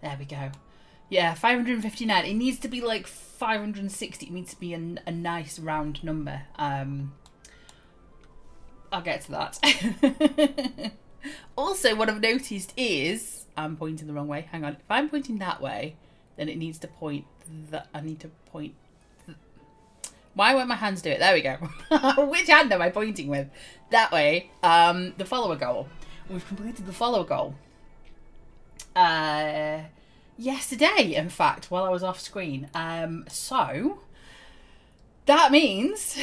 There we go. Yeah, 559. It needs to be like 560. It needs to be a nice round number. I'll get to that. Also, what I've noticed is I'm pointing the wrong way. Hang on. If I'm pointing that way, then it needs to point that. I need to point. Why won't my hands do it? There we go. Which hand am I pointing with? That way. The follower goal. We've completed the follower goal. Yesterday, in fact, while I was off screen. So that means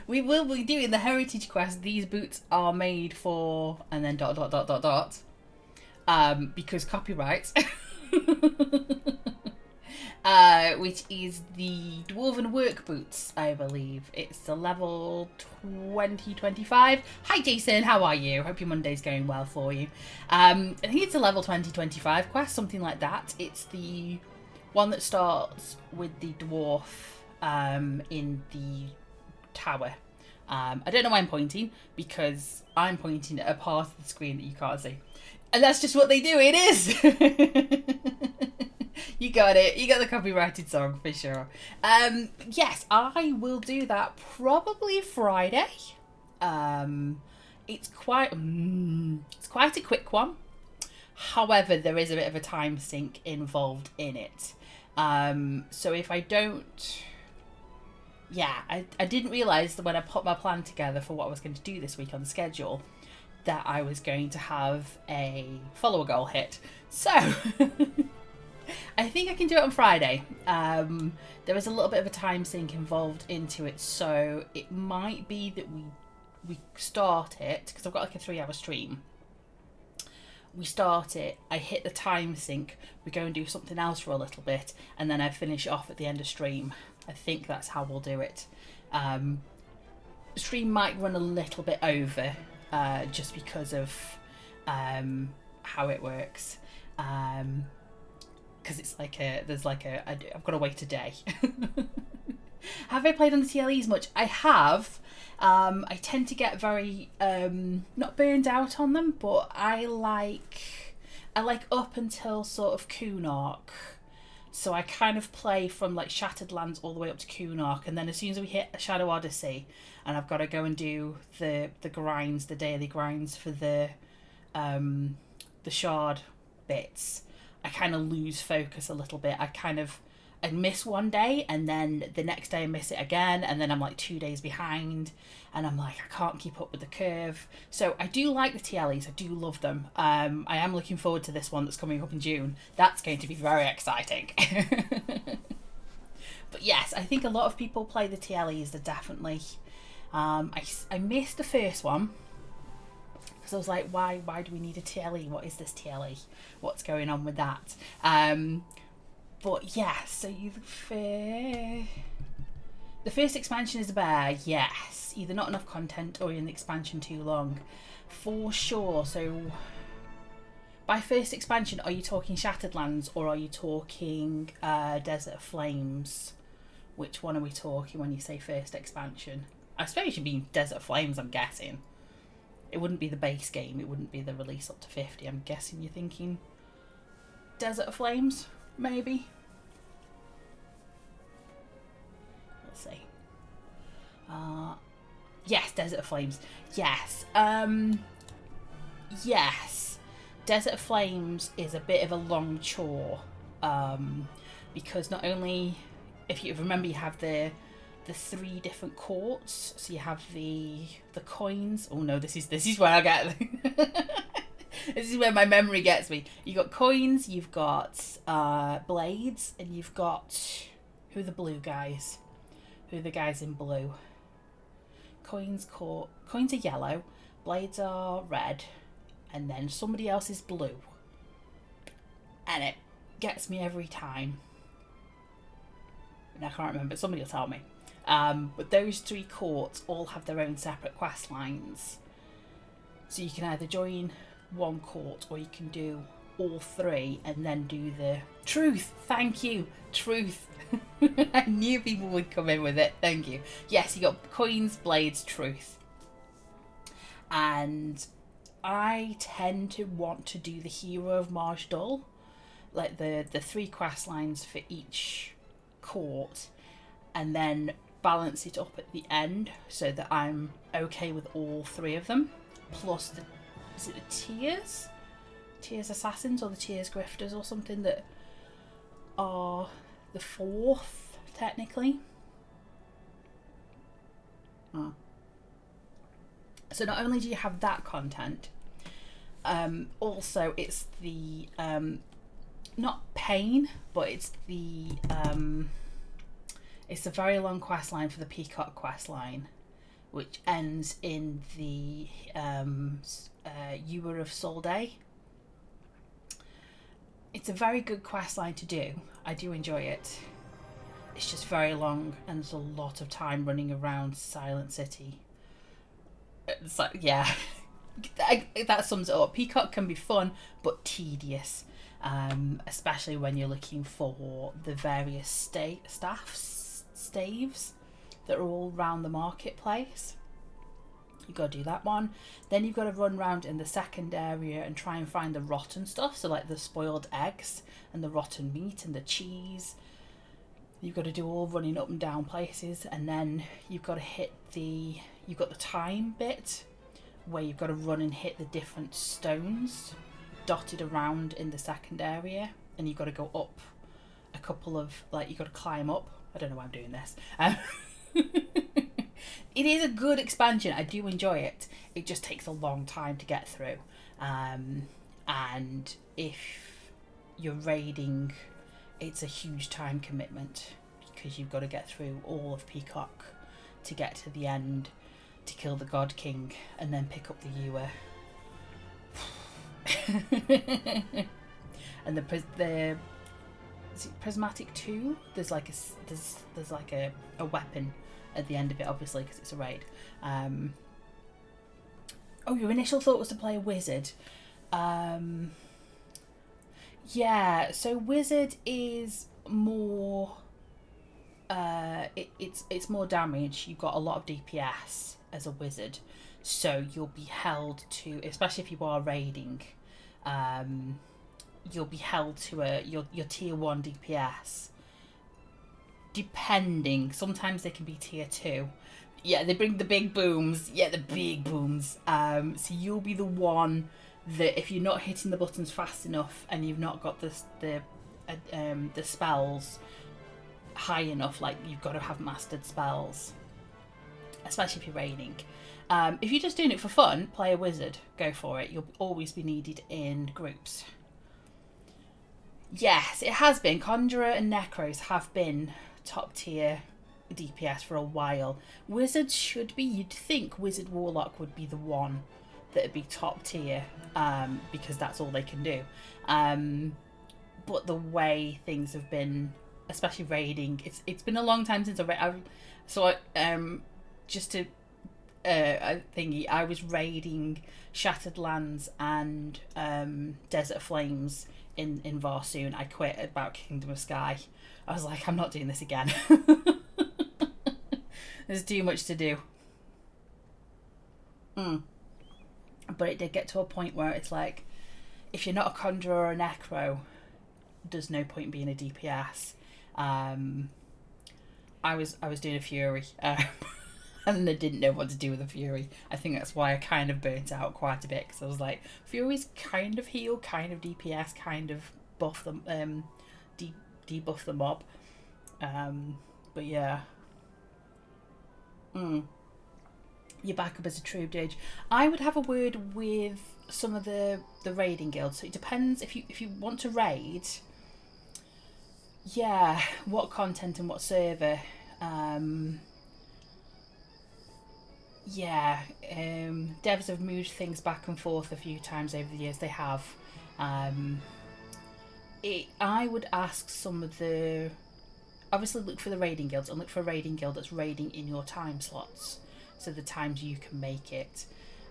we will be doing the heritage quest. These boots are made for, and then ... because copyright. Which is the Dwarven Work Boots, I believe. It's the level 2025. Hi Jason, how are you? Hope your Monday's going well for you. I think it's a level 2025 quest, something like that. It's the one that starts with the dwarf in the tower. I don't know why I'm pointing, because I'm pointing at a part of the screen that you can't see. And that's just what they do, it is! You got it. You got the copyrighted song for sure. Yes, I will do that probably Friday. It's quite a quick one. However, there is a bit of a time sink involved in it. So if I don't... Yeah, I didn't realise that when I put my plan together for what I was going to do this week on the schedule, that I was going to have a follower goal hit. So... I think I can do it on Friday. There is a little bit of a time sink involved into it, so it might be that we start it, because I've got like a 3-hour stream. We start it, I hit the time sink, we go and do something else for a little bit, and then I finish off at the end of stream. I think that's how we'll do it. Stream might run a little bit over, just because of how it works. Because it's like I've got to wait a day. Have I played on the TLEs much? I have. I tend to get very not burned out on them, but I like up until sort of Kunark. So I kind of play from like Shattered Lands all the way up to Kunark, and then as soon as we hit Shadow Odyssey, and I've got to go and do the grinds, the daily grinds for the shard bits, I kind of lose focus a little bit. I miss one day, and then the next day I miss it again, and then I'm like 2 days behind, and I'm like, I can't keep up with the curve. So I do like the TLEs, I do love them. I am looking forward to this one that's coming up in June. That's going to be very exciting. But yes, I think a lot of people play the TLEs. They're definitely... I missed the first one. So I was like, why do we need a TLE? What is this TLE? What's going on with that? But yeah, so the first expansion is a bear, yes. Either not enough content or in the expansion too long. For sure. So by first expansion, are you talking Shattered Lands or are you talking Desert of Flames? Which one are we talking when you say first expansion? I suppose you should be Desert of Flames, I'm guessing. It wouldn't be the base game. It wouldn't be the release up to 50. I'm guessing you're thinking Desert of Flames, maybe? We'll see. Yes, Desert of Flames. Yes. Yes. Desert of Flames is a bit of a long chore. Because not only, if you remember, you have the 3 different courts. So you have the coins. Oh no, this is where I get this is where my memory gets me. You've got coins, you've got blades, and you've got who are the blue guys? Who are the guys in blue? Coins are yellow, blades are red, and then somebody else is blue. And it gets me every time. And I can't remember, somebody will tell me. But those 3 courts all have their own separate quest lines. So you can either join one court or you can do all 3 and then do the truth. Thank you. Truth. I knew people would come in with it. Thank you. Yes, you got coins, blades, truth. And I tend to want to do the hero of Marge Dull like the 3 quest lines for each court, and then balance it up at the end so that I'm okay with all 3 of them, plus the, is it the Tears Assassins or the Tears Grifters or something that are the 4th technically. So not only do you have that content, also it's the not pain, but it's the it's a very long quest line for the Peacock quest line, which ends in the Ewer of Solday. It's a very good quest line to do. I do enjoy it. It's just very long, and there's a lot of time running around Silent City. It's like, yeah, that sums it up. Peacock can be fun, but tedious, especially when you're looking for the various staves that are all around the marketplace. You've got to do that one. Then you've got to run around in the second area and try and find the rotten stuff, so like the spoiled eggs and the rotten meat and the cheese. You've got to do all running up and down places, and then you've got to hit you've got the time bit where you've got to run and hit the different stones dotted around in the second area, and you've got to go up a couple of, like, you've got to climb up. I don't know why I'm doing this. It is a good expansion. I do enjoy it. It just takes a long time to get through. And if you're raiding, it's a huge time commitment because you've got to get through all of Peacock to get to the end, to kill the God King, and then pick up the Ewer. And the is it Prismatic 2? There's like a weapon at the end of it, obviously, because it's a raid. Oh, your initial thought was to play a wizard. Yeah, so wizard is more it's more damage. You've got a lot of DPS as a wizard, so you'll be held to, especially if you are raiding, you'll be held to your tier 1 DPS. Depending, sometimes they can be tier 2. Yeah, they bring the big booms. Yeah, the big booms. So you'll be the one that, if you're not hitting the buttons fast enough and you've not got the spells high enough, like you've got to have mastered spells, especially if you're raiding. If you're just doing it for fun, play a wizard. Go for it. You'll always be needed in groups. Yes, it has been. Conjurer and Necros have been top tier DPS for a while. Wizards should be. You'd think Wizard Warlock would be the one that would be top tier, because that's all they can do. But the way things have been, especially raiding, it's been a long time since I was raiding Shattered Lands and Desert Flames in Varsoon. I quit about Kingdom of Sky. I was like, I'm not doing this again. There's too much to do. But it did get to a point where it's like, if you're not a Conjurer or a Necro, there's no point being a DPS. I was doing a Fury, and I didn't know what to do with a Fury. I think that's why I kind of burnt out quite a bit, because I was like, Fury's kind of heal, kind of DPS, kind of buff them, debuff the mob. But yeah. Your backup as a true Didge. I would have a word with some of the raiding guilds. So it depends if you want to raid. Yeah, what content and what server. Devs have moved things back and forth a few times over the years. They have. I would ask some of the. Obviously, look for the raiding guilds and look for a raiding guild that's raiding in your time slots, so the times you can make it.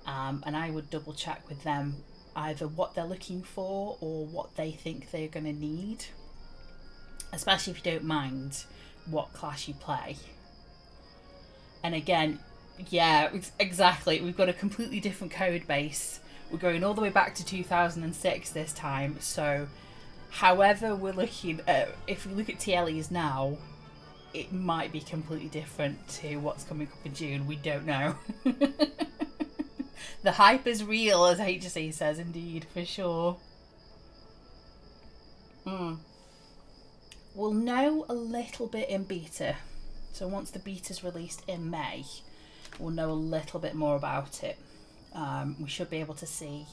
And I would double check with them either what they're looking for or what they think they're going to need, especially if you don't mind what class you play. And again, yeah, exactly, we've got a completely different code base. We're going all the way back to 2006 this time, so However, we're looking at, if we look at TLEs now, it might be completely different to what's coming up in June. We don't know. The hype is real, as HSE says, indeed, for sure. We'll know a little bit in beta. So once the beta's released in May, we'll know a little bit more about it. We should be able to see,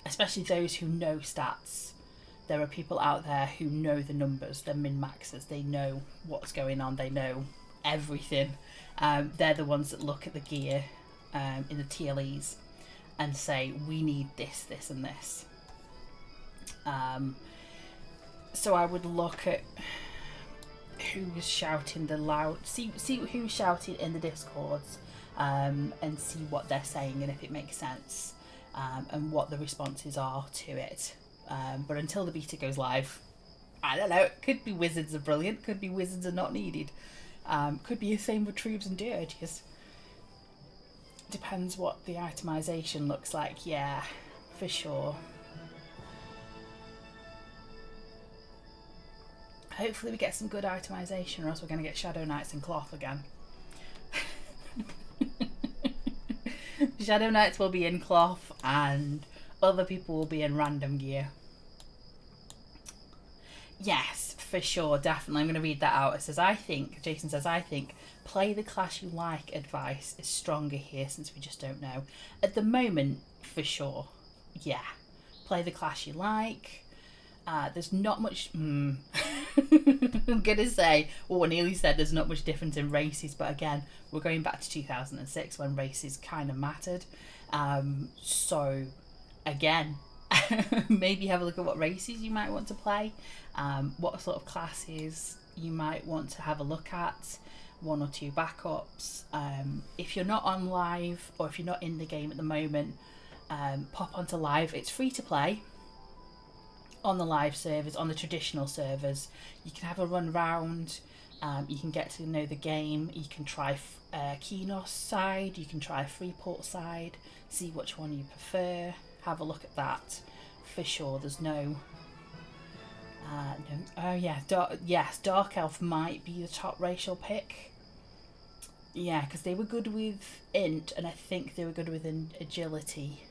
especially those who know stats. There are people out there who know the numbers, they're min-maxers, they know what's going on, they know everything. They're the ones that look at the gear in the TLEs and say, we need this, this and this. So I would look at who's shouting the loud, see who's shouting in the Discords, and see what they're saying and if it makes sense, and what the responses are to it. But until the beta goes live, I don't know, it could be wizards are brilliant, could be wizards are not needed, could be the same with troops and dirges. Depends what the itemization looks like, yeah, for sure. Hopefully we get some good itemization, or else we're going to get Shadow Knights in cloth again. Shadow Knights will be in cloth and other people will be in random gear. Yes, for sure, definitely. I'm going to read that out. It says, Jason says, I think play the class you like advice is stronger here since we just don't know. At the moment, for sure, yeah. Play the class you like. There's not much... I'm going to say, I nearly said there's not much difference in races, but again, we're going back to 2006 when races kind of mattered. So, again, maybe have a look at what races you might want to play, what sort of classes you might want to have a look at, 1 or 2 backups. If you're not on live or if you're not in the game at the moment, pop onto live. It's free to play on the live servers, on the traditional servers. You can have a run round, you can get to know the game, you can try Kenos side, you can try Freeport side, see which one you prefer, have a look at that for sure. There's no oh yeah, Dark Elf might be the top racial pick, yeah, because they were good with int and I think they were good with agility,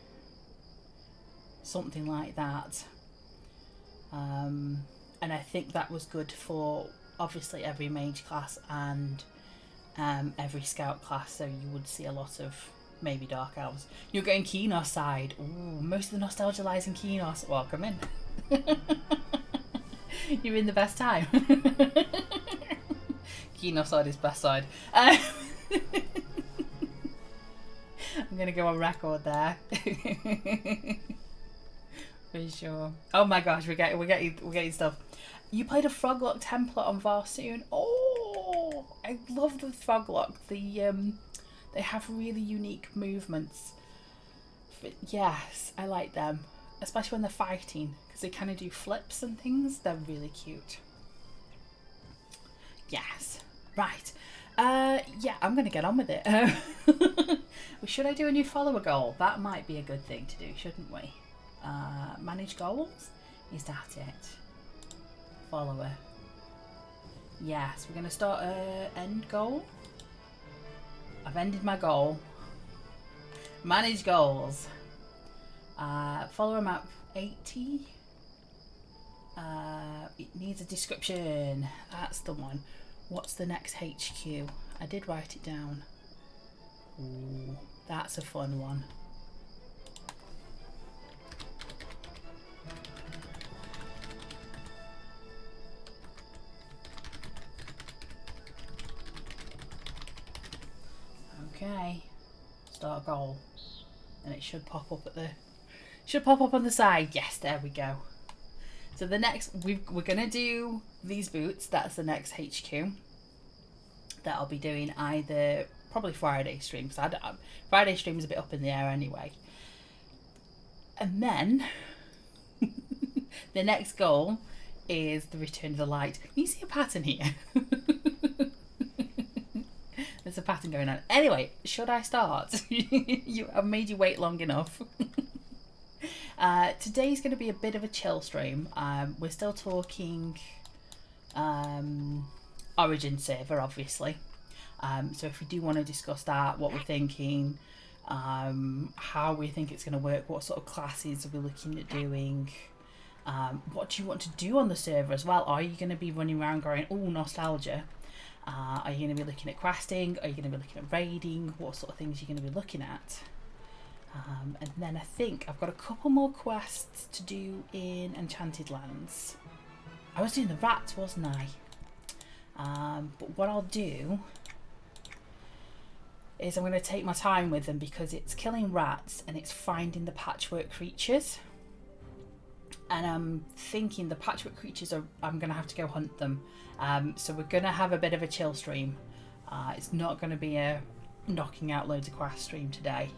something like that. And I think that was good for obviously every mage class and every scout class, so you would see a lot of maybe dark elves. You're going Kenos side. Ooh, most of the nostalgia lies in Kenos. Welcome in. You're in the best time. Kenos side is best side. I'm gonna go on record there. For sure. Oh my gosh, we're getting stuff. You played a Froglock template on Varsoon. Oh, I love the Froglock. They have really unique movements. But yes, I like them, especially when they're fighting, because they kind of do flips and things. They're really cute. Yes, right. Yeah, I'm gonna get on with it. Should I do a new follower goal? That might be a good thing to do, shouldn't we? Manage goals? Is that it? Follower. Yes, we're going to start end goal. I've ended my goal. Manage goals. Follower map 80. It needs a description. That's the one. What's the next HQ? I did write it down. Ooh, that's a fun one. Okay, start goal, and it should pop up on the side. Yes, there we go. So the next we're gonna do these boots. That's the next HQ that I'll be doing, either probably Friday stream, because Friday stream is a bit up in the air anyway. And then the next goal is the return of the light. Can you see a pattern here? There's a pattern going on. Anyway, should I start? I've made you wait long enough. Today's going to be a bit of a chill stream. We're still talking Origin server, obviously. So if we do want to discuss that, what we're thinking, how we think it's going to work, what sort of classes are we looking at doing, what do you want to do on the server as well? Are you going to be running around going, oh, nostalgia? Are you going to be looking at questing? Are you going to be looking at raiding? What sort of things are you going to be looking at? And then I think I've got a couple more quests to do in Enchanted Lands. I was doing the rats, wasn't I? But what I'll do is I'm going to take my time with them, because it's killing rats and it's finding the patchwork creatures. And I'm thinking the patchwork creatures I'm going to have to go hunt them. So we're going to have a bit of a chill stream. It's not going to be a knocking out loads of quests stream today.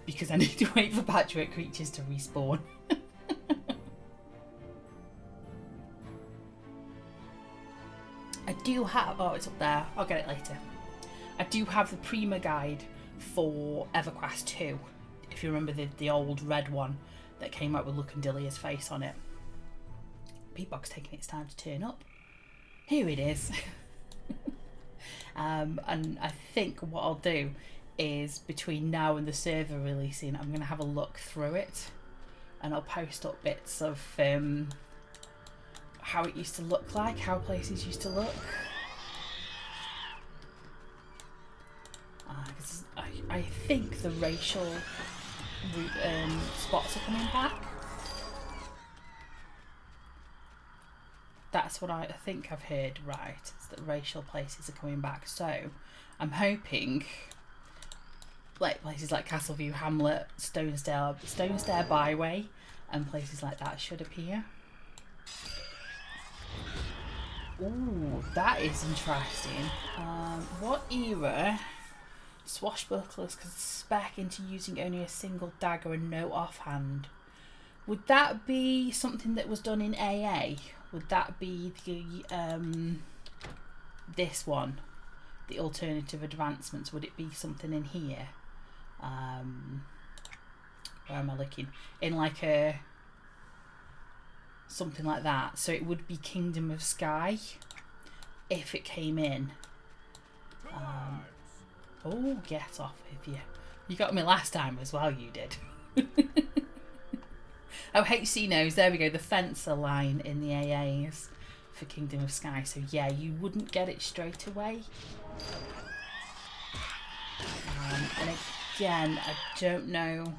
Because I need to wait for patchwork creatures to respawn. I do have... Oh, it's up there. I'll get it later. I do have the Prima guide for EverQuest 2. If you remember the old red one that came out with Lucandilia's face on it. Beatbox taking its time to turn up. Here it is. And I think what I'll do is, between now and the server releasing, I'm going to have a look through it. And I'll post up bits of how it used to look like, how places used to look. Cause I think the racial spots are coming back. That's what I think I've heard, right? It's that racial places are coming back. So I'm hoping like places like Castleview Hamlet, Stonestair Byway, and places like that should appear. Ooh, that is interesting. What era swashbucklers could spec into using only a single dagger and no offhand? Would that be something that was done in AA? Would that be the this one, the alternative advancements? Would it be something in here? Where am I looking? In like a something like that. So it would be Kingdom of Sky if it came in. Oh, get off of you. You got me last time as well, you did. Oh, HC knows. There we go. The fencer line in the AAs for Kingdom of Sky. So yeah, you wouldn't get it straight away. And again, I don't know.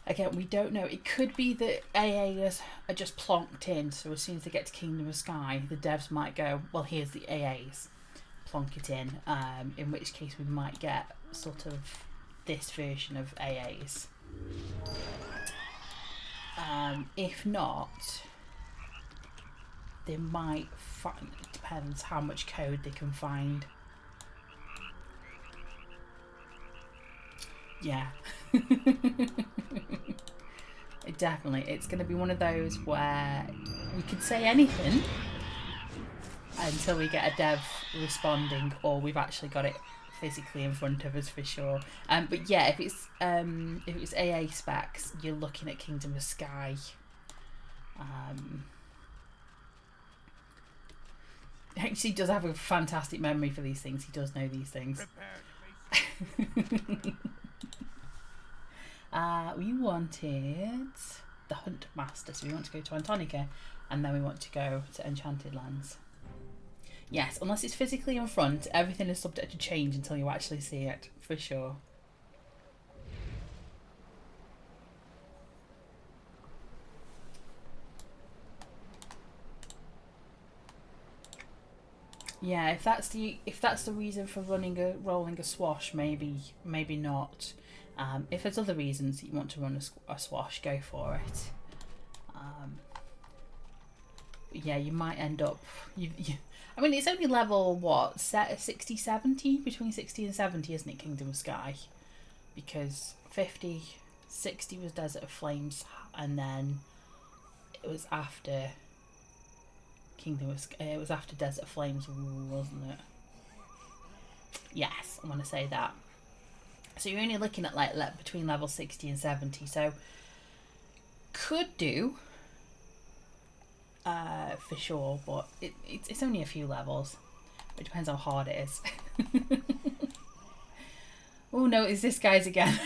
Again, we don't know. It could be that AAs are just plonked in. So as soon as they get to Kingdom of Sky, the devs might go, well, here's the AAs. Plonk it in which case we might get sort of this version of AAs. If not, they might find, it depends how much code they can find. Yeah. It's going to be one of those where we could say anything until we get a dev responding, or we've actually got it physically in front of us for sure. But yeah, if it's AA specs, you're looking at Kingdom of Sky. He does have a fantastic memory for these things. He does know these things. We wanted the Hunt Master, so we want to go to Antonia, and then we want to go to Enchanted Lands. Yes, unless it's physically in front, everything is subject to change until you actually see it, for sure. Yeah, if that's the reason for rolling a swash, maybe not. If there's other reasons that you want to run a swash, go for it. Yeah, you might end up. I mean, it's only level what, set 60, 70, between 60 and 70, isn't it? Kingdom of Sky, because 50, 60 was Desert of Flames, and then it was after Kingdom of Sky. It was after Desert of Flames, wasn't it? Yes, I want to say that. So you're only looking at like between level 60 and 70. So could do for sure, but it's only a few levels. It depends how hard it is. Oh no, it's this guy's again.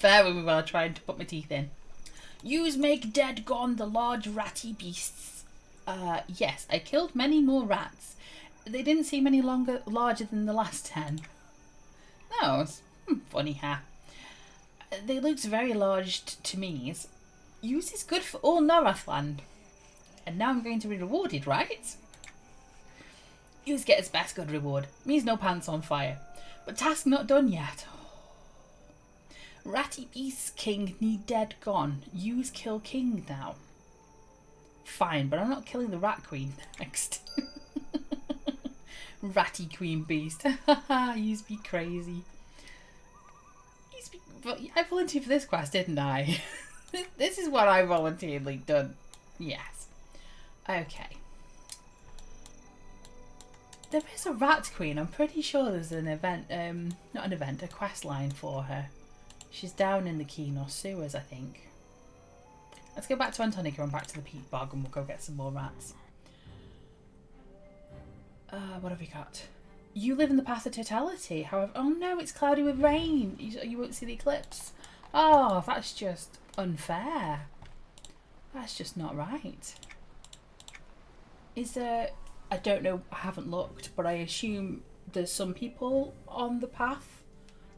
Bear with me while I try to put my teeth in. Yous make dead gone the large ratty beasts. Yes, I killed many more rats. They didn't seem any larger than the last 10. No, it's funny, huh? They looked very large to me. Use is good for all Norathland. And now I'm going to be rewarded, right? Use get his best good reward. Me's no pants on fire. But task not done yet. Ratty Beast King need dead gone. Use kill King now. Fine, but I'm not killing the Rat Queen next. Ratty Queen Beast. Use be crazy. But I volunteered for this quest, didn't I? This is what I voluntarily done. Yes. Okay. There is a Rat Queen. I'm pretty sure there's an event, not an event, a quest line for her. She's down in the Keenor sewers, I think. Let's go back to Antonia and back to the peat bog and we'll go get some more rats. What have we got? You live in the path of totality. However, oh no, it's cloudy with rain. You won't see the eclipse. Oh, that's just unfair. That's just not right. Is there... I don't know, I haven't looked, but I assume there's some people on the path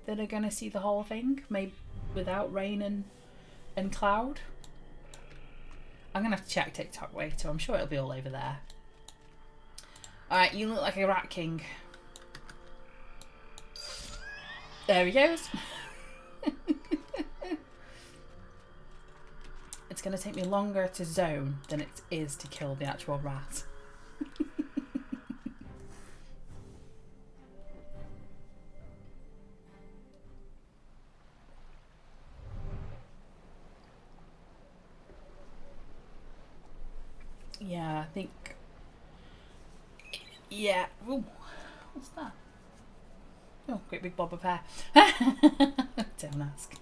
that are going to see the whole thing, maybe without rain and cloud. I'm going to have to check TikTok later. I'm sure it'll be all over there. Alright, you look like a rat king. There he goes. It's going to take me longer to zone than it is to kill the actual rat. Yeah, I think... Yeah. Ooh, what's that? Oh, great big bob of hair. Don't ask.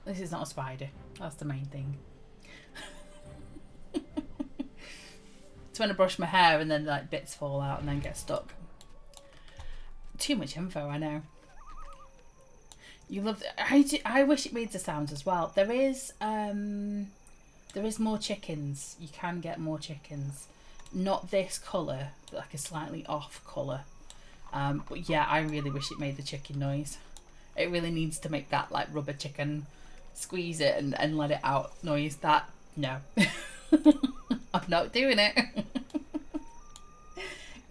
This is not a spider. That's the main thing. It's when I brush my hair and then like bits fall out and then get stuck. Too much info, I know. You love... I wish it made the sounds as well. There is more chickens. You can get more chickens. Not this colour, but like a slightly off colour. But yeah, I really wish it made the chicken noise. It really needs to make that like rubber chicken, squeeze it and let it out noise. That, no. I'm not doing it.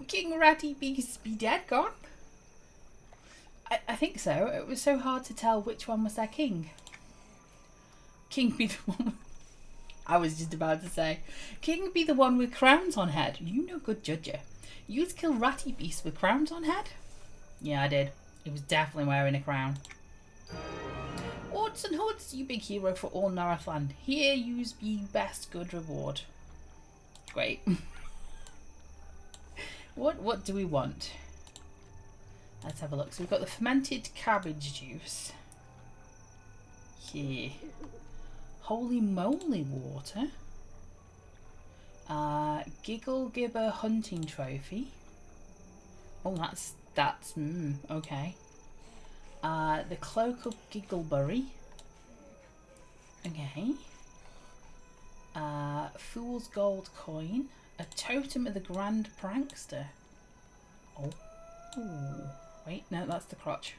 King Ratty Beast be dead gone? I think so. It was so hard to tell which one was their king. King be the one... I was just about to say. King be the one with crowns on head. You no good judger. You'd kill Ratty Beast with crowns on head? Yeah, I did. He was definitely wearing a crown. Ords and hoods, you big hero for all Norathland. Here you's be best good reward. Great. What do we want? Let's have a look. So we've got the fermented cabbage juice. Here. Holy moly water. Giggle Gibber hunting trophy. Oh, that's okay. The cloak of Giggleberry. Okay. Fool's gold coin. A totem of the grand prankster. Oh. Ooh. Wait, no, that's the crotch.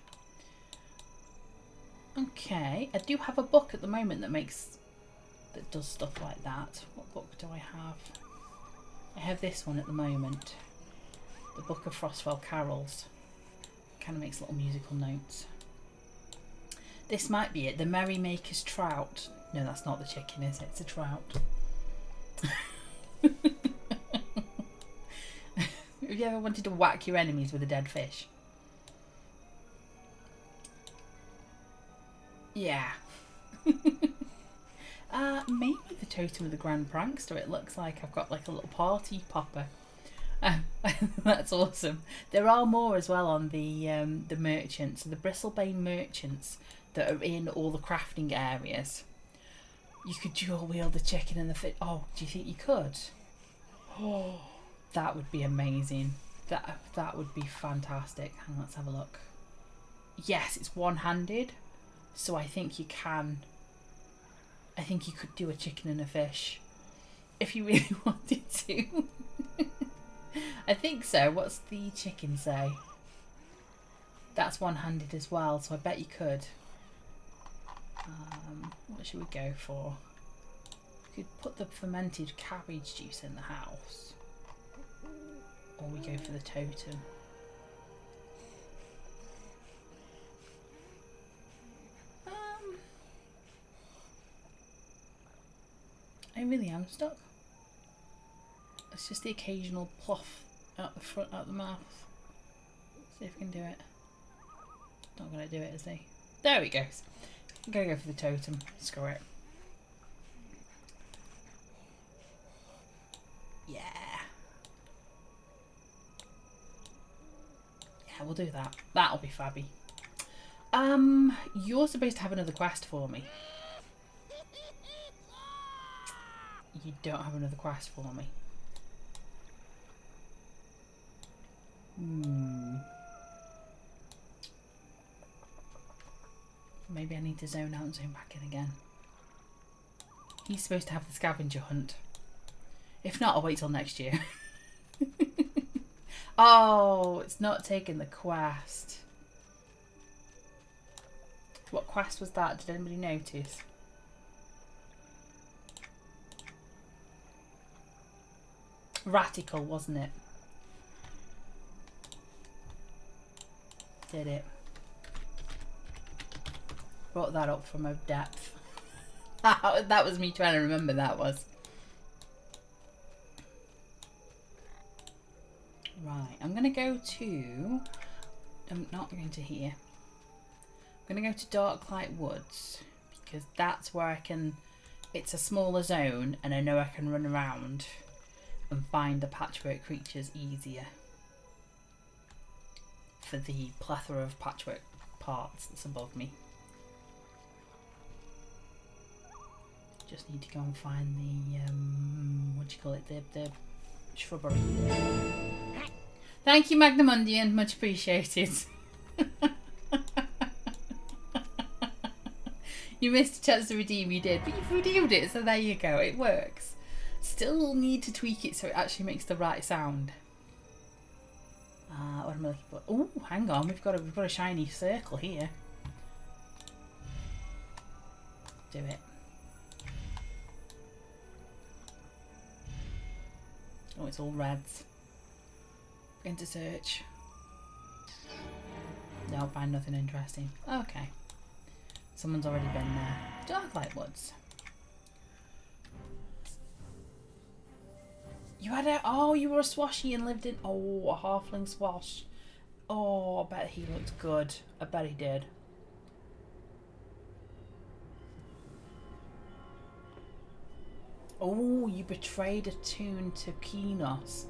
Okay, I do have a book at the moment that does stuff like that. What book do I have? I have this one at the moment. The Book of Frostfell Carols. Kind of makes little musical notes. This might be it. The Merrymaker's Trout. No, that's not the chicken, is it? It's a trout. Have you ever wanted to whack your enemies with a dead fish? Yeah. Maybe the totem of the grand prankster. It looks like I've got like a little party popper. That's awesome. There are more as well on the merchants, the Bristlebane merchants that are in all the crafting areas. You could dual wield the chicken and the fish. Oh, do you think you could? Oh, that would be amazing. That would be fantastic. Hang on, let's have a look. Yes, it's one-handed, so I think you can. I think you could do a chicken and a fish if you really wanted to. I think so. What's the chicken say? That's one-handed as well, so I bet you could. What should we go for? We could put the fermented cabbage juice in the house. Or we go for the totem. I really am stuck. It's just the occasional pluff out the front, out the mouth. See if we can do it. Not gonna do it, is he? There he goes. I'm gonna go for the totem. Screw it. Yeah. Yeah, we'll do that. That'll be fabby. You're supposed to have another quest for me. You don't have another quest for me. Maybe I need to zone out and zone back in again. He's supposed to have the scavenger hunt. If not, I'll wait till next year. Oh, it's not taking the quest. What quest was that? Did anybody notice? Radical, wasn't it? Did it? Brought that up from a depth. That was me trying to remember that was. Right, I'm going to go to... I'm not going to here. I'm going to go to Darklight Woods because that's where I can... It's a smaller zone and I know I can run around and find the patchwork creatures easier for the plethora of patchwork parts that's above me. Just need to go and find the what do you call it, the shrubbery. Thank you, Magnamundian, much appreciated. You missed a chance to redeem, you did, but you've redeemed it, so there you go, it works. Still need to tweak it so it actually makes the right sound. What am I looking for? Oh, hang on, we've got a shiny circle here. Do it. Oh, it's all reds. Going to search. No, find nothing interesting. Okay. Someone's already been there. Darklight Woods. You had a... Oh, you were a swashy and lived in... Oh, a halfling swash. Oh, I bet he looked good. I bet he did. Oh, you betrayed a tune to Kenos.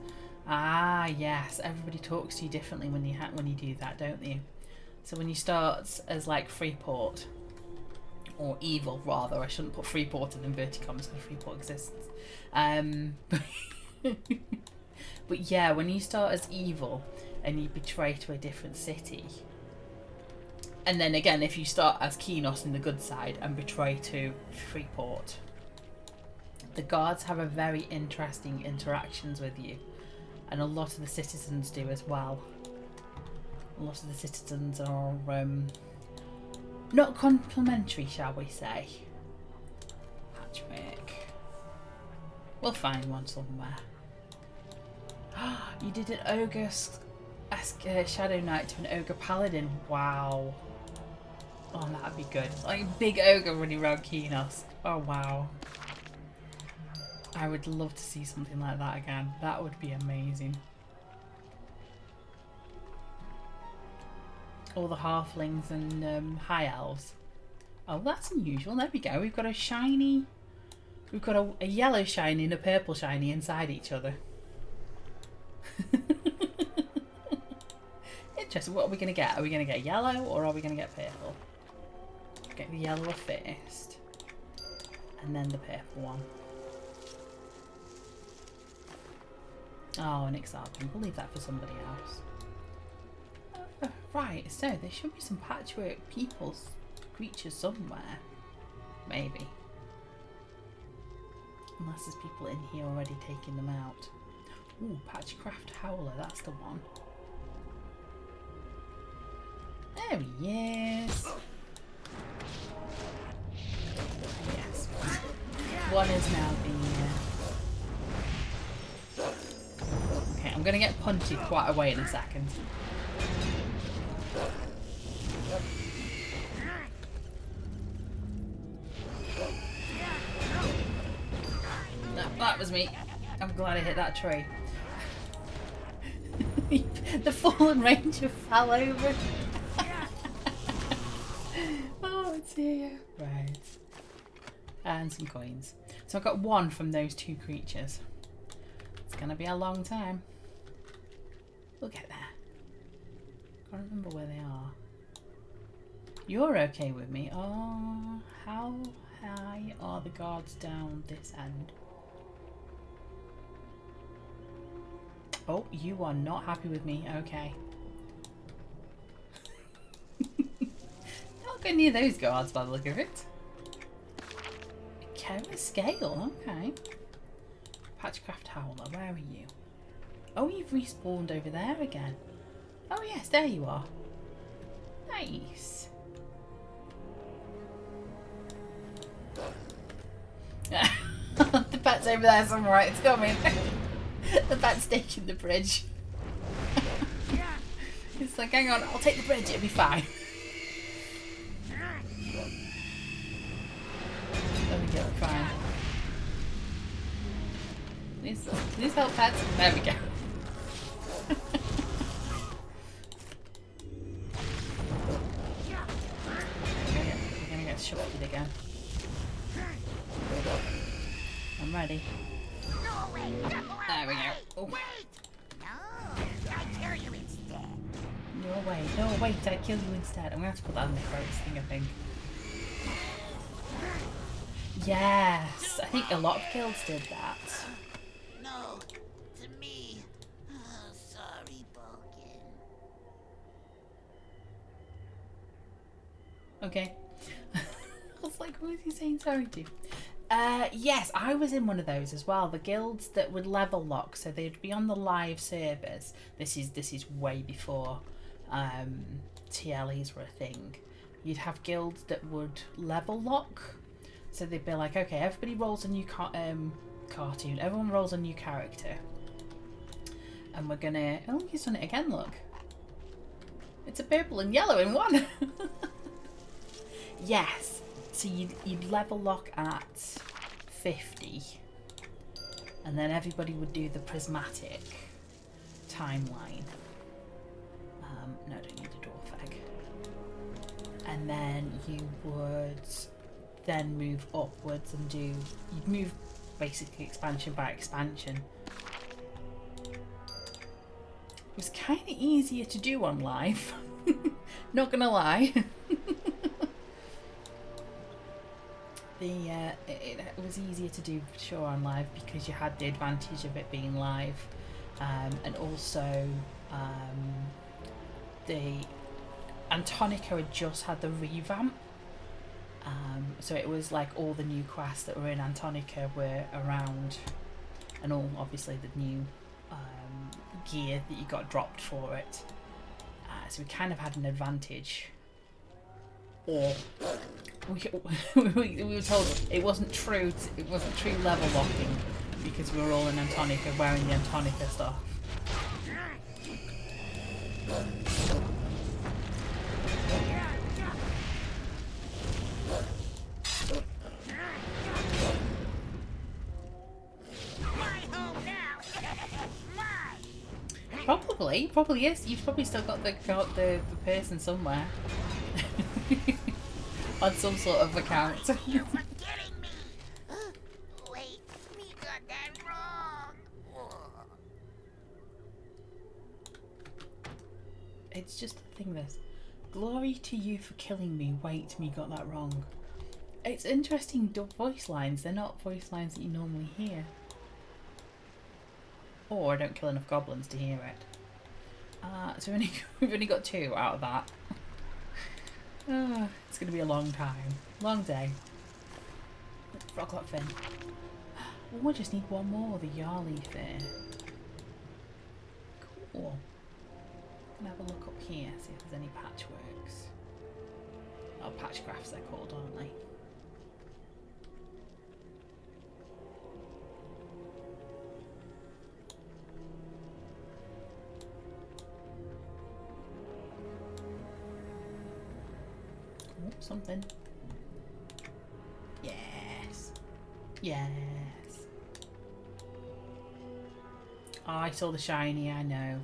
Ah, yes. Everybody talks to you differently when you do that, don't you? So when you start as like Freeport, or evil rather, I shouldn't put Freeport in inverted commas because Freeport exists. But yeah, when you start as evil and you betray to a different city, and then again if you start as Kenos in the good side and betray to Freeport, the guards have a very interesting interactions with you, and a lot of the citizens do as well. A lot of the citizens are not complimentary, shall we say. Patchwork. We'll find one somewhere. You did an ogre-esque Shadow Knight to an ogre paladin. Wow. Oh, that'd be good. Like big ogre running around Kenos. Oh wow. I would love to see something like that again. That would be amazing. All the halflings and high elves. Oh, that's unusual. There we go. We've got a shiny... We've got a yellow shiny and a purple shiny inside each other. Interesting. What are we going to get? Are we going to get yellow or are we going to get purple? Get the yellow first. And then the purple one. Oh, an example. We'll leave that for somebody else. Right, so there should be some patchwork creatures somewhere. Maybe. Unless there's people in here already taking them out. Ooh, Patchcraft Howler, that's the one. There he is. Yes. One is now the... Okay, I'm going to get punted quite a way in a second. No, that was me. I'm glad I hit that tree. The fallen ranger fell over. Oh dear. Right. And some coins. So I got one from those two creatures. It's gonna be a long time. We'll get there. Can't remember where they are. You're okay with me. Oh, how high are the guards down this end? Oh, you are not happy with me. Okay. Not go near those guards by the look of it. Careless scale. Okay. Patchcraft Howler, where are you? Oh, you've respawned over there again. Oh yes, there you are. Nice. The pet's over there somewhere. It's coming. The pet's taking the bridge. It's like, hang on, I'll take the bridge, it'll be fine. There we go, fine. Please help, pets. There we go. We're gonna get shotted again. I'm ready. There we go. Oh. No, wait, I kill you instead. I'm gonna have to put that in the quotes thing, I think. Yes, I think a lot of guilds did that. No, to me. Oh, sorry, Bulkin. Okay. I was like, who is he saying sorry to? Yes, I was in one of those as well. The guilds that would level lock, so they'd be on the live servers. This is way before TLEs were a thing. You'd have guilds that would level lock, so they'd be like, okay, everybody rolls a new cartoon. Everyone rolls a new character, and we're gonna. Oh, he's done it again. Look, it's a purple and yellow in one. Yes. So you'd level lock at 50, and then everybody would do the prismatic timeline. No, I don't need a dwarf egg. And then you would then move upwards and you'd move basically expansion by expansion. It was kind of easier to do on live, not gonna lie. It was easier to do for sure on live because you had the advantage of it being live, and also the Antonia had just had the revamp, so it was like all the new quests that were in Antonia were around, and all obviously the new gear that you got dropped for it, so we kind of had an advantage. Or we were told it wasn't true level locking because we were all in Antonia wearing the Antonia stuff. Probably is. You've probably still got the person somewhere. On some sort of account. You're forgetting me. Wait, we got that wrong. It's just the thing this. Glory to you for killing me. Wait, me got that wrong. It's interesting voice lines. They're not voice lines that you normally hear. Or I don't kill enough goblins to hear it. So we've only got 2 out of that. It's going to be a long time. Long day. Froglock fin. Oh, I just need one more. The Yarly fin. Cool. I'm going to have a look up here, see if there's any patchworks. Oh, Patchcrafts they're called, aren't they? Oh, something. Yes. Yes. Oh, I saw the shiny, I know.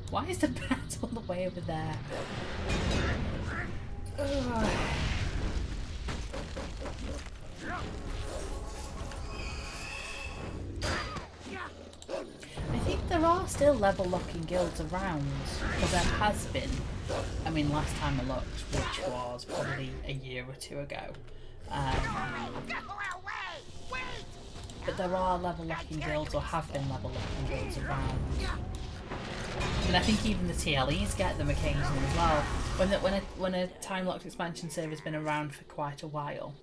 Why is the bat all the way over there? Ugh. I think there are still level locking guilds around, because there has been. I mean, last time I looked, which was probably a year or 2 ago. But there are level locking guilds, or have been level locking guilds around. And I think even the TLEs get them occasionally as well. When a time locked expansion server's been around for quite a while.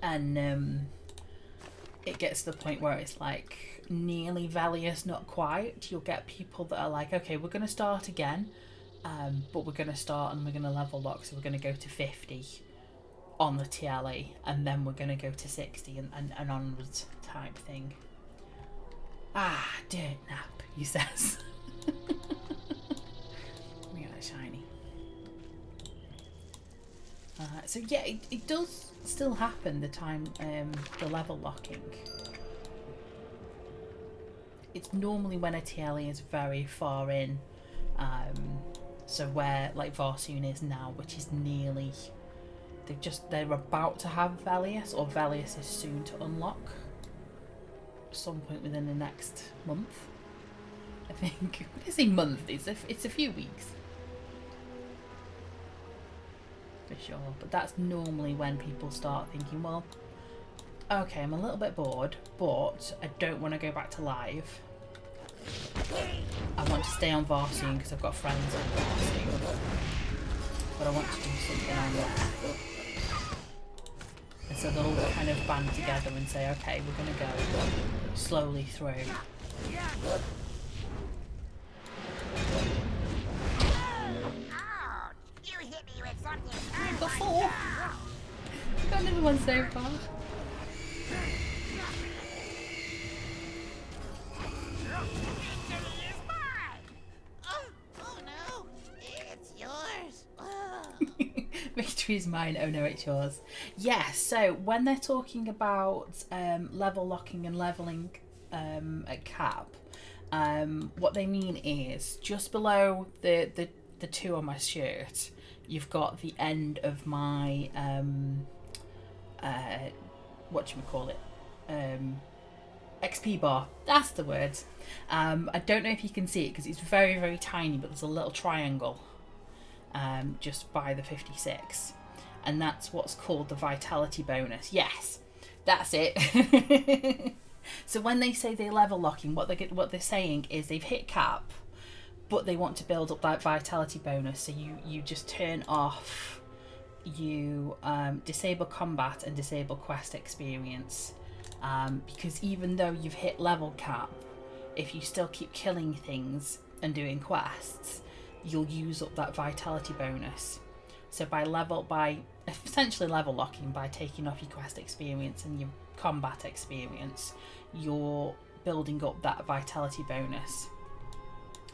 And it gets to the point where it's like nearly Velius, not quite. You'll get people that are like, okay, we're going to start again, but we're going to start and we're going to level lock, so we're going to go to 50 on the TLE, and then we're going to go to 60 and onwards type thing. Ah, dirt nap, he says. Let me get that shiny. So yeah, it does still happen, the level locking. It's normally when a TLE is very far in. So where like Varsoon is now, which is nearly, they're about to have Velius, or Velius is soon to unlock. Some point within the next month, I think. When I say month, it's a few weeks for sure, but that's normally when people start thinking, well, okay, I'm a little bit bored, but I don't want to go back to live. I want to stay on Varsoon because I've got friends on Varsoon, but I want to do something on there. And so they'll all kind of band together and say, okay, we're going to go slowly through. Oh, you hit me with something. I've got 4. Got another one so far. Victory is mine. Oh no, it's yours. Oh. Victory is mine, oh no, it's yours. Yes, so when they're talking about level locking and leveling at cap, what they mean is just below the 2 on my shirt, you've got the end of my whatchamacallit, XP bar. That's the word. I don't know if you can see it because it's very, very tiny, but there's a little triangle just by the 56, and that's what's called the vitality bonus. Yes, that's it. So when they say they're level locking, what they're saying is they've hit cap, but they want to build up that vitality bonus. So you just turn off, you disable combat and disable quest experience, because even though you've hit level cap, if you still keep killing things and doing quests, you'll use up that vitality bonus. So by essentially level locking, by taking off your quest experience and your combat experience, you're building up that vitality bonus,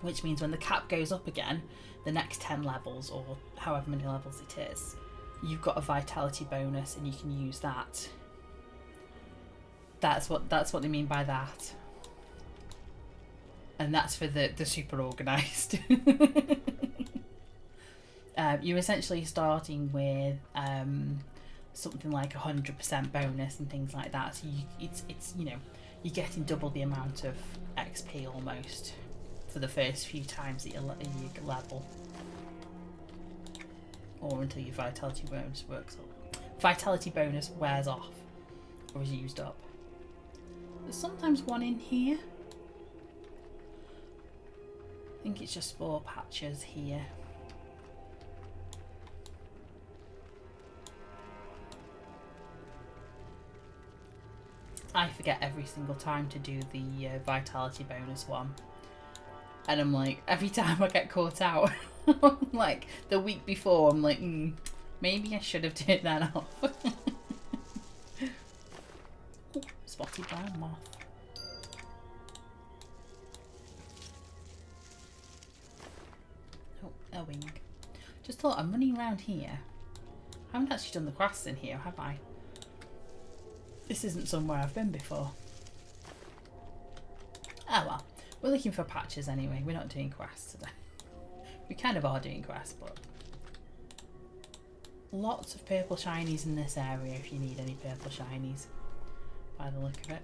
which means when the cap goes up again, the next 10 levels or however many levels it is, you've got a vitality bonus and you can use that. That's what they mean by that. And that's for the super organised. You're essentially starting with something like 100% bonus and things like that. So it's you're getting double the amount of XP almost for the first few times that you level, or until your vitality bonus works up. Vitality bonus wears off or is used up. There's sometimes one in here. I think it's just spore patches here. I forget every single time to do the vitality bonus one. And I'm like, every time I get caught out, like the week before, I'm like, maybe I should have turned that off. Ooh, spotted brown moth. Oh, a wing. Just thought I'm running around here. I haven't actually done the quests in here, have I? This isn't somewhere I've been before. Oh well, we're looking for patches anyway. We're not doing quests today. We kind of are doing quests, but lots of purple shinies in this area if you need any purple shinies, by the look of it.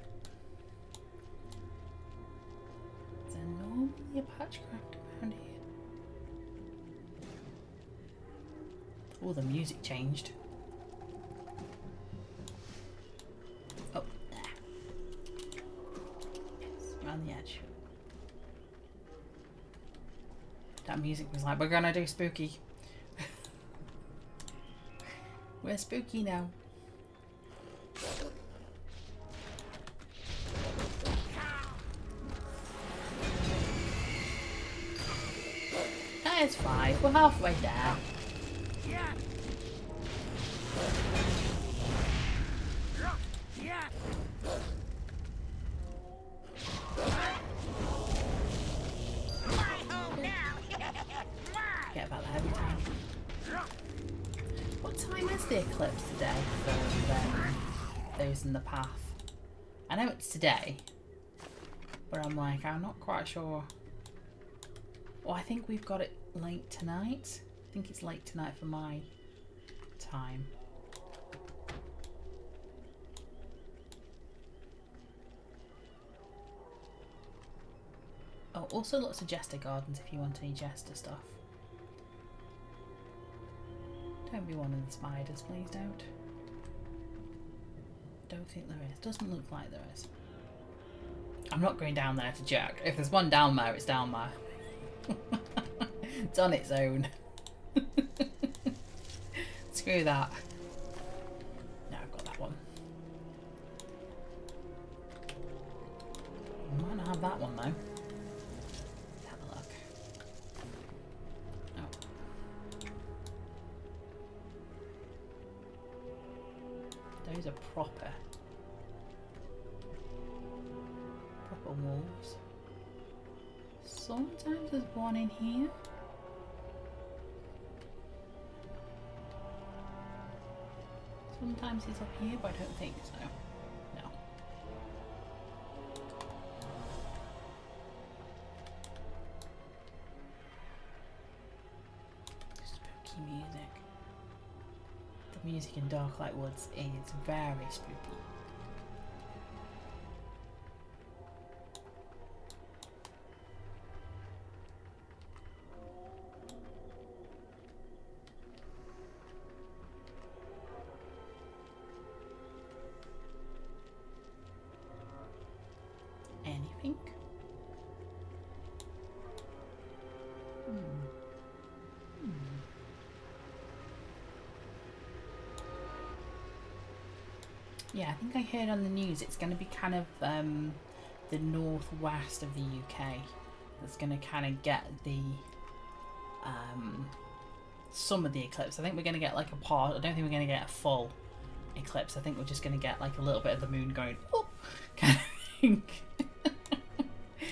Is there normally a Patchcraft around here? Oh, the music changed. Oh, there. Yes, around the edge. That music was like, we're gonna do spooky. We're spooky now. There's 5. We're halfway there. Get about that every time. What time is the eclipse today for those in the path? I know it's today, but I'm like, I'm not quite sure. Oh, I think we've got it late tonight. I think it's late tonight for my time. Oh, also lots of Jester Gardens if you want any Jester stuff. Don't be one of the spiders, please don't. Don't think there is. Doesn't look like there is. I'm not going down there to check. If there's one down there, it's down there. It's on its own. Screw that. No, I've got that one. I might not have that one though. Let's have a look. Oh. Those are proper wolves. Sometimes there's one in here. Sometimes he's up here, but I don't think so. No. Spooky music. The music in Darklight Woods is very spooky. Anything? Yeah, I think I heard on the news it's going to be kind of the northwest of the UK that's going to kind of get the some of the eclipse. I think we're going to get like a part. I don't think we're going to get a full eclipse. I think we're just going to get like a little bit of the moon going, oh, kind of thing.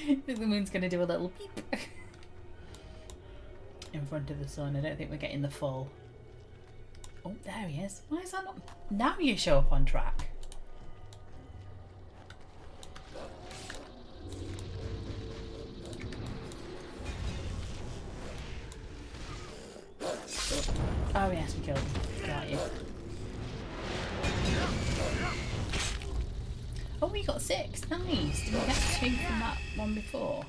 I think the moon's going to do a little beep in front of the sun. I don't think we're getting the full. Oh, there he is. Why is that not? Now you show up on track. Oh yes, we killed him. Got you. Oh, we got 6. Nice. Did we get 2 from that one before?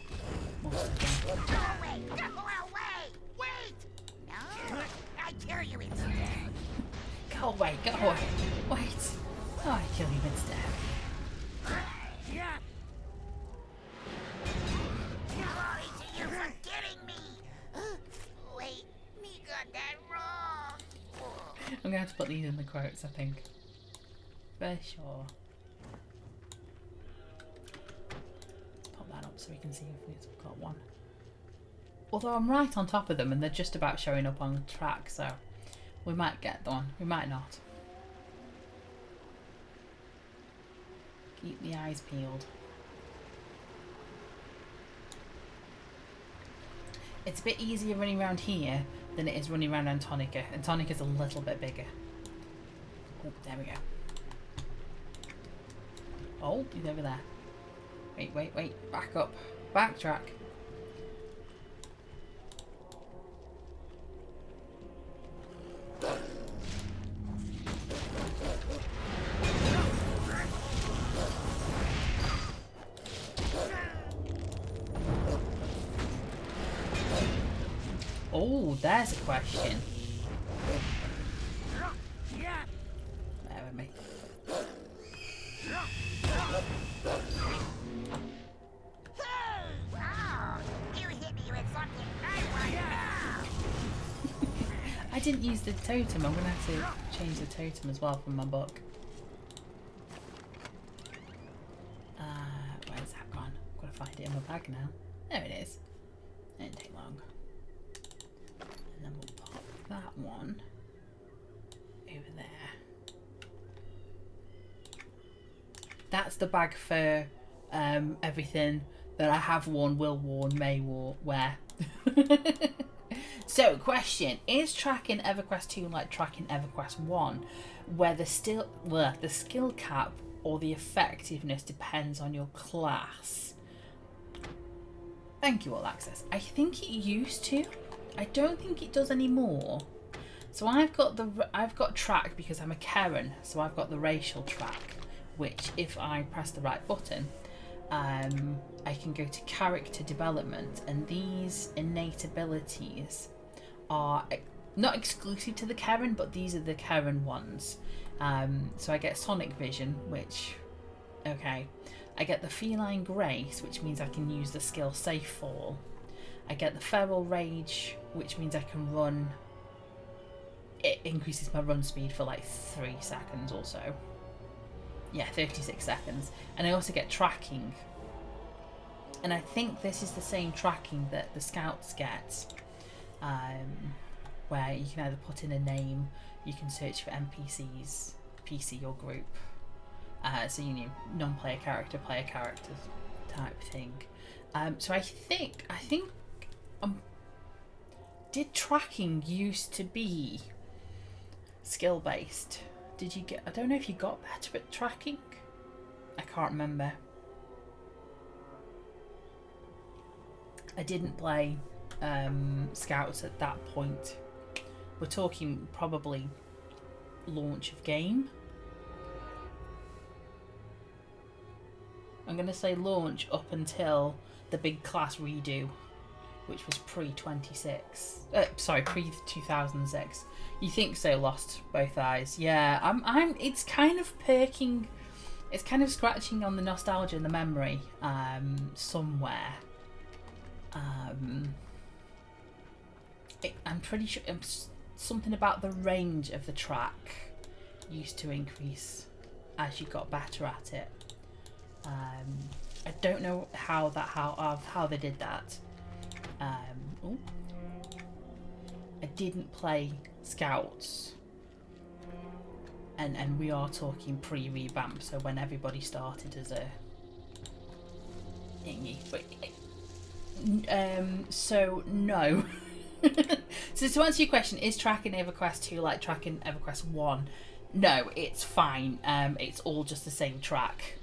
Must have been. Go away! Go away! Wait! No, I kill you instead. Go away, go away. Wait. Oh, I kill you instead. Yeah. Glory to you for getting me. Wait, me got that wrong. I'm going to have to put these in the quotes, I think. For sure. Pop that up so we can see if we've got one. Although I'm right on top of them and they're just about showing up on track, so we might get one, we might not. Keep the eyes peeled. It's a bit easier running around here than it is running around Antonia. Antonia's a little bit bigger. Oh, there we go. Oh, he's over there. Wait, wait, wait. Back up. Backtrack. Oh, there's a question. Bear with me. Oh, you hit me with something I want now. I didn't use the totem. I'm going to have to change the totem as well from my book. Where's that gone? I've got to find it in my bag now. There it is. It didn't take long. And then we'll pop that one over there. That's the bag for everything that I have worn, will worn, may wear. So, question: is tracking EverQuest 2 like tracking EverQuest 1, where the skill cap or the effectiveness depends on your class? Thank you, All Access. I think it used to. I don't think it does anymore. So I've got track because I'm a Karen, so I've got the racial track, which if I press the right button, I can go to character development, and these innate abilities are not exclusive to the Karen, but these are the Karen ones. So I get Sonic Vision, which, okay. I get the Feline Grace, which means I can use the skill Safe Fall. I get the Feral Rage, which means I can run. It increases my run speed for like 3 seconds or so. Yeah, 36 seconds. And I also get Tracking. And I think this is the same tracking that the Scouts get. Where you can either put in a name, you can search for NPCs, PC or group. So you know, non-player character, player characters type thing. So I think did tracking used to be skill based? Did you get? I don't know if you got better at tracking. I can't remember. I didn't play Scouts at that point. We're talking probably launch of game. I'm going to say launch up until the big class redo, which was pre-26. Sorry, pre-2006. You think so? Lost both eyes. Yeah, it's kind of perking. It's kind of scratching on the nostalgia and the memory somewhere. I'm pretty sure something about the range of the track used to increase as you got better at it. I don't know how they did that. I didn't play Scouts, and we are talking pre-revamp, so when everybody started as a thingy. But so no. So to answer your question, is tracking EverQuest 2 like tracking EverQuest 1? No, it's fine. It's all just the same track.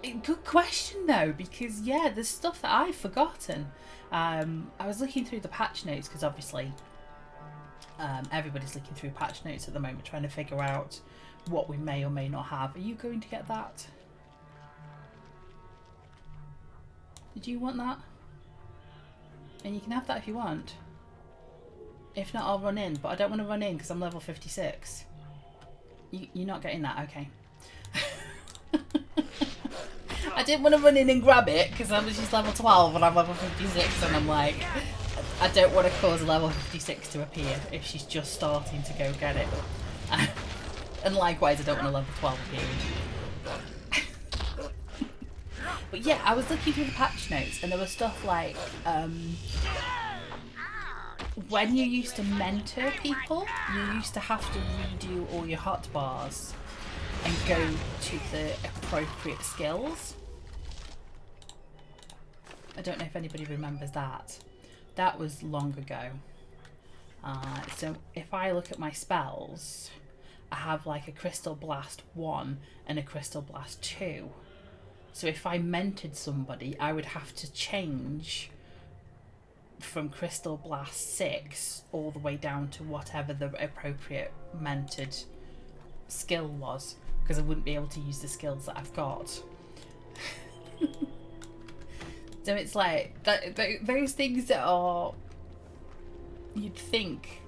Good question though, because yeah, there's stuff that I've forgotten. I was looking through the patch notes because obviously Everybody's looking through patch notes at the moment, trying to figure out what we may or may not have. Are you going to get that? Did you want that? And you can have that if you want. If not, I'll run in. But I don't want to run in because I'm level 56. You're not getting that? Okay. I didn't want to run in and grab it because she's level 12 and I'm level 56 and I'm like, I don't want to cause a level 56 to appear if she's just starting to go get it. And likewise, I don't want a level 12 appearing. But yeah, I was looking through the patch notes and there was stuff like, when you used to mentor people, you used to have to redo all your hotbars and go to the appropriate skills. I don't know if anybody remembers that. That was long ago. So if I look at my spells, I have like a Crystal Blast 1 and a Crystal Blast 2. So if I mentored somebody, I would have to change from Crystal Blast 6 all the way down to whatever the appropriate mentored skill was, because I wouldn't be able to use the skills that I've got. So it's like those things that are, you'd think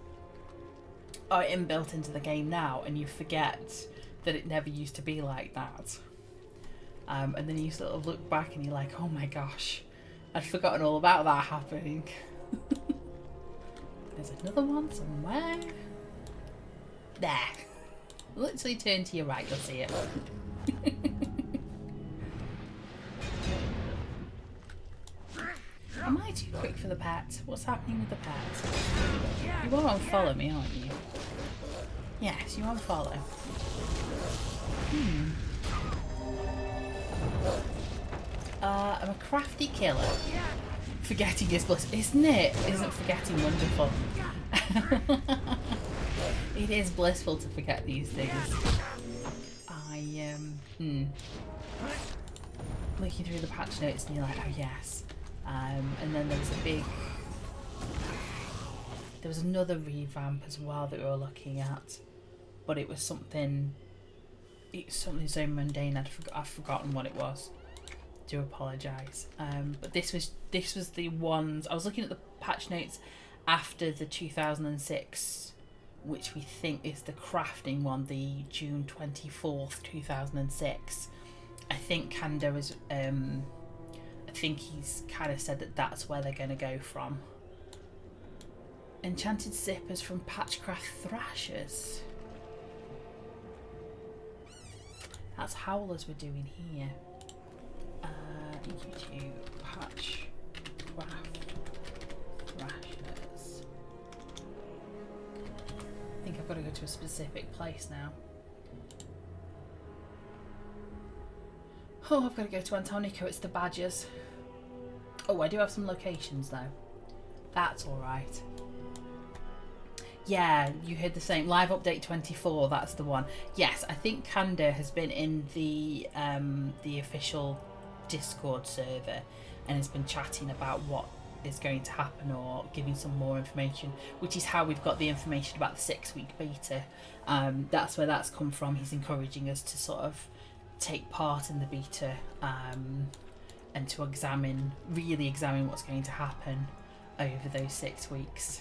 are inbuilt into the game now, and you forget that it never used to be like that. And then you sort of look back and you're like, oh my gosh, I'd forgotten all about that happening. There's another one somewhere. There. Literally turn to your right, you'll see it. Am I too quick for the pet? What's happening with the pet? You are on follow me, aren't you? Yes, you are on follow. I'm a crafty killer. Forgetting is bliss, isn't it? Isn't forgetting wonderful? It is blissful to forget these things. Looking through the patch notes and you're like, oh yes. And then there was another revamp as well that we were looking at, but it was something so mundane I've forgotten what it was. Do apologise. But this was the ones I was looking at the patch notes after the 2006, which we think is the crafting one, the June 24th 2006. I think Kando is I think he's kind of said that that's where they're going to go from. Enchanted zippers from Patchcraft Thrashers. That's howlers we're doing here. YouTube Patchcraft Thrashers. I think I've got to go to a specific place now. Oh, I've got to go to Antonia. It's the badgers. Oh, I do have some locations though. That's alright. Yeah, you heard the same. Live update 24, that's the one. Yes, I think Kanda has been in the official Discord server and has been chatting about what is going to happen or giving some more information, which is how we've got the information about the 6-week beta. That's where that's come from. He's encouraging us to sort of take part in the beta and to really examine what's going to happen over those 6 weeks.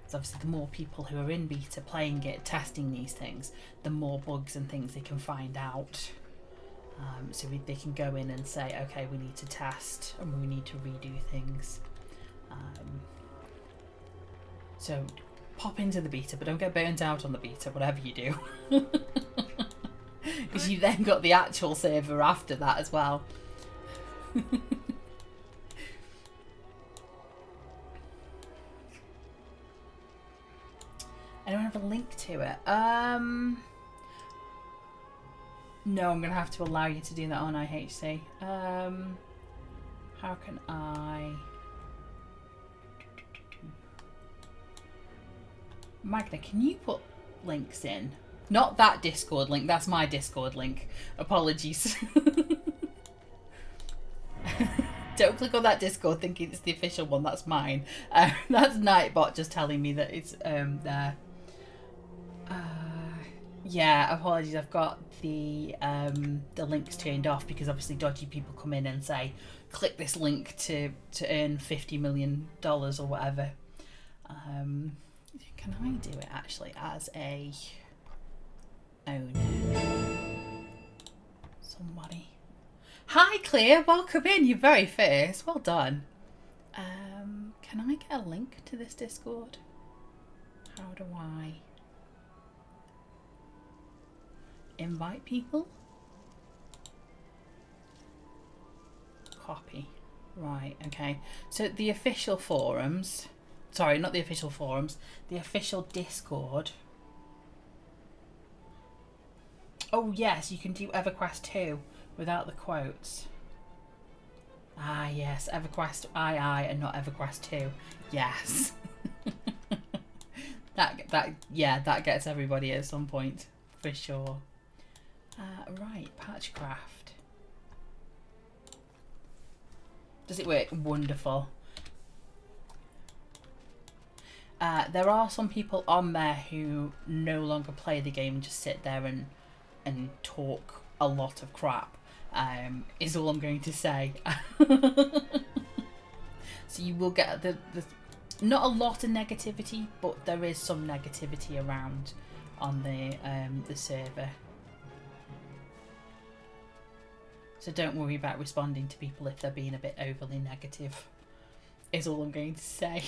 So obviously the more people who are in beta playing it, testing these things, the more bugs and things they can find out. So they can go in and say, okay, we need to test and we need to redo things. So pop into the beta, but don't get burnt out on the beta, whatever you do. Because you then got the actual server after that as well. I don't have a link to it. No, I'm going to have to allow you to do that on IHC. How can I... Magna, can you put links in? Not that Discord link, that's my Discord link. Apologies. Don't click on that Discord thinking it's the official one. That's mine. That's Nightbot just telling me that it's there. Yeah, apologies. I've got the links turned off because obviously dodgy people come in and say, click this link to earn $50 million or whatever. Can I do it actually as a owner? Somebody. Hi Clear, welcome in. You're very fierce. Well done. Can I get a link to this Discord? How do I invite people? Copy. Right, okay. So the official forums, sorry, not the official forums, the official Discord. Oh yes, you can do EverQuest 2 without the quotes. Ah yes, EverQuest II and not EverQuest 2. Yes. that gets everybody at some point for sure. Right, Patchcraft. Does it work? Wonderful. There are some people on there who no longer play the game and just sit there and talk a lot of crap, is all I'm going to say. So you will get the not a lot of negativity, but there is some negativity around on the server. So don't worry about responding to people if they're being a bit overly negative, is all I'm going to say.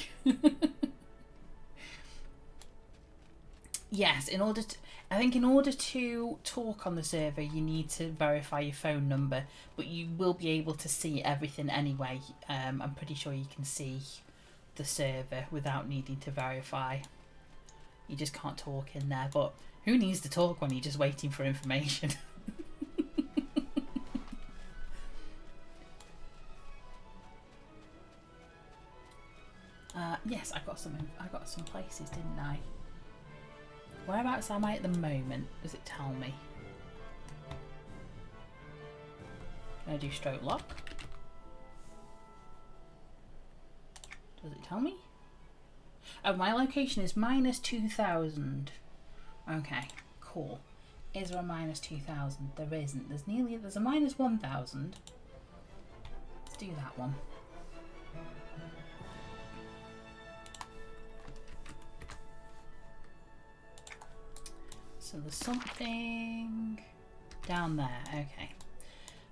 Yes, I think in order to talk on the server, you need to verify your phone number, but you will be able to see everything anyway. I'm pretty sure you can see the server without needing to verify. You just can't talk in there, but who needs to talk when you're just waiting for information? Yes, I got some places, didn't I? Whereabouts am I at the moment? Does it tell me? Can I do stroke lock? Does it tell me? Oh, my location is -2,000. Okay, cool. Is there a -2,000? There isn't. There's a -1,000. Let's do that one. So there's something down there. Okay.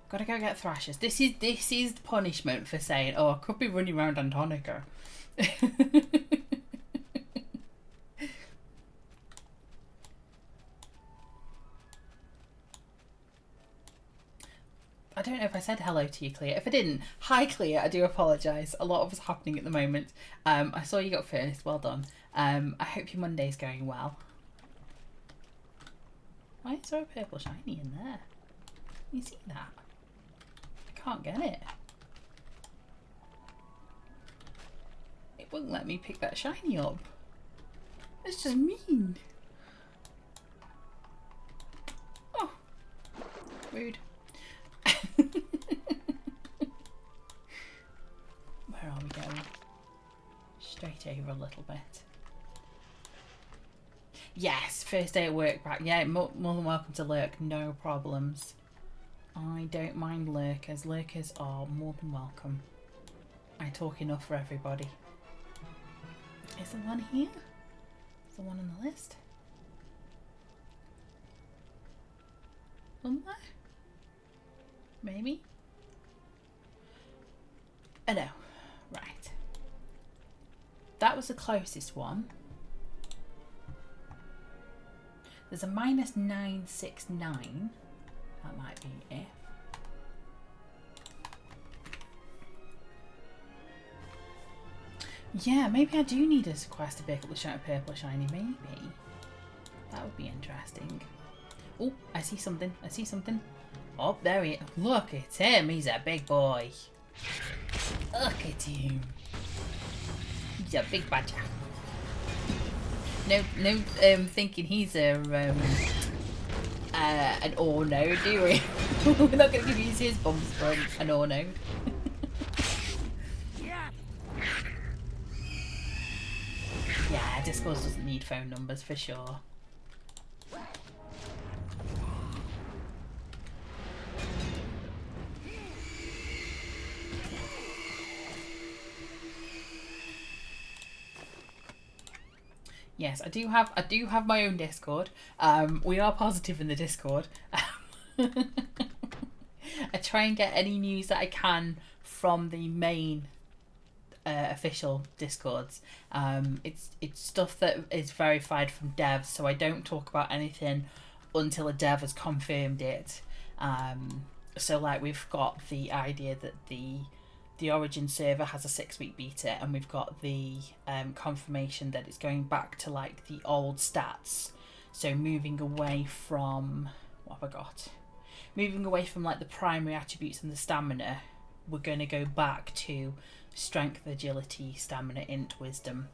Gotta go get thrashers. This is punishment for saying, oh, I could be running around Antonica. I don't know if I said hello to you, Clea. If I didn't, hi Clea, I do apologise. A lot of what's happening at the moment. I saw you got first, well done. I hope your Monday's going well. Why is there a purple shiny in there? Can you see that? I can't get it. It wouldn't let me pick that shiny up. It's just mean. Oh, rude. Where are we going? Straight over a little bit. Yes, first day at work back. Yeah, more than welcome to lurk. No problems. I don't mind lurkers. Lurkers are more than welcome. I talk enough for everybody. Is there one here? Is there one on the list? One there? Maybe? Oh no. Right. That was the closest one. There's a -969. That might be it. Yeah, maybe I do need a quest to pick up the purple shiny. Maybe. That would be interesting. Oh, I see something. I see something. Oh, there he is. Look at him. He's a big boy. Look at him. He's a big badger. No, thinking he's an Orno, do we? We're not going to give you his bums from an Orno. Yeah, Discord doesn't need phone numbers for sure. Yes, I do have my own Discord. We are positive in the Discord. I try and get any news that I can from the main official Discords. It's stuff that is verified from devs, so I don't talk about anything until a dev has confirmed it. So like we've got the idea that the Origin server has a 6-week beta, and we've got the confirmation that it's going back to like the old stats. So moving away from what have I got? Moving away from like the primary attributes and the stamina, we're going to go back to strength, agility, stamina, int, wisdom.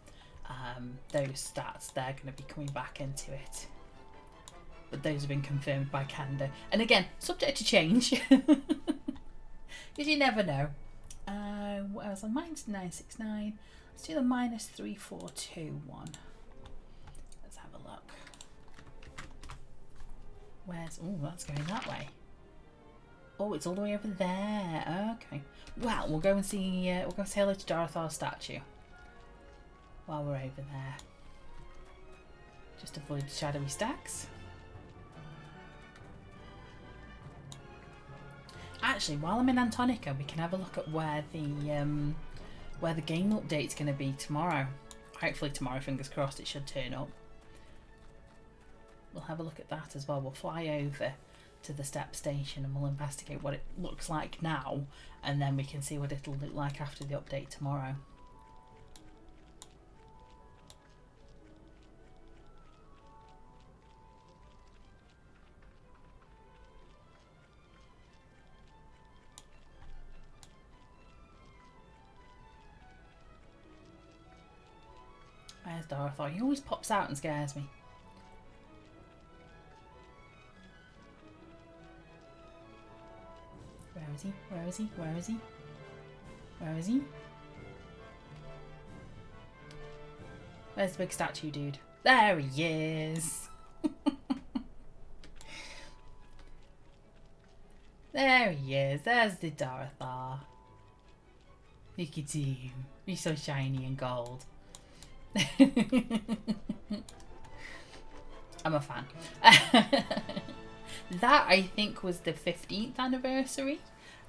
Those stats, they're going to be coming back into it. But those have been confirmed by Canada. And again, subject to change. Because you never know. What else? Mine's 969. Let's do the -342 one. Let's have a look. Where's... Oh, that's going that way. Oh, it's all the way over there. Okay. Well, we'll go and see. We'll go say hello to Dorothar's statue while we're over there. Just avoid the shadowy stacks. Actually, while I'm in Antonica, we can have a look at where the game update's going to be tomorrow. Hopefully tomorrow, fingers crossed, it should turn up. We'll have a look at that as well. We'll fly over to the step station and we'll investigate what it looks like now, and then we can see what it'll look like after the update tomorrow. Where's Dorothor? He always pops out and scares me. Where is he? Where is he? Where is he? Where is he? Where's the big statue dude? There he is! There he is. There's the Dorothor. Look at him. He's so shiny and gold. I'm a fan. That, I think, was the 15th anniversary.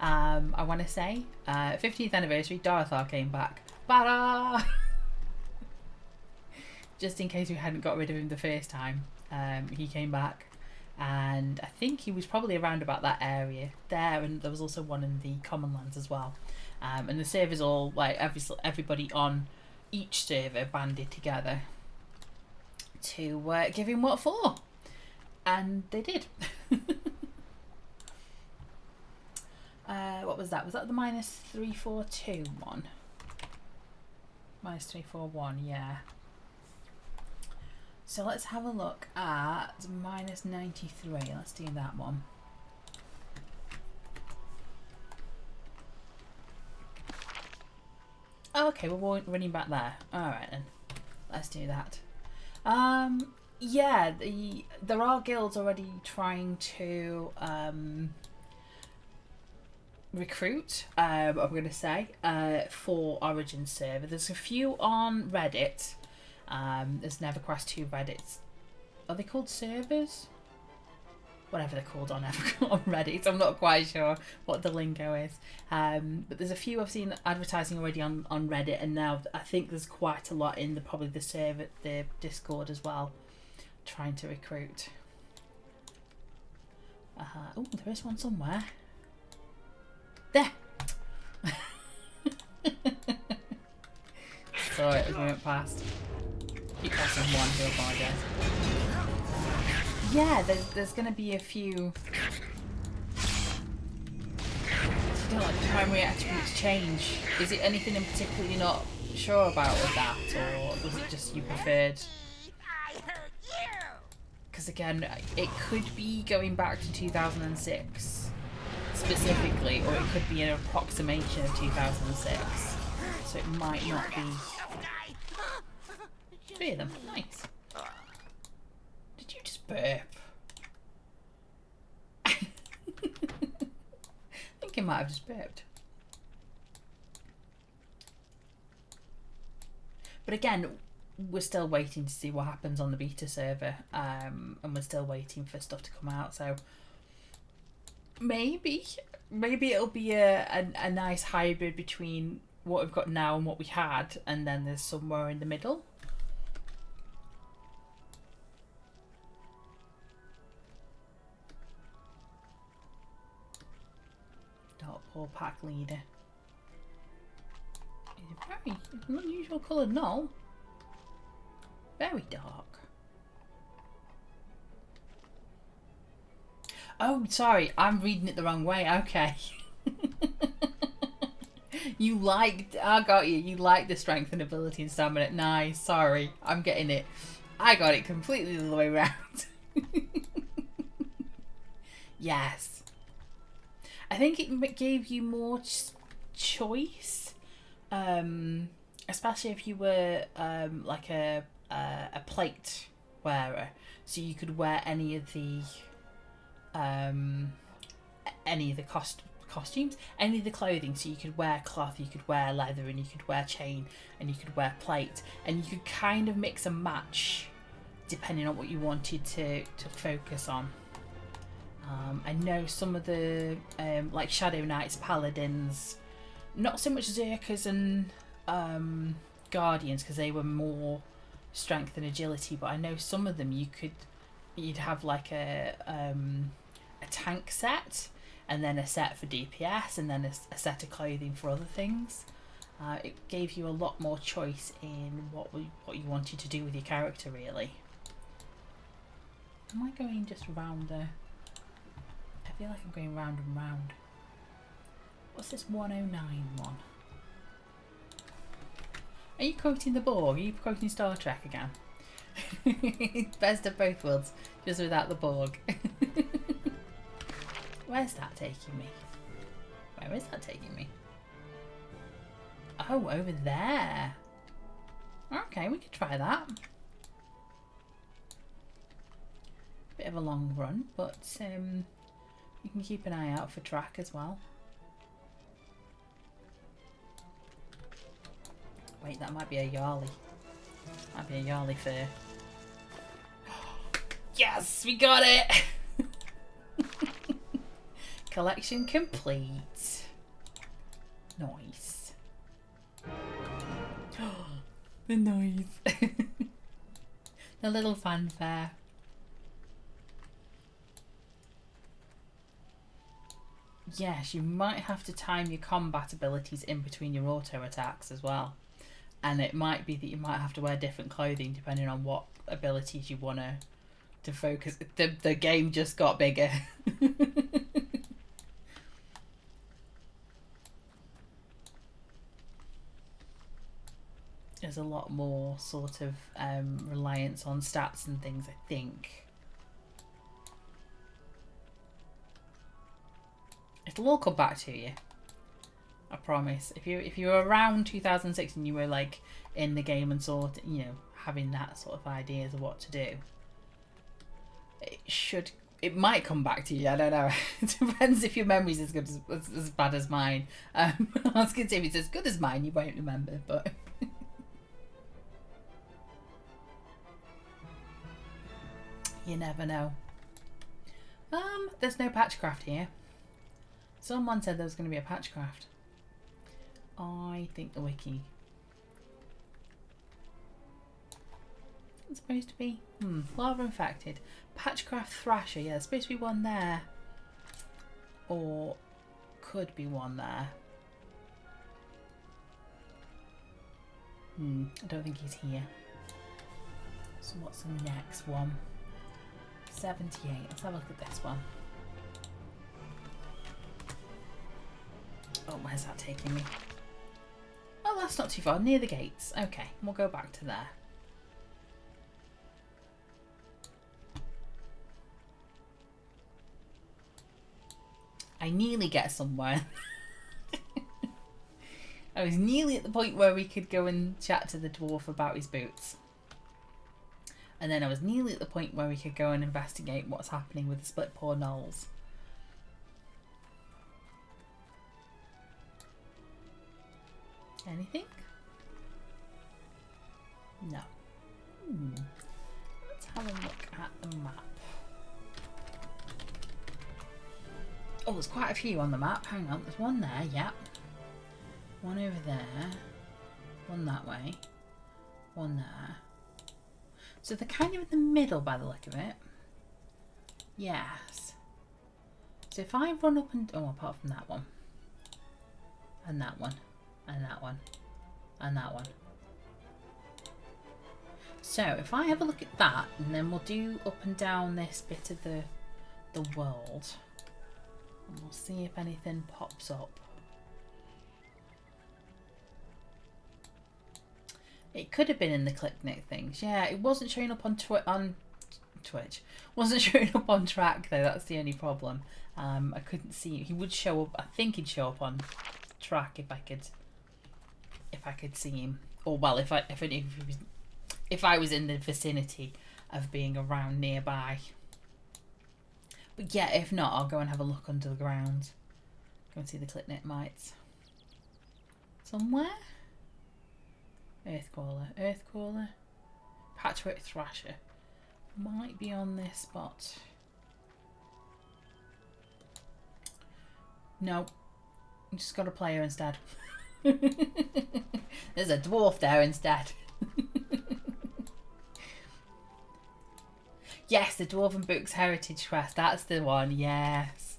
I want to say 15th anniversary. Dorothor came back. Bada! Just in case we hadn't got rid of him the first time, he came back, and I think he was probably around about that area there. And there was also one in the Common Lands as well. And the servers all, like everybody on each server banded together to give him what for, and they did. What was that? Was that the -342 one? -341, yeah. So let's have a look at -93. Let's do that one. Okay, we're running back there. Alright then. Let's do that. Yeah, there are guilds already trying to recruit, I'm going to say, for Origin server. There's a few on Reddit. There's EverQuest 2 Reddits. Are they called servers? Whatever they're called on Reddit. I'm not quite sure what the lingo is. But there's a few I've seen advertising already on Reddit, and now I think there's quite a lot in probably the server, the Discord as well, trying to recruit. Oh, there is one somewhere. There! Sorry, as we went past. Keep passing one, do apologise. Yeah, there's going to be a few. I don't like the primary attributes change. Is it anything in particular you're not sure about with that, or was it just you preferred? Because again, it could be going back to 2006 specifically, or it could be an approximation of 2006. So it might not be. 3 of them. Nice. Did you just burp? I think he might have just burped. But again, we're still waiting to see what happens on the beta server, and we're still waiting for stuff to come out. So maybe it'll be a nice hybrid between what we've got now and what we had, and then there's somewhere in the middle. Dark Paw Pack Leader. It's an unusual colour, no. Very dark. Oh, sorry, I'm reading it the wrong way. Okay. You liked, I got you. You liked the strength and ability and stamina. Nice, sorry, I'm getting it. I got it completely the other way around. Yes. I think it gave you more choice. Especially if you were like a plate wearer, so you could wear any of the costumes, any of the clothing. So you could wear cloth, you could wear leather, and you could wear chain, and you could wear plate, and you could kind of mix and match depending on what you wanted to focus on. I know some of the like Shadow Knights, Paladins, not so much Zerkers and Guardians, because they were more strength and agility, but I know some of them you'd have like a tank set, and then a set for DPS, and then a set of clothing for other things. It gave you a lot more choice in what you wanted to do with your character, really. Am I going just round the... I feel like I'm going round and round. What's this 109 one? Are you quoting the Borg? Are you quoting Star Trek again? Best of both worlds, just without the Borg. Where's that taking me? Where is that taking me? Oh, over there. Okay, we could try that. Bit of a long run, but you can keep an eye out for track as well. Wait, that might be a Yarly. Might be a Yarly fur. Yes, we got it! Collection complete. Nice. The noise. The little fanfare. Yes, you might have to time your combat abilities in between your auto attacks as well. And it might be that you might have to wear different clothing depending on what abilities you want to focus. The game just got bigger. There's a lot more sort of reliance on stats and things, I think. It'll all come back to you. I promise. If you were around 2006 and you were like in the game and sort of, you know, having that sort of ideas of what to do, it might come back to you. I don't know. It depends if your memory's as good as bad as mine. I was gonna say if it's as good as mine, you won't remember, but. You never know. There's no Patchcraft here. Someone said there was going to be a Patchcraft. I think the wiki. It's supposed to be Lava Infected. Patchcraft Thrasher, yeah, there's supposed to be one there. Or could be one there. I don't think he's here. So what's the next one? 78. Let's have a look at this one. Oh, where's that taking me? Oh, that's not too far. Near the gates. Okay, we'll go back to there. I nearly get somewhere. I was nearly at the point where we could go and chat to the dwarf about his boots. And then I was nearly at the point where we could go and investigate what's happening with the split paw gnolls. Anything? No. Let's have a look at the map. Oh, there's quite a few on the map. Hang on, there's one there, yep. One over there. One that way. One there. So they're kind of in the middle by the look of it. Yes. So if I run up and... oh, apart from that one. And that one. And that one. And that one. So if I have a look at that, and then we'll do up and down this bit of the world. And we'll see if anything pops up. It could have been in the ClickNick things. Yeah, it wasn't showing up on Twitch. Wasn't showing up on track though. That's the only problem. I couldn't see. He would show up. I think he'd show up on track if I could see him. Or well, if I was in the vicinity of being around nearby. But yeah, if not, I'll go and have a look under the ground. Go and see the ClickNick mites. Somewhere? Earthcaller, Patchwork Thrasher. Might be on this spot. No, just got a player instead. There's a dwarf there instead. Yes, the Dwarven Books Heritage Quest. That's the one. Yes,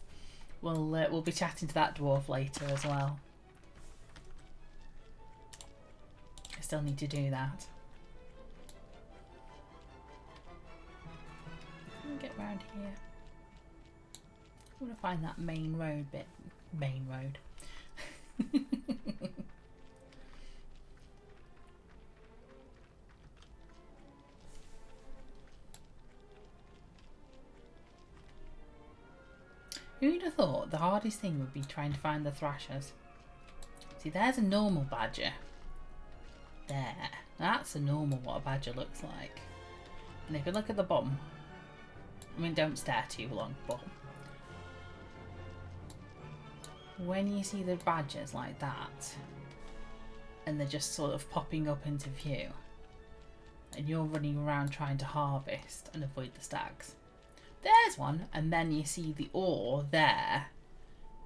we'll be chatting to that dwarf later as well. Still need to do that. Can we get around here? I want to find that main road bit. Main road. Who'd have thought the hardest thing would be trying to find the thrashers? See, there's a normal badger. There. That's a normal what a badger looks like. And if you look at the bottom, I mean, don't stare too long, but when you see the badgers like that, and they're just sort of popping up into view, and you're running around trying to harvest and avoid the stags. There's one, and then you see the ore there.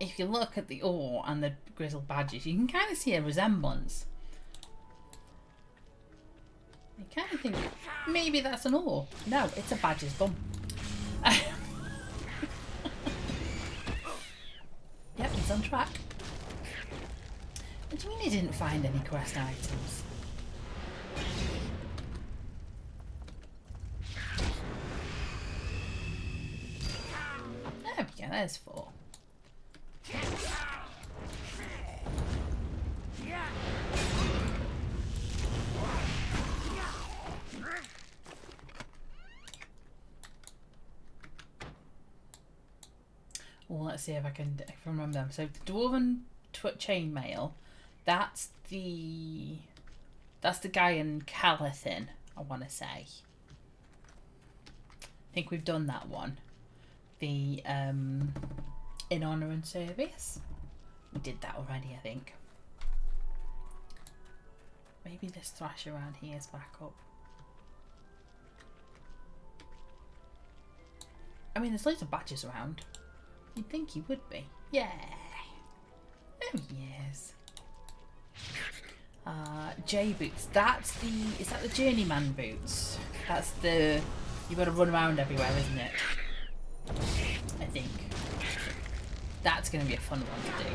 If you look at the ore and the grizzled badgers, you can kind of see a resemblance. You kind of think, maybe that's an ore. No, it's a badger's bum. Yep, it's on track. What do you mean he didn't find any quest items? There we go, there's 4. Well, let's see if I can remember them. So the Dwarven Chainmail, that's the guy in Calathin, I want to say. I think we've done that one. The In Honour and Service. We did that already, I think. Maybe this thrash around here is back up. I mean, there's loads of badgers around. You'd think he would be. Yeah. There he is. J boots. That's the... Is that the journeyman boots? That's the... You've got to run around everywhere, isn't it? I think. That's going to be a fun one to do.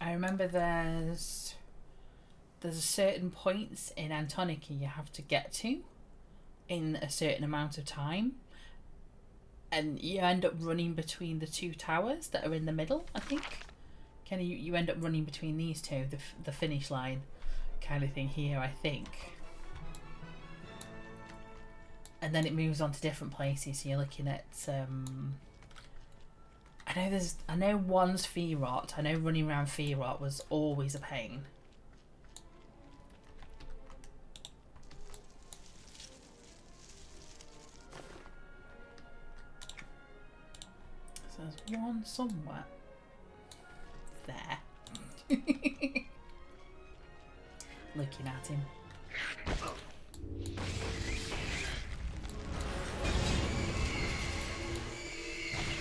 I remember there's a certain points in Antonia you have to get to in a certain amount of time, and you end up running between the 2 towers that are in the middle, I think. kind of you end up running between these two, the finish line kind of thing here, I think. And then it moves on to different places. So you're looking at I know one's Fearot. I know running around Fearot was always a pain. So there's one somewhere. There. Looking at him.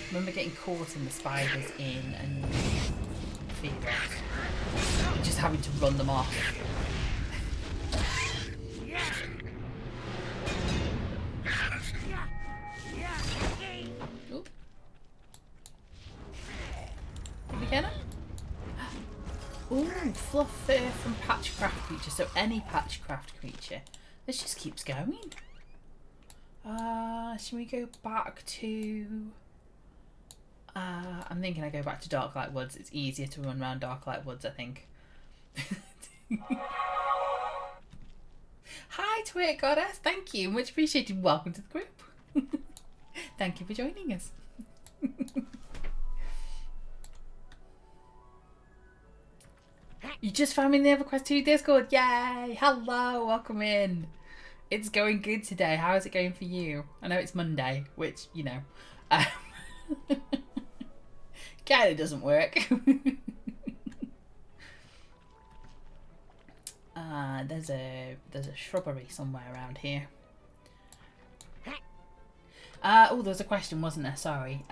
Remember getting caught in the spiders in and Fearot. Just having to run them off. Oop. Did we get him? Ooh, fluff fur from Patchcraft creature. So any Patchcraft creature. This just keeps going. Should we go back to... I'm thinking I go back to Darklight Woods. It's easier to run around Darklight Woods, I think. Hi, Twitter Goddess. Thank you. Much appreciated. Welcome to the group. Thank you for joining us. You just found me in the EverQuest 2 Discord. Yay! Hello, welcome in. It's going good today. How is it going for you? I know it's Monday, which, you know, kind of doesn't work. There's a shrubbery somewhere around here. Oh, there was a question, wasn't there? Sorry.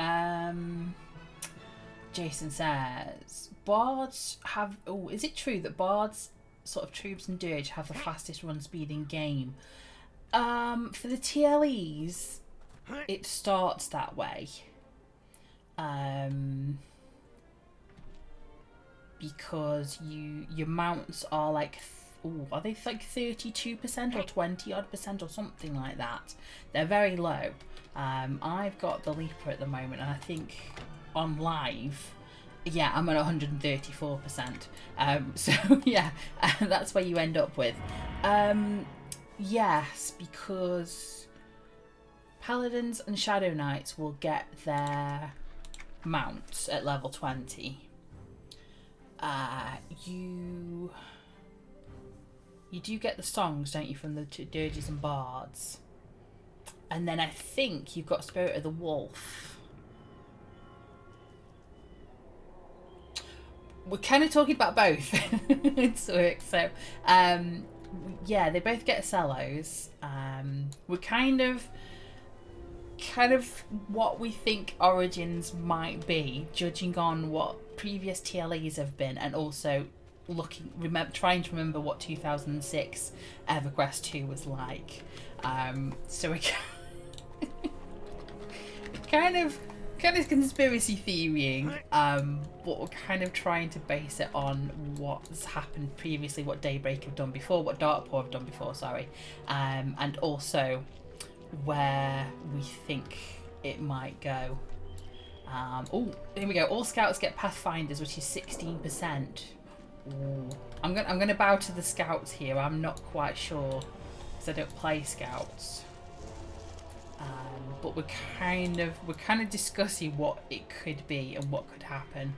Jason says, bards have... Oh, is it true that bards, sort of troops and dirge, have the fastest run speed in game? For the TLEs, it starts that way. Because your mounts are like... are they like 32% or 20% or something like that? They're very low. I've got the Leaper at the moment, and I think... on live, yeah, I'm at 134%. So yeah, that's where you end up with. Yes, because Paladins and Shadow Knights will get their mounts at level 20. You do get the songs, don't you, from the Dirges and Bards. And then I think you've got Spirit of the Wolf. We're kind of talking about both. So, yeah, they both get cellos. We're kind of what we think Origins might be, judging on what previous TLEs have been, and also trying to remember what 2006 EverQuest 2 was like. So we're kind of conspiracy theorying, but we're kind of trying to base it on what's happened previously, what Daybreak have done before, what Darkpaw have done before, sorry, and also where we think it might go. Oh, here we go. All scouts get Pathfinders, which is 16%. Ooh. I'm gonna bow to the scouts here. I'm not quite sure because I don't play scouts. But we're kind of discussing what it could be and what could happen,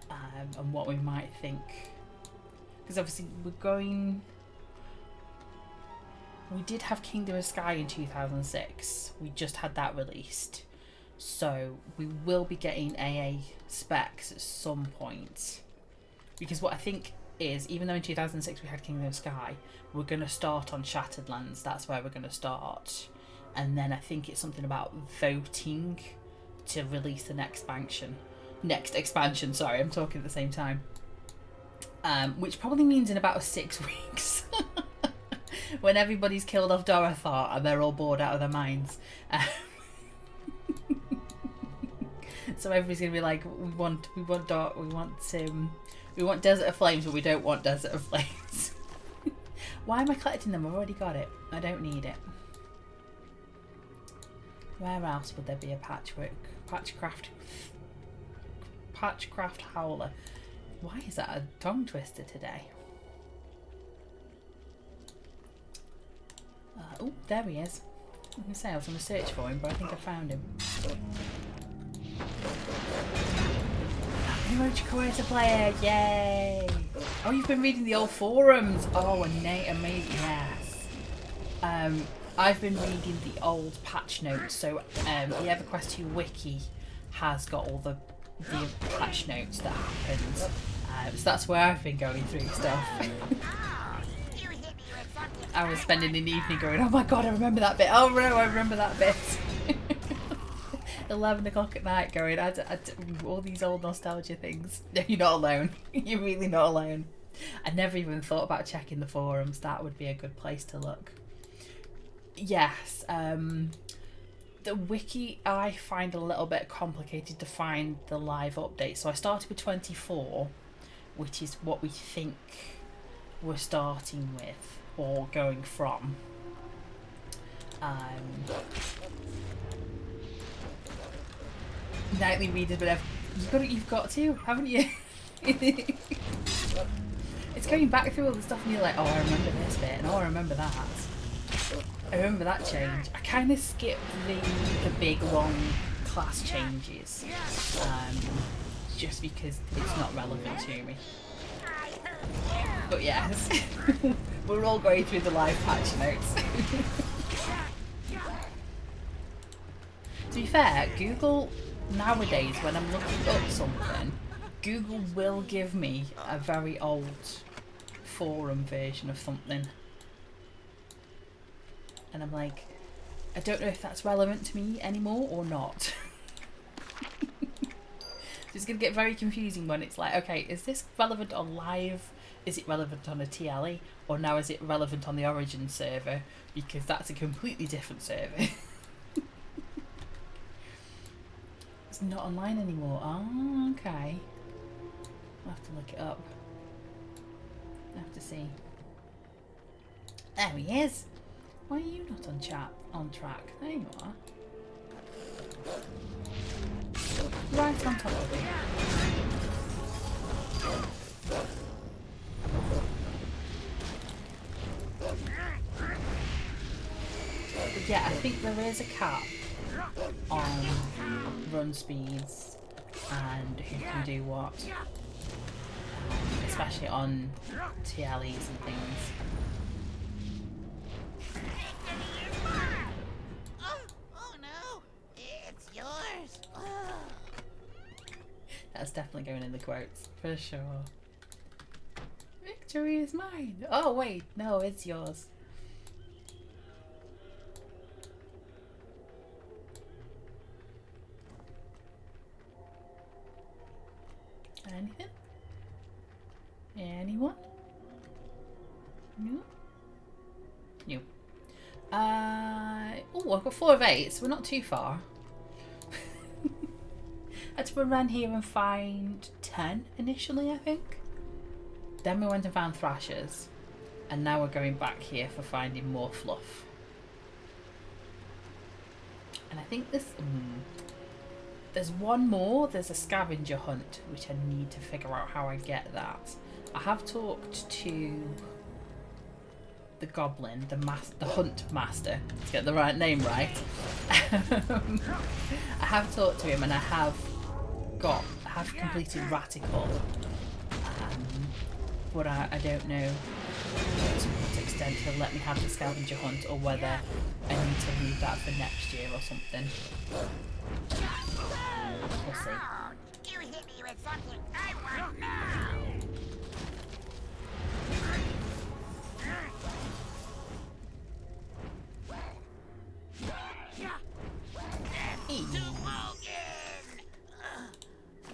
and what we might think. Because obviously we did have Kingdom of Sky in 2006. We just had that released, so we will be getting AA specs at some point. Because what I think is, even though in 2006 we had Kingdom of Sky, we're going to start on Shattered Lands. That's where we're going to start. And then I think it's something about voting to release the next expansion. Sorry, I'm talking at the same time. Which probably means in about 6 weeks. When everybody's killed off Dorothar and they're all bored out of their minds. So everybody's gonna be like, we want Desert of Flames, but we don't want Desert of Flames. Why am I collecting them? I've already got it. I don't need it. Where else would there be a Patchcraft Howler? Why is that a tongue twister today? Oh, there he is. I was going to say I was going to search for him, but I think I found him. EverQuest player, yay! Oh, you've been reading the old forums. Oh, amazing, yes. I've been reading the old patch notes. So the EverQuest 2 wiki has got all the patch notes that happened. So that's where I've been going through stuff. I was spending an evening going, oh my god, I remember that bit. Oh no, I remember that bit. 11 o'clock at night going, all these old nostalgia things. No, you're not alone. You're really not alone. I never even thought about checking the forums. That would be a good place to look. Yes, the wiki I find a little bit complicated to find the live update. So I started with 24, which is what we think we're starting with or going from. Nightly readers, whatever. You've got to, haven't you? It's going back through all the stuff and you're like, oh, I remember this bit, and oh, I remember that. I remember that change. I kind of skipped the big long class changes, just because it's not relevant to me. But yes, we're all going through the live patch notes. To be fair, Google nowadays, when I'm looking up something, Google will give me a very old forum version of something. And I'm like, I don't know if that's relevant to me anymore or not. It's going to get very confusing when it's like, okay, is this relevant on live? Is it relevant on a TLE? Or now is it relevant on the Origin server? Because that's a completely different server. It's not online anymore. Oh, okay. I'll have to look it up. I have to see. There he is. Why are you not on track? There you are. Right on top of it. But yeah, I think there is a cap on run speeds and who can do what, especially on TLEs and things. Oh no, it's yours. That's definitely going in the quotes, for sure. Victory is mine. Oh wait, no, it's yours. Anything? Anyone? No? No. Oh, I've got 4 of 8, so we're not too far. I had to run around here and find 10 initially, I think. Then we went and found thrashers. And now we're going back here for finding more fluff. And I think this... there's one more. There's a scavenger hunt, which I need to figure out how I get that. I have talked to the goblin, the hunt master, to get the right name right. I have talked to him and I have completed Ratical, but I don't know to what extent he'll let me have the scavenger hunt or whether I need to leave that for next year or something. We'll see. You hit me with something I want now.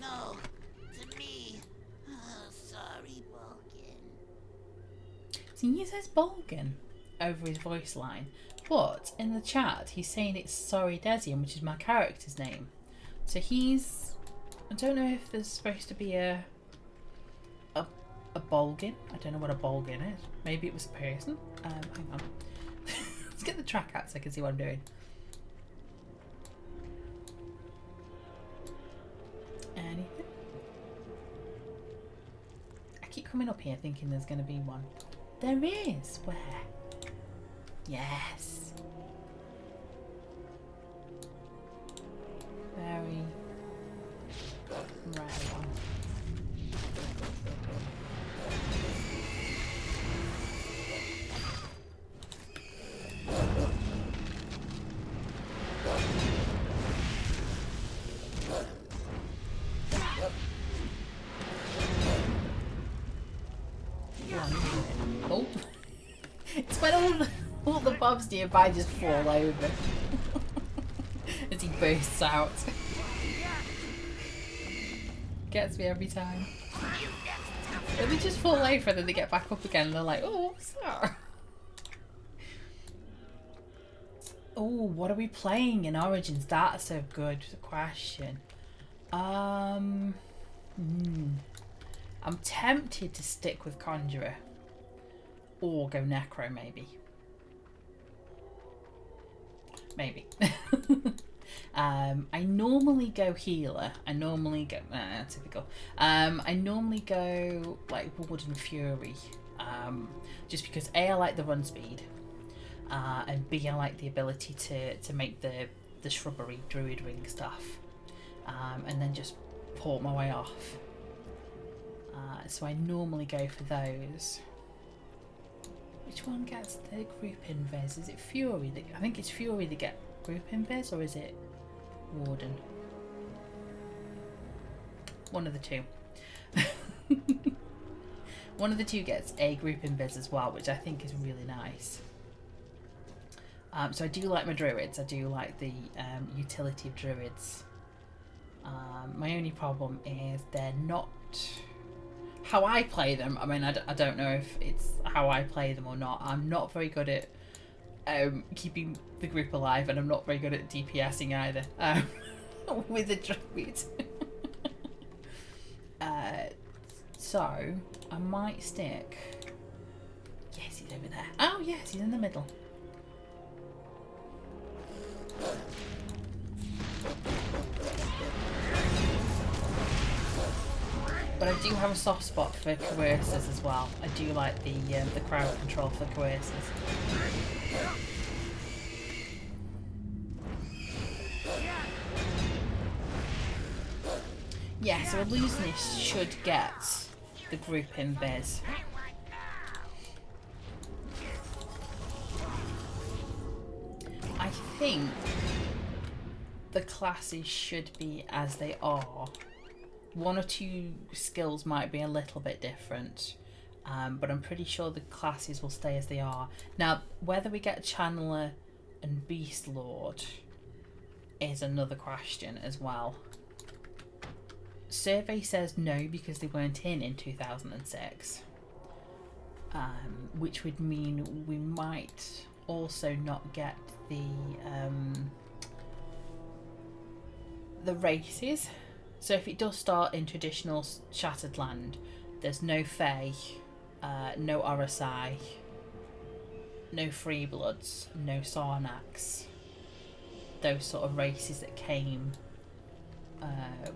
No, to me. Oh, sorry, Bulkin. See, he says Bolgan over his voice line, but in the chat he's saying it's Sorry Desian, which is my character's name. So he's... I don't know if there's supposed to be a Bolgan. I don't know what a Bolgan is. Maybe it was a person. Hang on. Let's get the track out so I can see what I'm doing. Anything? coming up here thinking there's going to be one. There is. Where? Yes. Very rare one. Oh, it's when all the mobs nearby just fall over as he bursts out. Gets me every time. But they just fall over and then they get back up again and they're like, oh, what's that? Oh, what are we playing in Origins? That's a good question. I'm tempted to stick with Conjurer. Or go Necro, maybe. Maybe. I normally go healer. I normally go typical. I normally go like Warden Fury, just because A, I like the run speed, and B, I like the ability to make the shrubbery druid ring stuff, and then just port my way off. So I normally go for those. Which one gets the group invis? Is it Fury? I think it's Fury that get group invis, or is it Warden? One of the two. One of the two gets a group invis as well, which I think is really nice. So I do like my druids. I do like the utility of druids. My only problem is they're not how I play them. I mean, I don't know if it's how I play them or not. I'm not very good at keeping the group alive, and I'm not very good at DPSing either with a druid. So I might stick. Yes, he's over there. Oh yes, he's in the middle. But I do have a soft spot for coercers as well. I do like the crowd control for coercers. Yeah, so Illusionist should get the group invis. I think the classes should be as they are. One or two skills might be a little bit different, but I'm pretty sure the classes will stay as they are. Now, whether we get Channeler and Beast Lord is another question as well. Survey says no because they weren't in 2006, which would mean we might also not get the races. So if it does start in traditional Shattered Land, there's no Fae, no Orosai, no Freebloods, no Sarnax. Those sort of races that came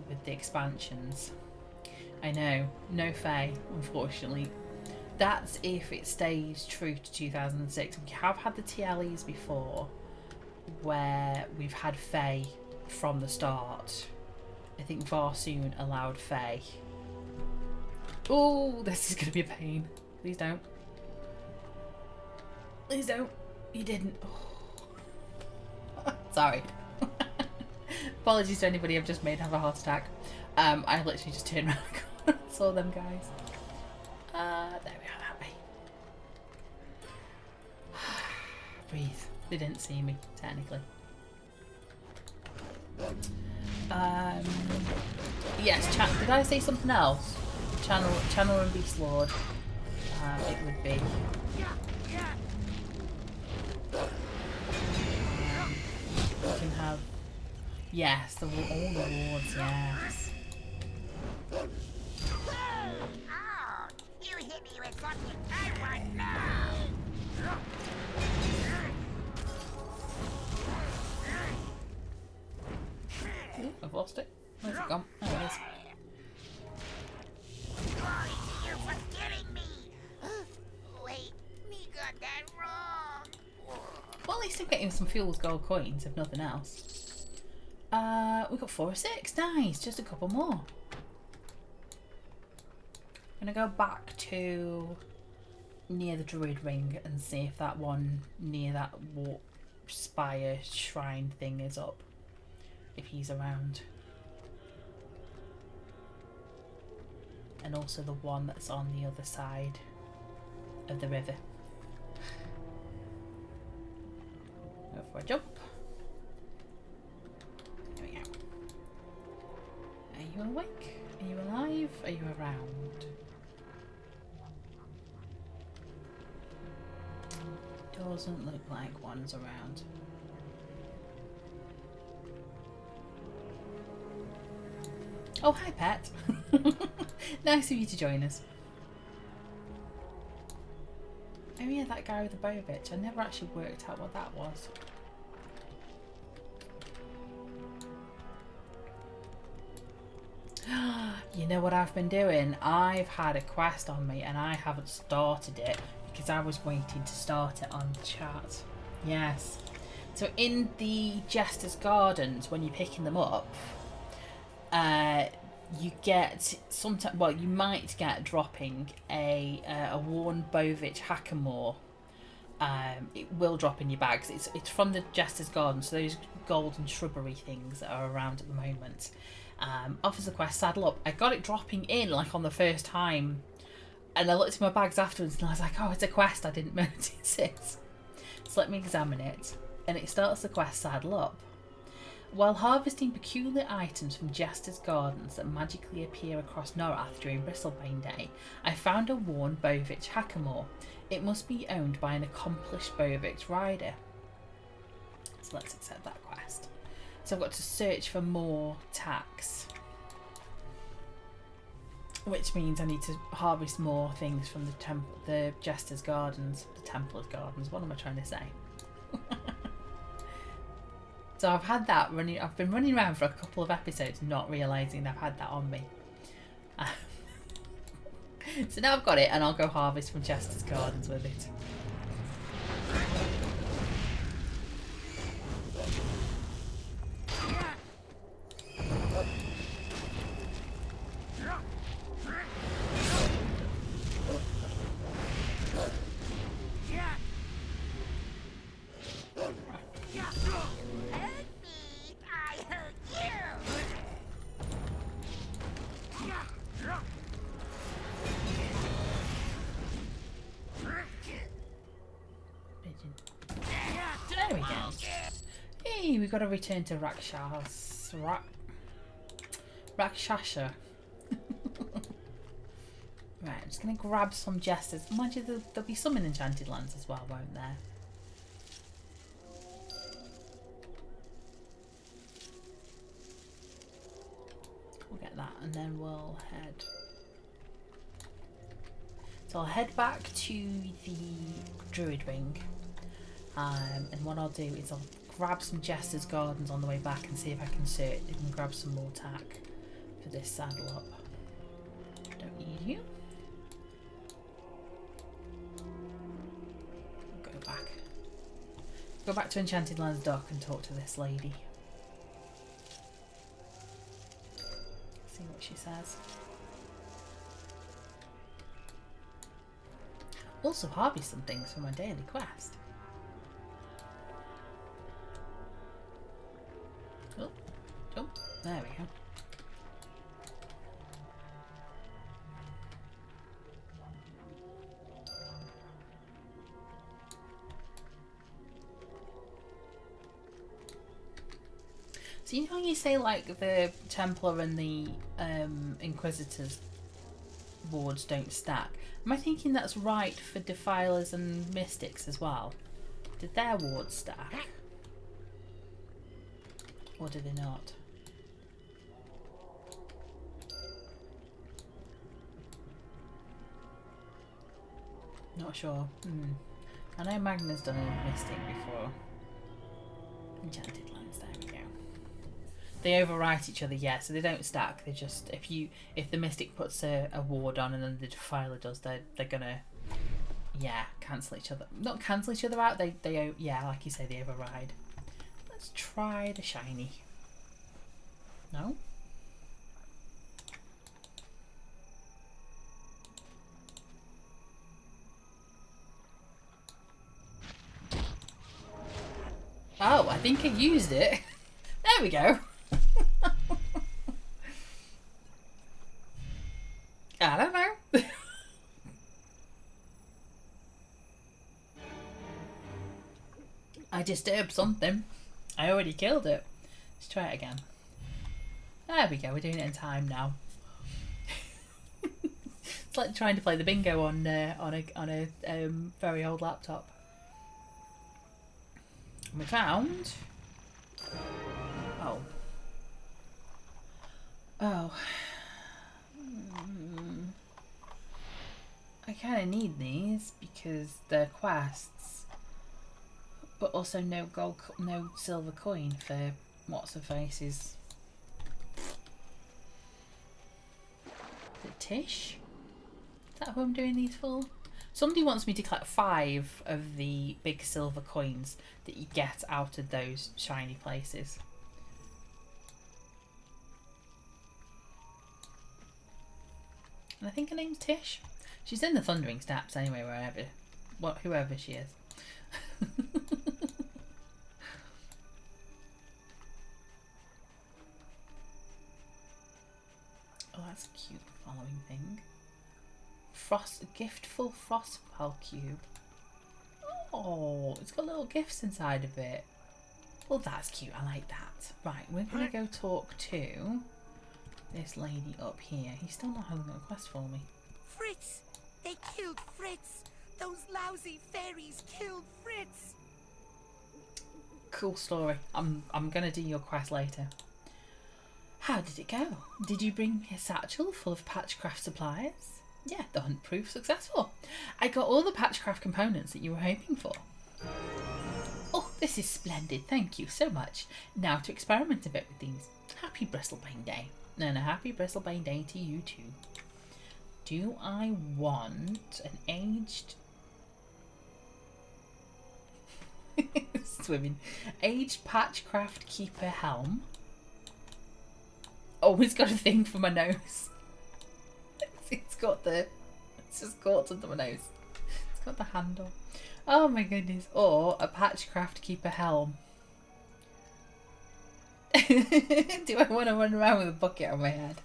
with the expansions. I know, no Fae, unfortunately. That's if it stays true to 2006. We have had the TLEs before where we've had Fae from the start. I think Varsoon allowed Fae. Oh, this is going to be a pain. Please don't. Please don't. You didn't. Oh. Sorry. Apologies to anybody I've just made have a heart attack. I literally just turned around and saw them guys. There we are, that way. Breathe. They didn't see me, technically. Yes, did I say something else? Channel and Beast Lord. It would be. We can have. Yes, all the wards, yes. Oh, you hit me with something I want now. Ooh, I've lost it. Where's it gone? Oh, it is. Glory to you for getting least I'm getting some Fool's Gold coins, if nothing else. We've got 4 or 6. Nice. Just a couple more. I'm going to go back to near the Druid Ring and see if that one near that warp spire shrine thing is up. If he's around. And also the one that's on the other side of the river. Go for a jump. There we go. Are you awake? Are you alive? Are you around? Doesn't look like one's around. Oh, hi, Pat. Nice of you to join us. Oh yeah, that guy with the bow bitch. I never actually worked out what that was. You know what I've been doing? I've had a quest on me and I haven't started it because I was waiting to start it on the chat. Yes. So in the Jester's Gardens, when you're picking them up, you get sometimes, well, you might get dropping a worn Bovich Hackamore. It will drop in your bags. It's from the Jester's Garden, so those golden shrubbery things that are around at the moment. Offers the quest, saddle up. I got it dropping in like on the first time, and I looked at my bags afterwards and I was like, oh, it's a quest, I didn't notice it. So let me examine it, and it starts the quest, saddle up. While harvesting peculiar items from Jester's Gardens that magically appear across Norath during Bristlebane Day, I found a worn Bovich Hackamore. It must be owned by an accomplished Bovich rider. So let's accept that quest. So I've got to search for more tacks, which means I need to harvest more things from the Jester's Gardens, the Templar's Gardens. What am I trying to say? So I've had that running. I've been running around for a couple of episodes, not realising I've had that on me. So now I've got it, and I'll go harvest from Jester's Gardens with it. There we go. Hey, we've got to return to Rakshasha. Right, I'm just going to grab some Jesters. Mind you, there'll be some in Enchanted Lands as well, won't there? We'll get that and then we'll head. So I'll head back to the Druid Ring. And what I'll do is I'll grab some Jester's Gardens on the way back and see if I can grab some more tack for this saddle up. Don't need you. Go back to Enchanted Lands Dock and talk to this lady. See what she says. Also harvest some things for my daily quest. Oh, jump. There we go. So you know how you say like the Templar and the Inquisitors wards don't stack? Am I thinking that's right for Defilers and Mystics as well? Did their wards stack? Or do they not? Not sure. I know Magna's done a Mystic before. Enchanted Lands, there we go. They overwrite each other, yeah, so they don't stack. They just, if the Mystic puts a ward on and then the Defiler does, they're gonna yeah, cancel each other. Not cancel each other out. They yeah, like you say, they override. Let's try the shiny. No. Oh, I think I used it. There we go. I don't know. I disturbed something. I already killed it. Let's try it again. There we go. We're doing it in time now. It's like trying to play the bingo on a very old laptop. And we found. Oh. Oh. I kind of need these because they're quests, but also no gold, no silver coin for what's her faces. Is it Tish? Is that who I'm doing these for? Somebody wants me to collect 5 of the big silver coins that you get out of those shiny places. And I think her name's Tish. She's in the Thundering Steps anyway, whoever she is. Oh, that's a cute following thing. Giftful Frostfall cube. Oh, it's got little gifts inside of it. Well, that's cute. I like that. Right, we're going to go talk to this lady up here. He's still not having a quest for me. Fritz! They killed Fritz! Those lousy fairies killed Fritz! Cool story. I'm going to do your quest later. How did it go? Did you bring a satchel full of Patchcraft supplies? Yeah, the hunt proved successful. I got all the Patchcraft components that you were hoping for. Oh, this is splendid. Thank you so much. Now to experiment a bit with these. Happy Bristlebane Day. And a happy Bristlebane Day to you too. Do I want an aged... Swimming. Aged Patchcraft Keeper helm. Oh, it's got a thing for my nose. It's just caught under my nose. It's got the handle. Oh my goodness. Or a Patchcraft Keeper helm. Do I want to run around with a bucket on my head?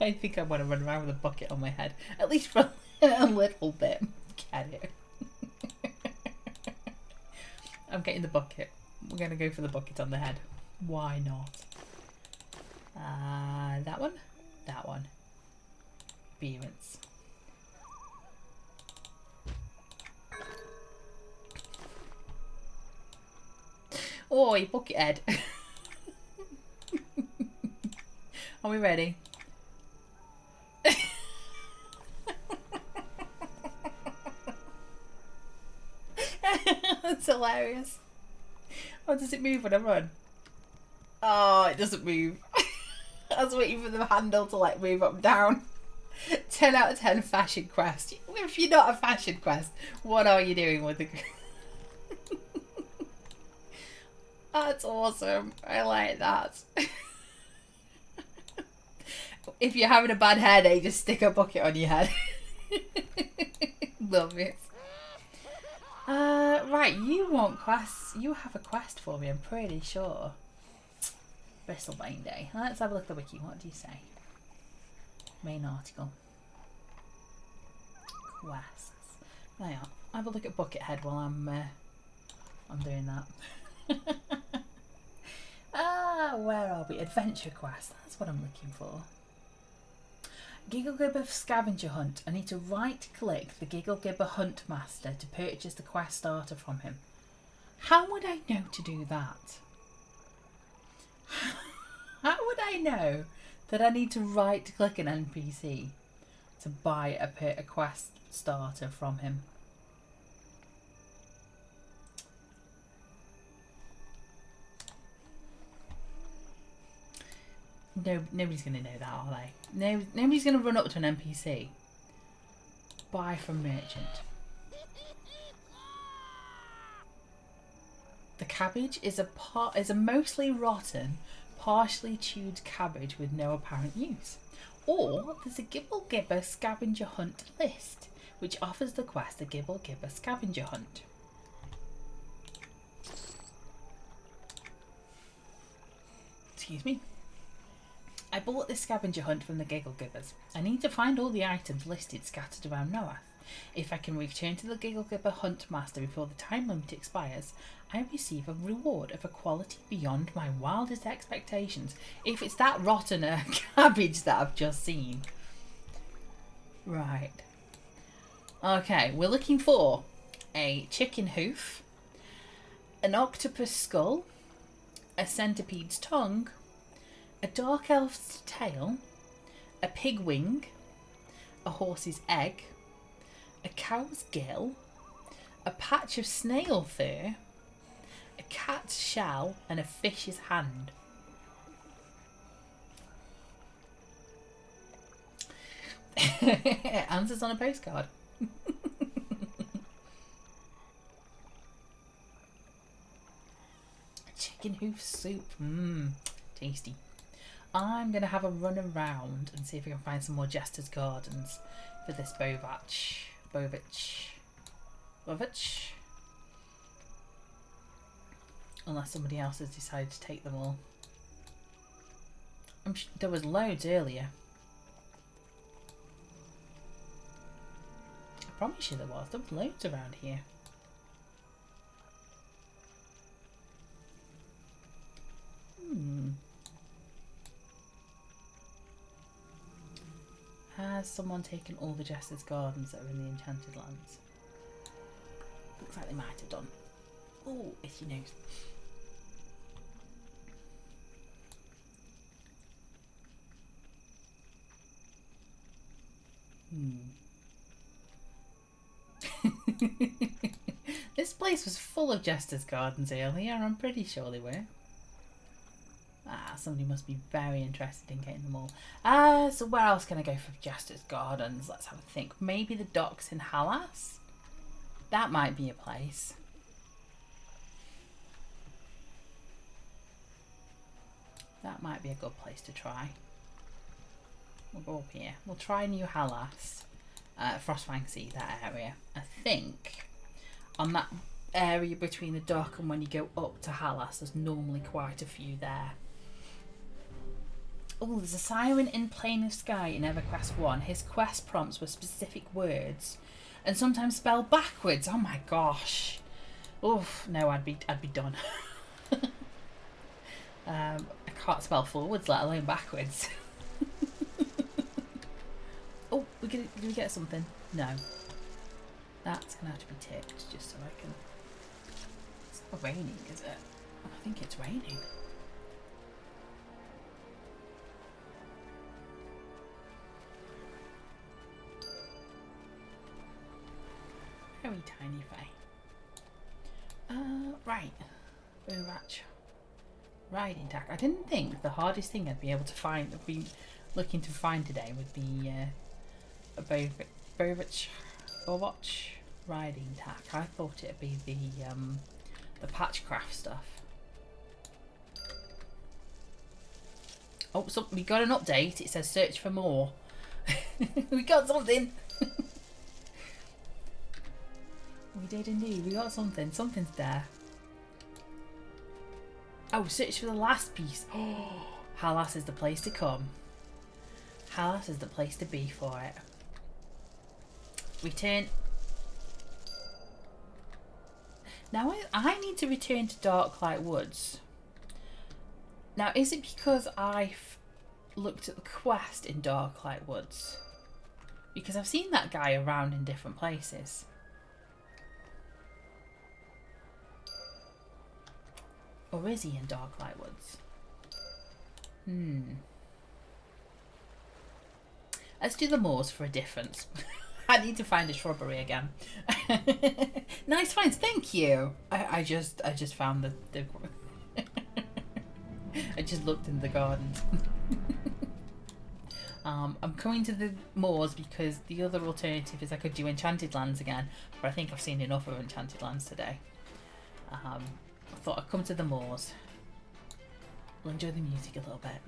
I think I want to run around with a bucket on my head. At least for a little bit. Get it? I'm getting the bucket. We're going to go for the bucket on the head. Why not? That one? That one. Appearance. Oi, bucket head. Are we ready? That's hilarious. Oh, does it move when I run? Oh, it doesn't move. I was waiting for the handle to like move up and down. 10 out of 10 fashion quest. If you're not a fashion quest, what are you doing with the... That's awesome. I like that. If you're having a bad hair day, just stick a bucket on your head. Love it. Right, you want quests. You have a quest for me, I'm pretty sure. Bristlebane Day. Let's have a look at the wiki. What do you say? Main article. Quests. There you are. Have a look at Buckethead while I'm doing that. Where are we? Adventure quest. That's what I'm looking for. Gigglegibber scavenger hunt. I need to right click the Gigglegibber hunt master to purchase the quest starter from him. How would I know to do that? How would I know that I need to right click an NPC to buy a quest starter from him? No, nobody's going to know that, are they? No, nobody's going to run up to an NPC, buy from merchant. The cabbage is a mostly rotten, partially chewed cabbage with no apparent use. Or there's a Gibble Gibber scavenger hunt list, which offers the quest the Gibble Gibber scavenger hunt. Excuse me. I bought this scavenger hunt from the Giggle Gibbers. I need to find all the items listed scattered around Noah. If I can return to the Giggle Gibber Hunt Master before the time limit expires, I receive a reward of a quality beyond my wildest expectations. If it's that rotten cabbage that I've just seen. Right. Okay, we're looking for a chicken hoof, an octopus skull, a centipede's tongue, a dark elf's tail, a pig wing, a horse's egg, a cow's gill, a patch of snail fur, a cat's shell, and a fish's hand. Answers on a postcard. Chicken hoof soup. Tasty. I'm going to have a run around and see if I can find some more Jester's Gardens for this Bovich. Unless somebody else has decided to take them all. There was loads earlier. I promise you there was. There was loads around here. Has someone taken all the Jester's Gardens that are in the Enchanted Lands? Looks like they might have done. Oh, itchy nose. This place was full of Jester's Gardens earlier, I'm pretty sure they were. Somebody must be very interested in getting them all. So where else can I go for Jester's Gardens? Let's have a think. Maybe the docks in Hallas? That might be a place. That might be a good place to try. We'll go up here. We'll try New Hallas. Frostfang Sea, that area. I think on that area between the dock and when you go up to Hallas, there's normally quite a few there. Oh, there's a siren in Plane of Sky in EverQuest 1. His quest prompts were specific words and sometimes spelled backwards. Oh my gosh. Oh no, I'd be done. I can't spell forwards, let alone backwards. Oh, did we get something? No. That's gonna have to be ticked just so I can. It's not raining, is it? I think it's raining. Very tiny Faye. Right. Bowratch. Riding tack. I didn't think the hardest thing I'd be able to find, I'd be looking to find today would be a Bowratch riding tack. I thought it'd be the Patchcraft stuff. Oh, so we got an update. It says search for more. We got something. We did indeed. We got something. Something's there. Oh, search for the last piece. Oh, Hallas is the place to come. Hallas is the place to be for it. Return. Now I need to return to Darklight Woods. Now, is it because I've looked at the quest in Darklight Woods? Because I've seen that guy around in different places. Or is he in Darklight Woods? Let's do the moors for a difference. I need to find a shrubbery again. Nice finds, thank you. I just found the I just looked in the gardens. I'm coming to the moors because the other alternative is I could do Enchanted Lands again, but I think I've seen enough of Enchanted Lands today. I thought I'd come to the moors. We'll enjoy the music a little bit.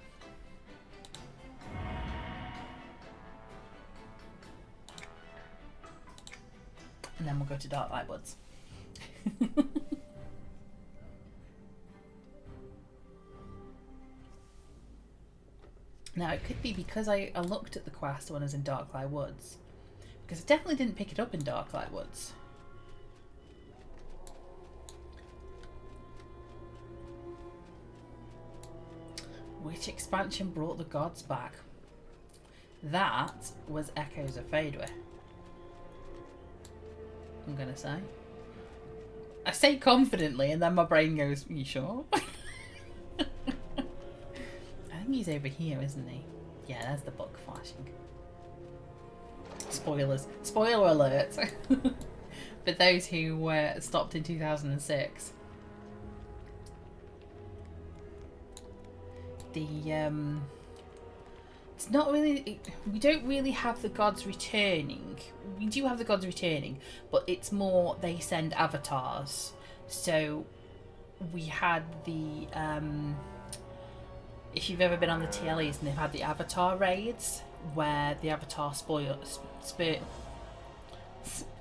And then we'll go to Darklight Woods. Now, it could be because I looked at the quest when I was in Darklight Woods. Because I definitely didn't pick it up in Darklight Woods. Which expansion brought the gods back? That was Echoes of Fadeway. I'm gonna say. I say confidently and then my brain goes, are you sure? I think he's over here, isn't he? Yeah, there's the book flashing. Spoilers. Spoiler alert. For those who stopped in 2006. It's not really, we don't really have the gods returning. We do have the gods returning, but it's more they send avatars. So we had the if you've ever been on the TLEs and they've had the avatar raids where the avatar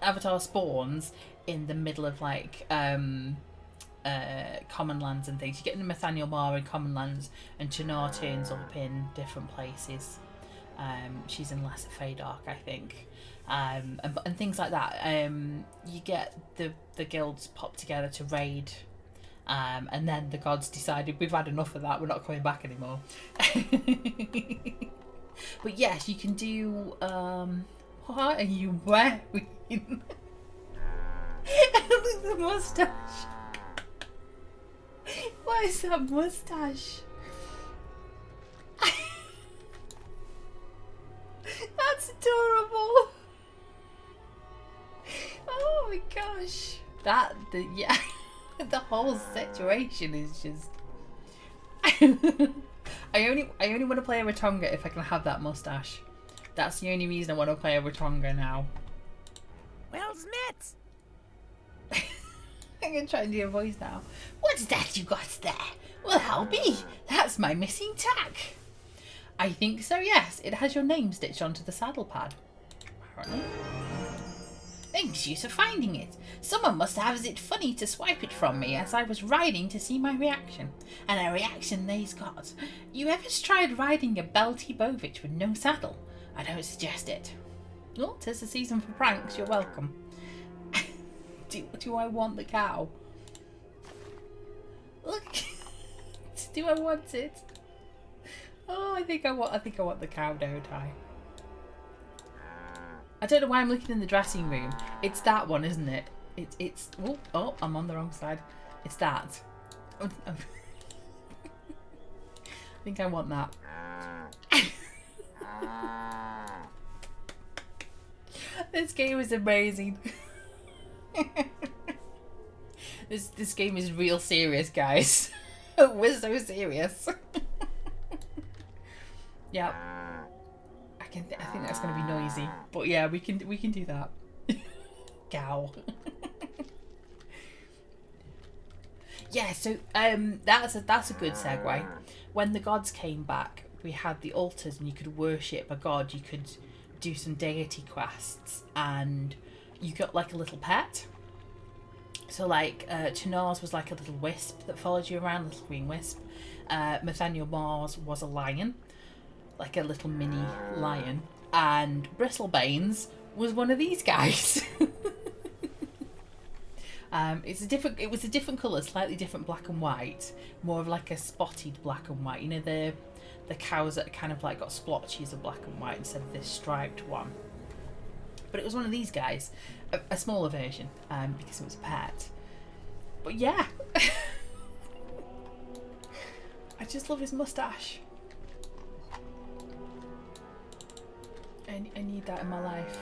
avatar spawns in the middle of like common lands and things. You get Nathaniel Marr in common lands and Chinar turns up in different places. She's in Lesser Feydark, I think. And things like that. You get the guilds pop together to raid, and then the gods decided we've had enough of that, we're not coming back anymore. But yes, you can do what are you wearing? The moustache. What is that moustache? That's adorable. Oh my gosh. Yeah, the whole situation is just. I only want to play a Ratonga if I can have that moustache. That's the only reason I want to play a Ratonga now. Where's Mitz? I'm gonna try and do a voice now. What's that you got there? Well, I'll be. That's my missing tack. I think so, yes. It has your name stitched onto the saddle pad. Apparently. Thanks you for finding it. Someone must have it funny to swipe it from me as I was riding to see my reaction. And a reaction they's got. You ever tried riding a belty bovich with no saddle? I don't suggest it. Oh, 'tis the season for pranks. You're welcome. Do I want the cow? Look. Do I want it? Oh, I think I want the cow, don't I? I don't know why I'm looking in the dressing room. It's that one, isn't it? It's oh, I'm on the wrong side. It's that. I think I want that. This game is amazing. This game is real serious, guys. We're so serious. Yeah. I think that's gonna be noisy, but yeah, we can do that. Gow. Yeah, so that's a good segue. When the gods came back, we had the altars, and you could worship a god. You could do some deity quests, and you got like a little pet. So like Chinar's was like a little wisp that followed you around, a little green wisp. Nathaniel Marr's was a lion, like a little mini lion, and Bristlebane's was one of these guys. It was a different colour, slightly different black and white, more of like a spotted black and white. You know the cows that kind of like got splotches of black and white instead of this striped one. But it was one of these guys, a smaller version, because it was a pet. But yeah, I just love his moustache. I need that in my life.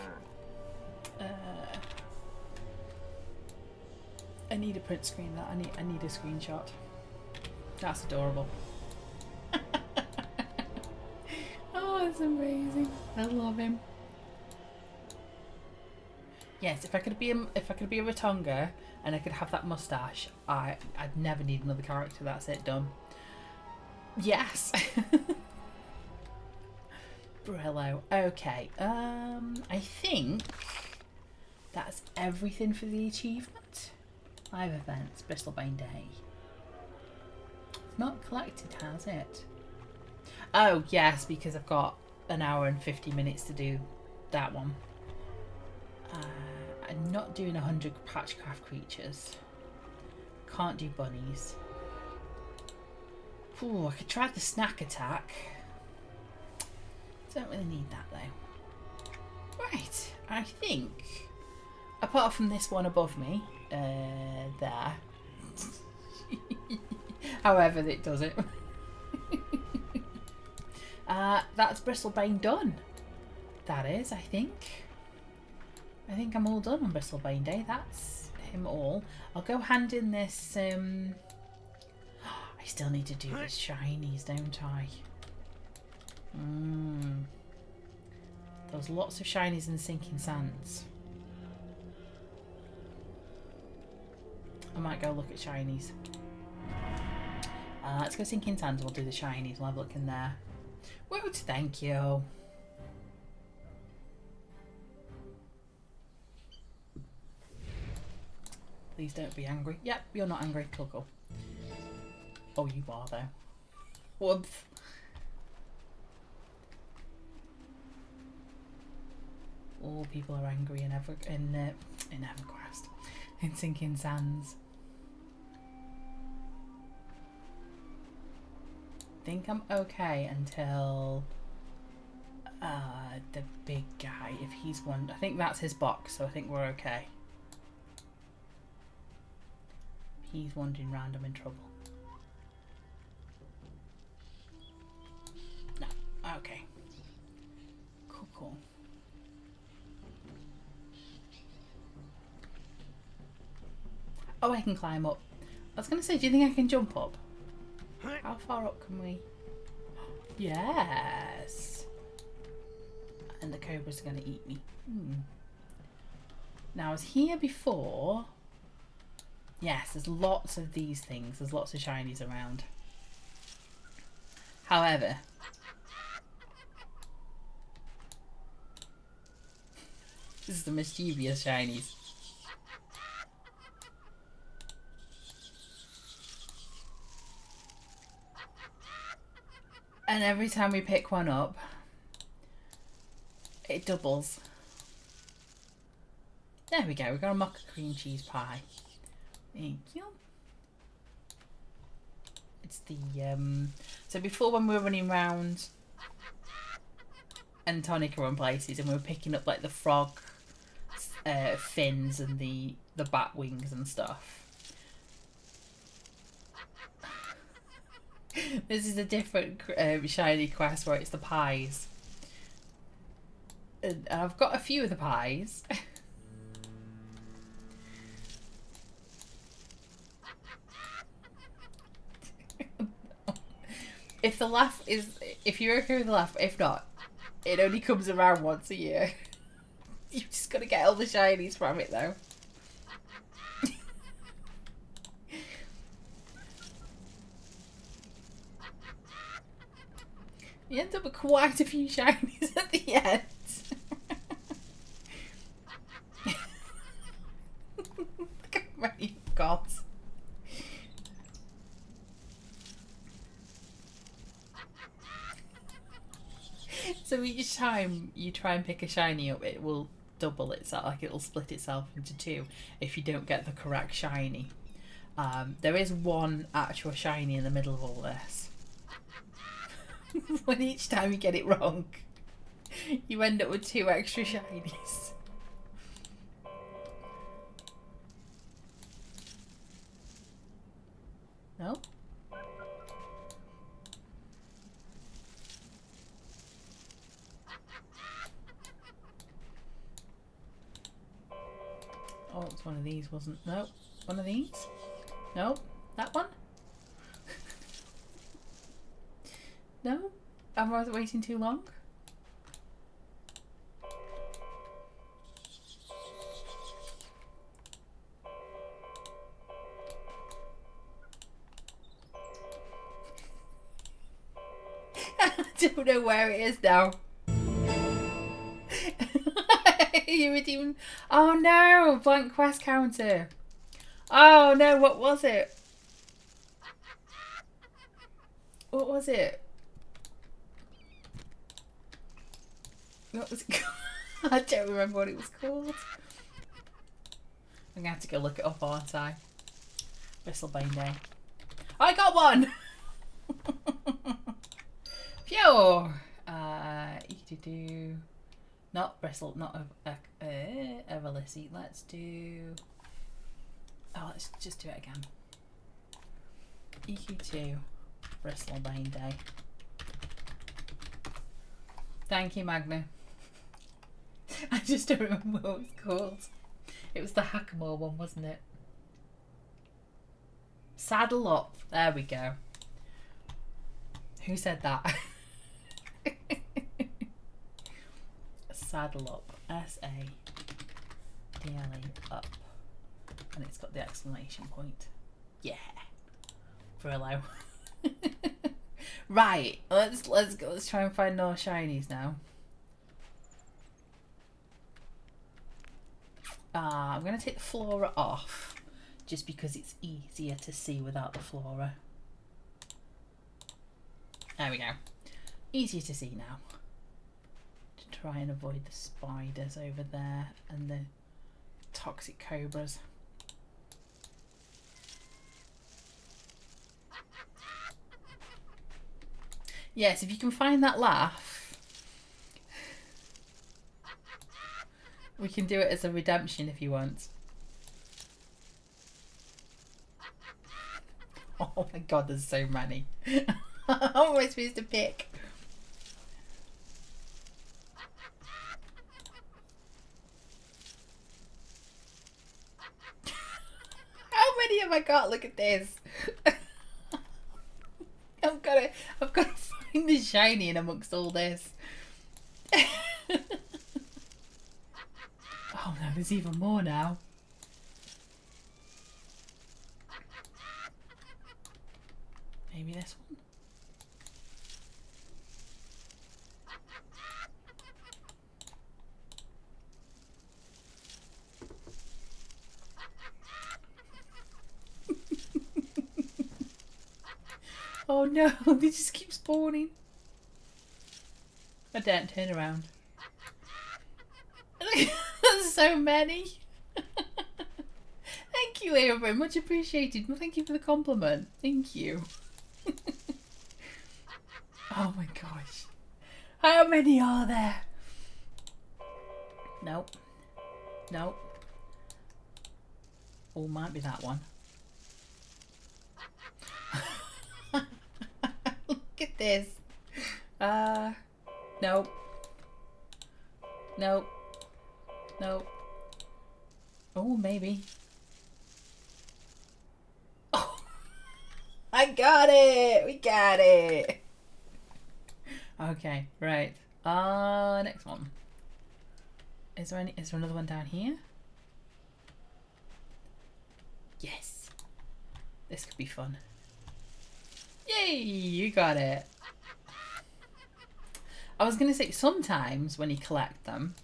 I need a print screen. That I need a screenshot. That's adorable. Oh, That's amazing. I love him. Yes, if I could be a Ratonga and I could have that mustache, I'd never need another character. That's it, done. Yes. Brillo. Okay. I think that's everything for the achievement. 5 events, Bristlebane Day. It's not collected, has it? Oh yes, because I've got an hour and 50 minutes to do that one. I'm not doing 100 Patchcraft creatures. Can't do bunnies. Ooh, I could try the snack attack. Don't really need that though. Right, I think, apart from this one above me, there. However it does it. That's Bristlebane done. That is, I think. I think I'm all done on Bristlebane Day. That's him all. I'll go hand in this. I still need to do this shinies, don't I? There's lots of shinies in Sinking Sands. I might go look at shinies. Let's go Sinking Sands. We'll do the shinies. We'll have a look in there. Woot, thank you. Please don't be angry. Yep, you're not angry. Cool, cool. Oh, you are though. Whoops. All people are angry in EverQuest, in Sinking Sands. I think I'm okay until the big guy. If he's one, I think that's his box, so I think we're okay. If he's wandering around, I'm in trouble. No, okay. Cool, cool. Oh, I can climb up. I was going to say, do you think I can jump up? How far up can we? Yes. And the cobra's going to eat me. Now, I was here before. Yes, there's lots of these things. There's lots of shinies around. However, this is the mischievous shinies. And every time we pick one up, it doubles. There we go, we got a mocha cream cheese pie. Thank you. It's the, so before when we were running around Antonia on places and we were picking up like the frog fins and the bat wings and stuff. This is a different shiny quest where it's the pies. And I've got a few of the pies. If the laugh is, if you're okay with the laugh, if not, it only comes around once a year. You've just got to get all the shinies from it though. You end up with quite a few shinies at the end. Look how many you've got. So each time you try and pick a shiny up, it will double itself, like it'll split itself into two if you don't get the correct shiny. There is one actual shiny in the middle of all this. When each time you get it wrong, you end up with 2 extra shinies. No? Oh, it's one of these, wasn't it? No. One of these? No. That one? No? Am I waiting too long? don't know where it is now. You would even... Oh no! Blank quest counter. Oh no, what was it? What was it? What was it called? I don't remember what it was called. I'm gonna have to go look it up, aren't I? Bristlebane Day. I got one! Phew! Not bristle, not Everlissy. Let's do... Oh, let's just do it again. EQ2 Bristlebane Day. Thank you, Magna. I just don't remember what it was called. It was the Hackamore one, wasn't it? Saddle up. There we go. Who said that? Saddle up. S-A-D-L-E up. And it's got the exclamation point. Yeah. Brillo. Right. Let's go. Let's try and find more shinies now. I'm going to take the flora off just because it's easier to see without the flora. There we go. Easier to see now. To try and avoid the spiders over there and the toxic cobras. Yes, if you can find that laugh, we can do it as a redemption if you want. Oh my god, there's so many. How am I supposed to pick? How many have I got? Look at this. I've got to find the shiny in amongst all this. Oh no, there's even more now. Maybe this one. Oh no, they just keep spawning. I don't turn around. There's so many. Thank you, Avery. Much appreciated. Well, thank you for the compliment. Thank you. Oh my gosh. How many are there? Nope. Nope. Oh, might be that one. Look at this. Nope. Nope. Nope. Oh, maybe. Oh, I got it. We got it. Okay, right. Next one. Is there another one down here? Yes. This could be fun. Yay, you got it. I was going to say, sometimes when you collect them,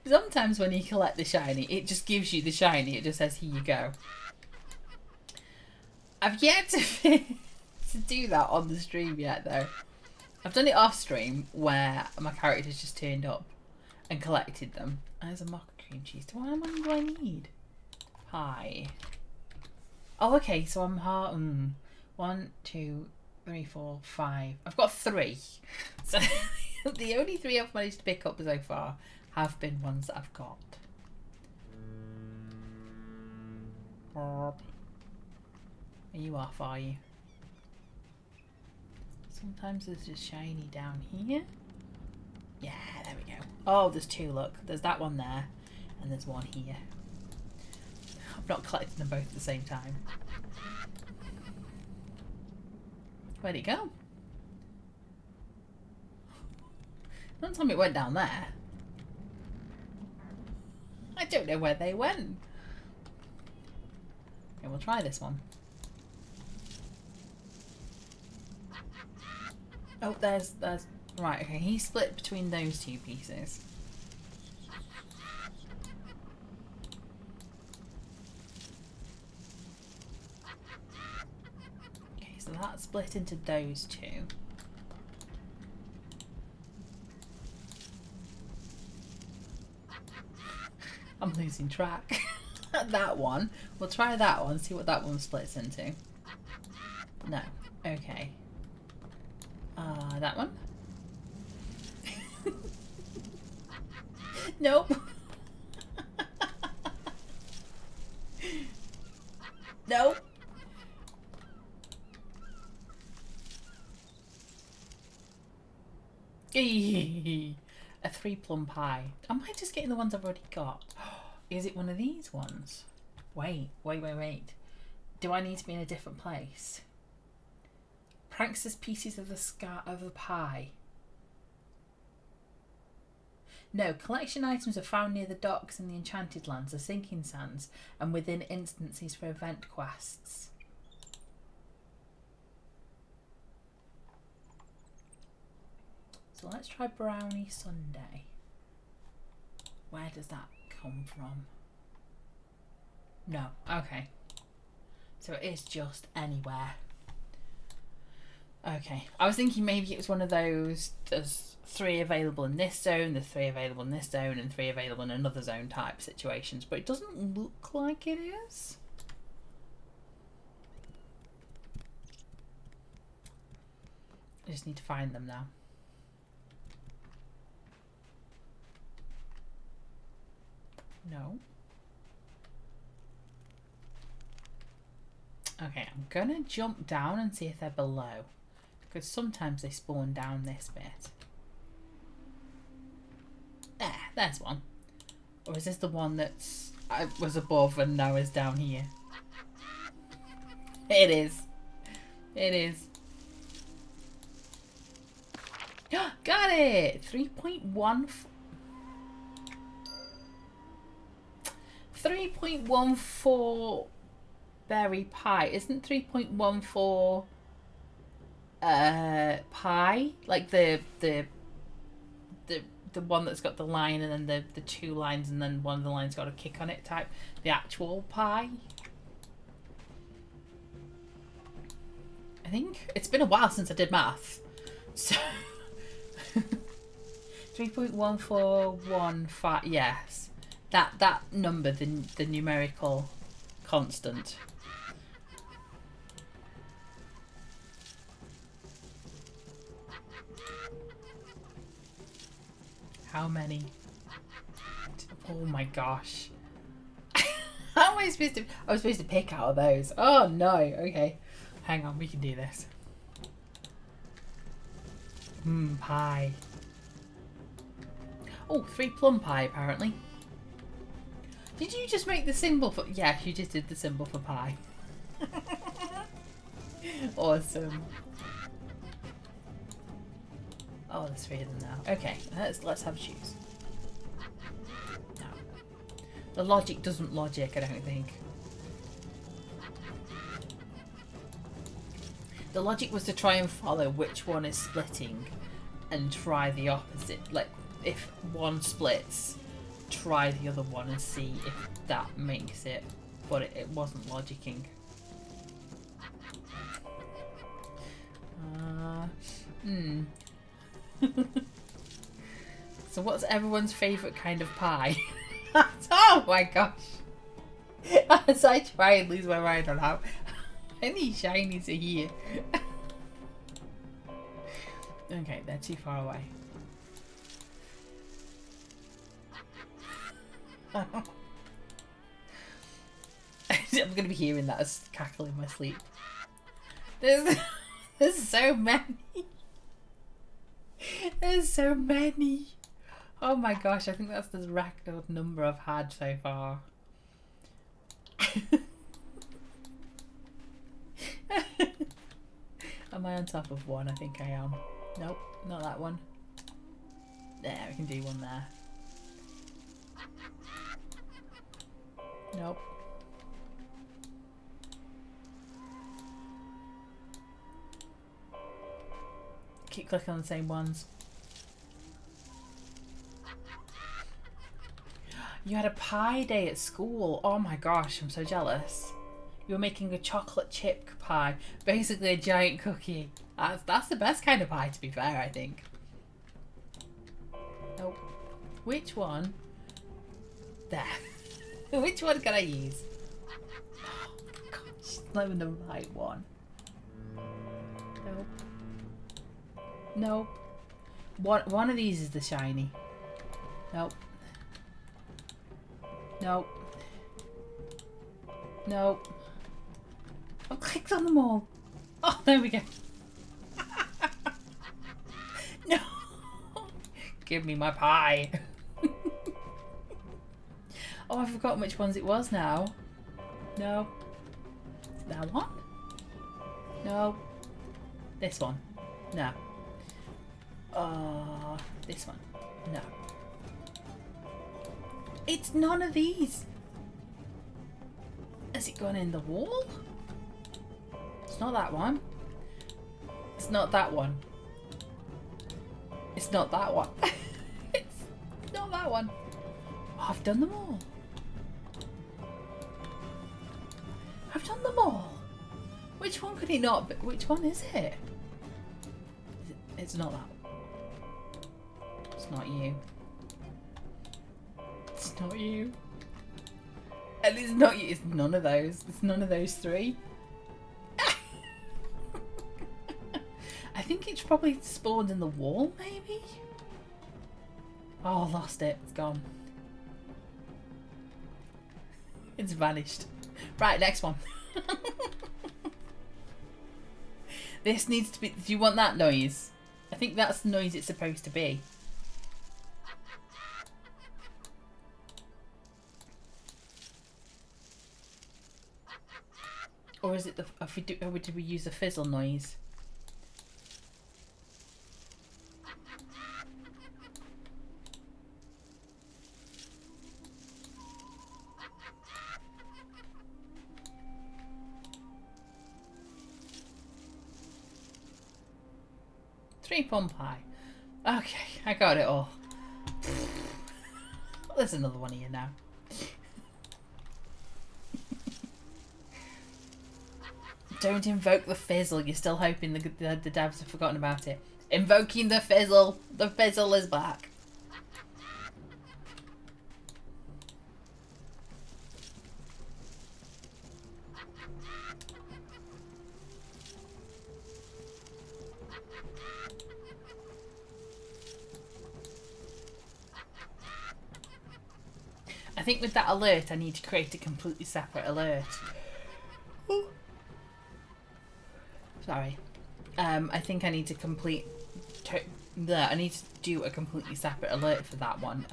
sometimes when you collect the shiny, it just gives you the shiny. It just says, here you go. I've yet to do that on the stream yet, though. I've done it off stream where my character's just turned up and collected them. There's a mocha cream cheese. How many do I need? Pie. Oh, okay, so I'm 1, 2, 3, 4, 5. I've got 3. So the only 3 I've managed to pick up so far have been ones that I've got. Are you off, are you? Sometimes there's just shiny down here. Yeah, there we go. Oh, there's 2, look. There's that one there, and there's one here. I've not collected them both at the same time. Where'd it go? Don't tell me it went down there. I don't know where they went. Okay, we'll try this one. Oh, there's right. Okay, he split between those two pieces. Okay, so that split into those two. I'm losing track. That one. We'll try that one. See what that one splits into. No. Okay. That one? Nope. Nope. A 3-plum pie. Am I just getting the ones I've already got? Is it one of these ones? Wait. Do I need to be in a different place? Prankster's pieces of the pie. No, collection items are found near the docks in the Enchanted Lands, the Sinking Sands, and within instances for event quests. So let's try Brownie Sundae. Where does that come from? No, okay. So it is just anywhere. Okay, I was thinking maybe it was one of those, there's 3 available in this zone, there's 3 available in this zone, and 3 available in another zone type situations, but it doesn't look like it is. I just need to find them now. No. Okay, I'm gonna jump down and see if they're below, because sometimes they spawn down this bit. There's one. Or is this the one that's was above and now is down here? It is. It is. Got it! 3.14 berry pie. Isn't 3.14 pie? Like the one that's got the line and then the 2 lines and then one of the lines got a kick on it type. The actual pie. I think it's been a while since I did maths. So 3.1415, yes. That number, the numerical constant. How many? Oh my gosh. How am I supposed to? I was supposed to pick out of those. Oh no. Okay. Hang on, we can do this. Pie. Oh, 3 plum pie apparently. Did you just make the symbol for... Yeah, you just did the symbol for pie. Awesome. Oh, there's 3 of them now. Okay, let's have shoes. No. The logic doesn't logic, I don't think. The logic was to try and follow which one is splitting and try the opposite. Like, if one splits, try the other one and see if that makes it. But it wasn't logicking. So what's everyone's favourite kind of pie? Oh my gosh. As I try and lose my mind on how many shinies are here. Okay, they're too far away. I'm going to be hearing that as cackle in my sleep. There's so many. There's so many. Oh my gosh, I think that's the record number I've had so far. Am I on top of one? I think I am. Nope, not that one. There, we can do one there. Nope. Keep clicking on the same ones. You had a pie day at school. Oh my gosh, I'm so jealous. You were making a chocolate chip pie. Basically a giant cookie. That's the best kind of pie, to be fair, I think. Nope. Which one? There. Which one can I use? Oh gosh, it's not even the right one. Nope. Nope. One of these is the shiny. Nope. Nope. Nope. I've clicked on them all. Oh, there we go. No. Give me my pie. Oh, I've forgotten which ones it was now. No. That one? No. This one? No. This one? No. It's none of these. Has it gone in the wall? It's not that one. It's not that one. It's not that one. It's not that one. Oh, I've done them all. I've done them all. Which one could it not be? Which one is it? It's not that one. It's not you. It's not you. And it's not you. It's none of those. It's none of those three. I think it's probably spawned in the wall, maybe? Oh, I lost it. It's gone. It's vanished. Right, next one. This needs to be... Do you want that noise? I think that's the noise it's supposed to be. Or is it the... Or did we use the fizzle noise? Plum pie. Okay, I got it all. There's another one here now. Don't invoke the fizzle. You're still hoping the devs have forgotten about it. Invoking the fizzle. The fizzle is back. I think with that alert, I need to create a completely separate alert. Ooh. Sorry. I think I need to I need to do a completely separate alert for that one.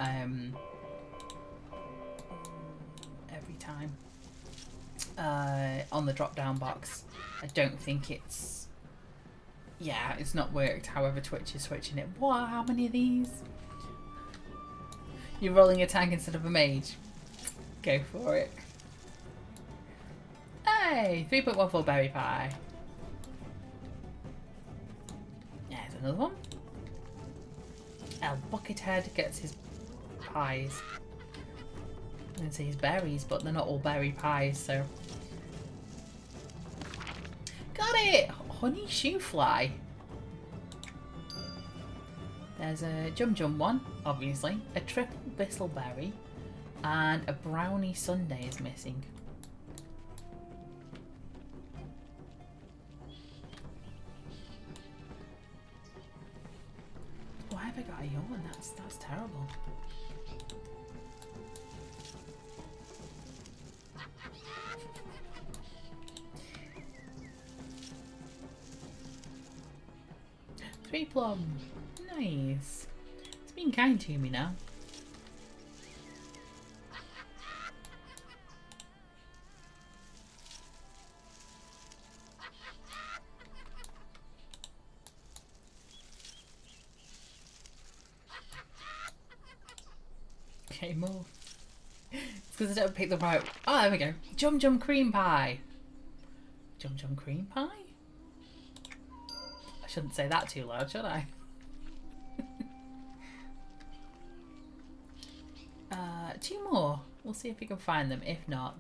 Every time. On the drop-down box. I don't think it's... Yeah, it's not worked. However, Twitch is switching it. What? How many of these? You're rolling a tank instead of a mage. Go for it. Hey! 3.14 berry pie. There's another one. Buckethead gets his pies. I'm going to say his berries, but they're not all berry pies, so... Got it! Honey shoe fly. There's a Jum one, obviously, a triple bristleberry, and a brownie sundae is missing. Why have I got a yawn? That's terrible. Three plum. Nice. It's been kind to me now. Okay, more. It's because I don't pick the right... Oh, there we go. Jum cream pie. Jum cream pie? I shouldn't say that too loud, should I? Two more. We'll see if we can find them. If not,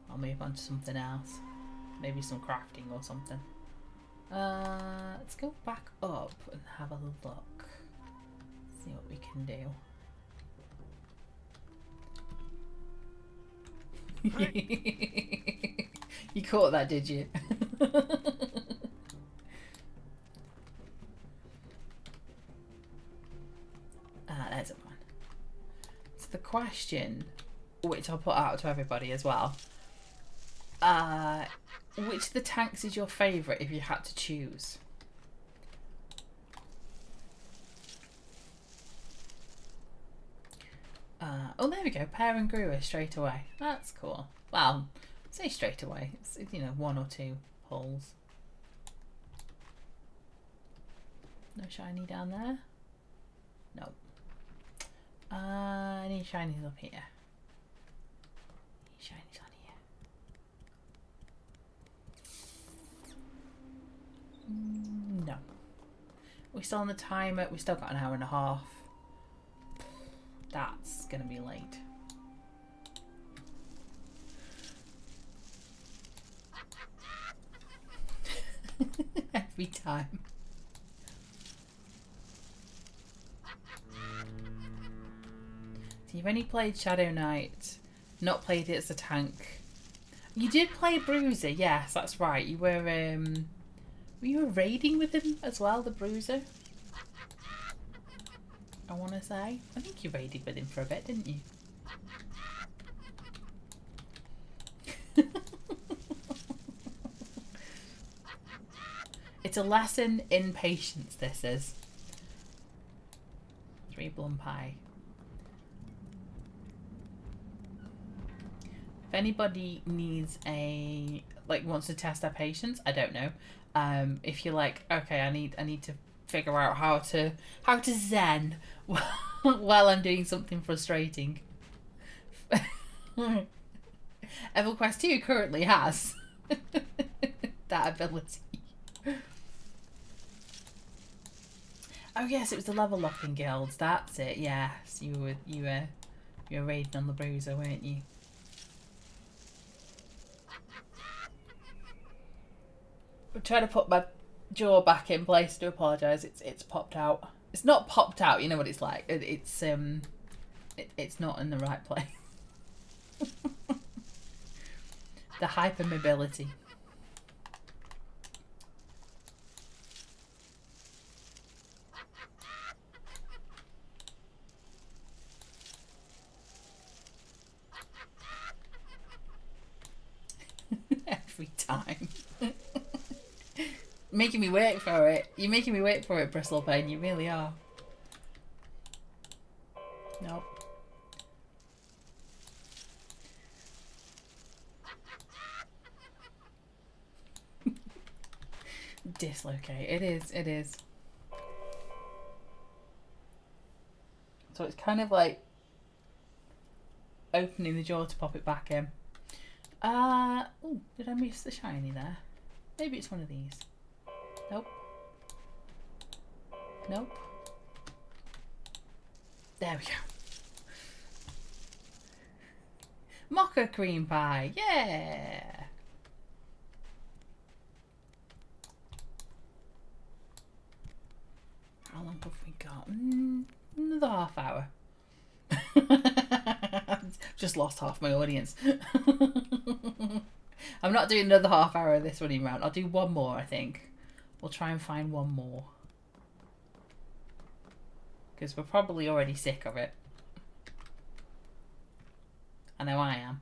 I'll move on to something else. Maybe some crafting or something. Let's go back up and have a look. See what we can do. You caught that, did you? There's a one. So the question, which I'll put out to everybody as well, which of the tanks is your favourite if you had to choose? Oh, there we go. Pear and Grewer straight away. That's cool. Well, say straight away. It's, you know, 1 or 2 pulls. No shiny down there. Nope. Any shinies up here? Any shinies on here? No. We're still on the timer. We've still got an hour and a half. That's gonna be late. Every time. So you've only played Shadow Knight, not played it as a tank. You did play Bruiser, yes, that's right. You were you raiding with him as well, the Bruiser? I want to say. I think you raided with him for a bit, didn't you? It's a lesson in patience, this is. 3 Blum Pie. If anybody needs a, like, wants to test their patience, I don't know. If you're like, okay, I need to figure out how to zen while I'm doing something frustrating. EverQuest 2 currently has that ability. Oh yes, it was the level locking guilds. That's it. Yes, you were raiding on the Bruiser, weren't you? I'm trying to put my jaw back in place. To apologise. It's popped out. It's not popped out. You know what it's like. It's not in the right place. The hypermobility. Every time. Making me wait for it. You're making me wait for it, Bristlepain. You really are. Nope. Dislocate. It is. It is. So it's kind of like opening the jaw to pop it back in. Oh, did I miss the shiny there? Maybe it's one of these. Nope. Nope. There we go. Mocha cream pie. Yeah. How long have we got? Another half hour. Just lost half my audience. I'm not doing another half hour of this running round. I'll do one more, I think. We'll try and find one more. Because we're probably already sick of it. I know I am.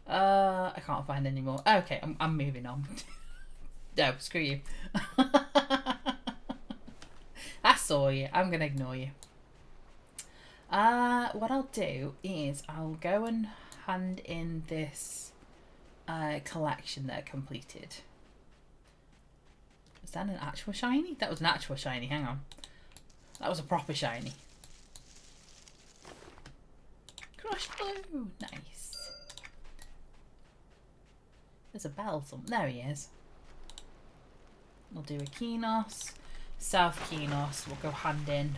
I can't find any more. Okay, I'm moving on. No, screw you. I saw you. I'm going to ignore you. What I'll do is I'll go and hand in this collection that I completed. Was that an actual shiny? That was an actual shiny, hang on. That was a proper shiny. Crushed blue, nice. There's a bell somewhere. There he is. We'll do a Kenos. South Kenos will go hand in.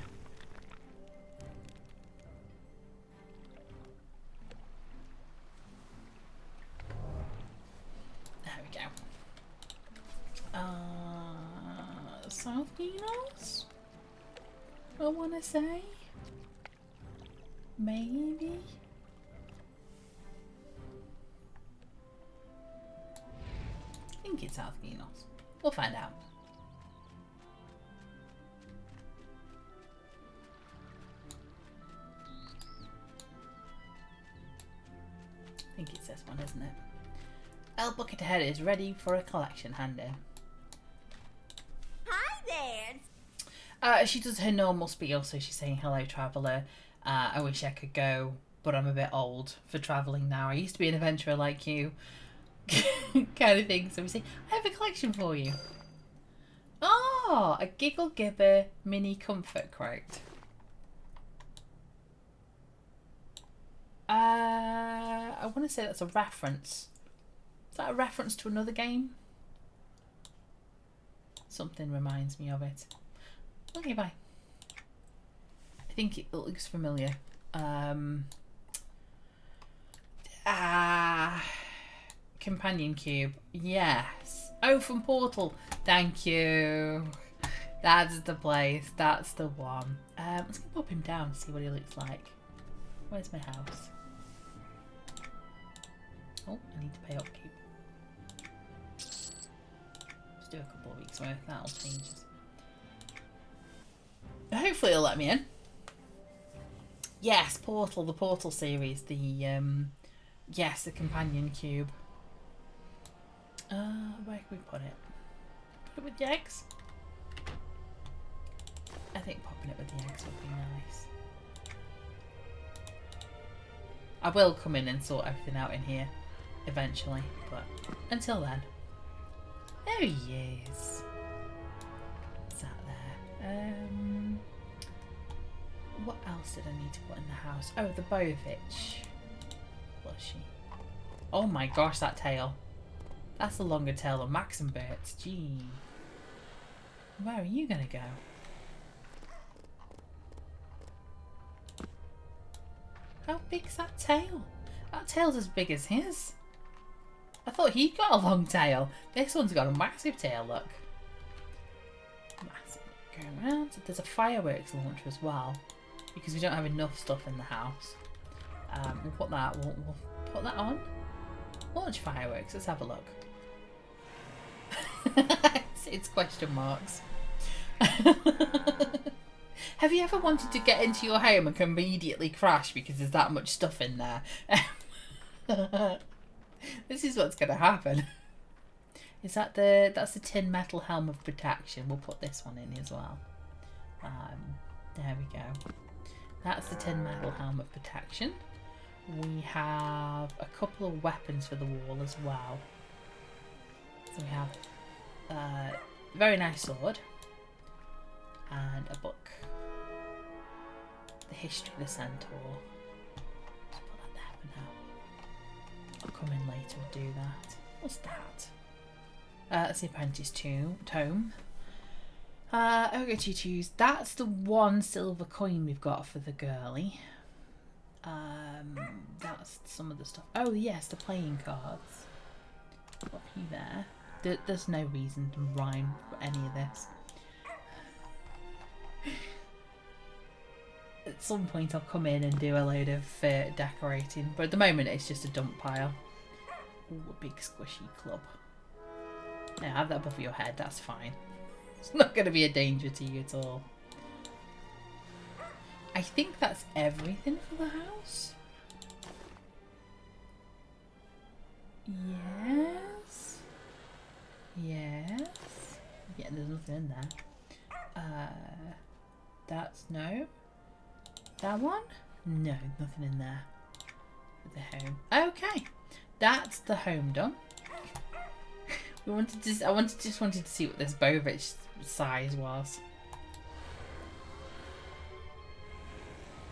There we go. South Kenos? I want to say. Maybe. I think it's South Kenos. We'll find out. I think it's this one, isn't it? El Bucket Ahead is ready for a collection hand-in. Hi there. She does her normal spiel, so she's saying, hello, traveller. I wish I could go, but I'm a bit old for travelling now. I used to be an adventurer like you. Kind of thing. So we say, I have a collection for you. Oh, a Giggle Gibber mini comfort crate. I want to say that's a reference. Is that a reference to another game? Something reminds me of it. Okay, bye. I think it looks familiar. Companion cube. Yes. Oh, from Portal. Thank you. That's the place. That's the one. Let's go pop him down and see what he looks like. Where's my house? Oh, I need to pay upkeep. Just do a couple of weeks worth. That'll change it. Hopefully it'll let me in. Yes, Portal, the Portal series. The yes, the companion cube. Where can we put it? Put it with the eggs? I think popping it with the eggs would be nice. I will come in and sort everything out in here eventually, but until then. There he is. Sat there. What else did I need to put in the house? Oh, the Bovich plushie. Oh my gosh, that tail. That's a longer tail than Max and Bert's. Gee. Where are you going to go? How big's that tail? That tail's as big as his. I thought he got a long tail. This one's got a massive tail, look. Massive. Going around. There's a fireworks launcher as well, because we don't have enough stuff in the house. We'll put that. We'll put that on. Launch fireworks. Let's have a look. It's question marks. Have you ever wanted to get into your home and immediately crash because there's that much stuff in there? This is what's going to happen. Is that that's the tin metal helm of protection? We'll put this one in as well. There we go. That's the tin metal helm of protection. We have a couple of weapons for the wall as well. So we have a very nice sword and a book. The History of the Centaur. Just put that there for now. I'll come in later and do that. What's that? That's the Apprentice Tome. Ogre Tutus. That's the one silver coin we've got for the girly. That's some of the stuff. Oh yes, the playing cards. Put you there. There's no reason to rhyme for any of this. At some point I'll come in and do a load of decorating, but at the moment it's just a dump pile. Ooh, a big squishy club. Now have that above your head, that's fine. It's not going to be a danger to you at all. I think that's everything for the house. Yes. Yes. Yeah, there's nothing in there. That's no. That one? No, nothing in there. The home. Okay. That's the home done. I just wanted to see what this Bovich size was.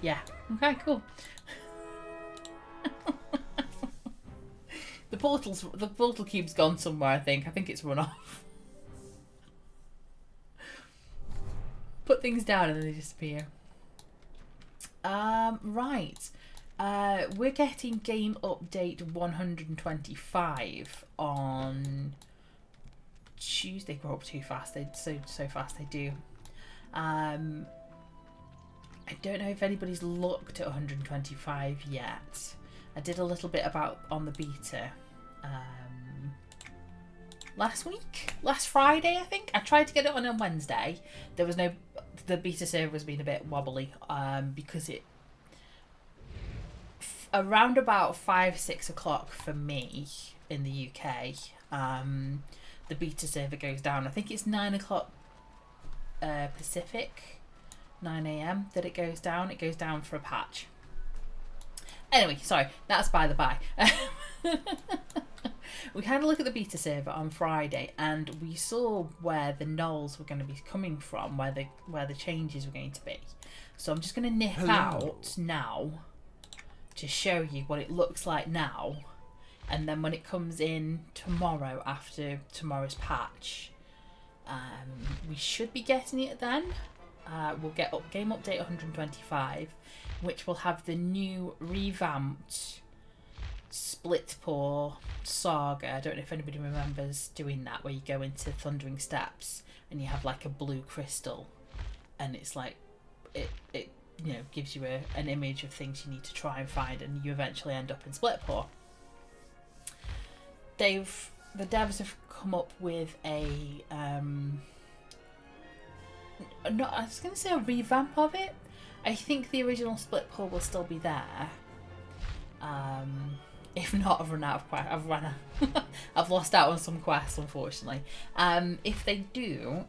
Yeah. Okay, cool. The portal cube's gone somewhere, I think. I think it's run off. put things down and then they disappear. Right. We're getting game update 125 on Tuesday. Grow up too fast. They so fast they do. I don't know if anybody's looked at 125 yet. I did a little bit about on the beta last Friday, I think. I tried to get it on Wednesday. There was no, the beta server was being a bit wobbly because it around about 5-6 o'clock for me in the UK, the beta server goes down. I think it's 9 o'clock Pacific, 9 a.m. that it goes down. It goes down for a patch. Anyway, sorry, that's by the by. We had a look at the beta server on Friday and we saw where the nulls were going to be coming from, where the changes were going to be. So I'm just going to nip out now to show you what it looks like now, and then when it comes in tomorrow after tomorrow's patch, we should be getting it then. We'll get game update 125, which will have the new revamped split paw saga. I don't know if anybody remembers doing that, where you go into Thundering Steps and you have like a blue crystal, and it's like it you know, gives you an image of things you need to try and find, and you eventually end up in split paw. The devs have come up with a I was going to say a revamp of it. I think the original split paw will still be there. If not, I've run out of quests. I've lost out on some quests, unfortunately. If they do,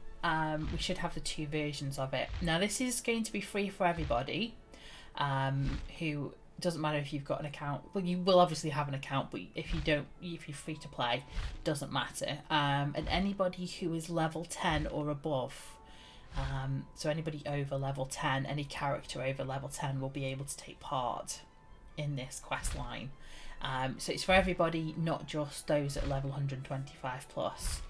we should have the 2 versions of it. Now, this is going to be free for everybody. Who doesn't matter if you've got an account. Well, you will obviously have an account, but if you don't, if you're free to play, doesn't matter. And anybody who is level 10 or above. So anybody over level 10, any character over level 10 will be able to take part in this quest line. So it's for everybody, not just those at level 125 plus,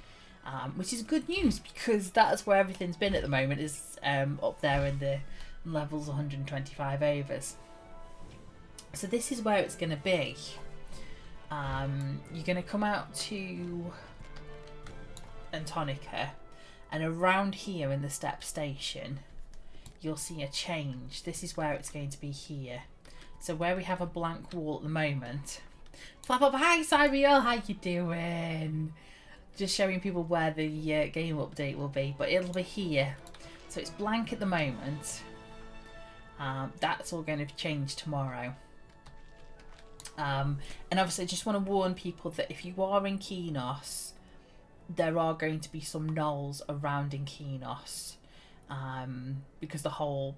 which is good news because that's where everything's been at the moment, is up there in the levels 125 overs. So this is where it's going to be. You're going to come out to Antonia, and around here in the step station you'll see a change. This is where it's going to be here. So where we have a blank wall at the moment. Hi Cyriel, how you doing? Just showing people where the game update will be, but it'll be here. So it's blank at the moment. That's all going to change tomorrow. And obviously I just want to warn people that if you are in Kenos, there are going to be some gnolls around in Kenos. Because the whole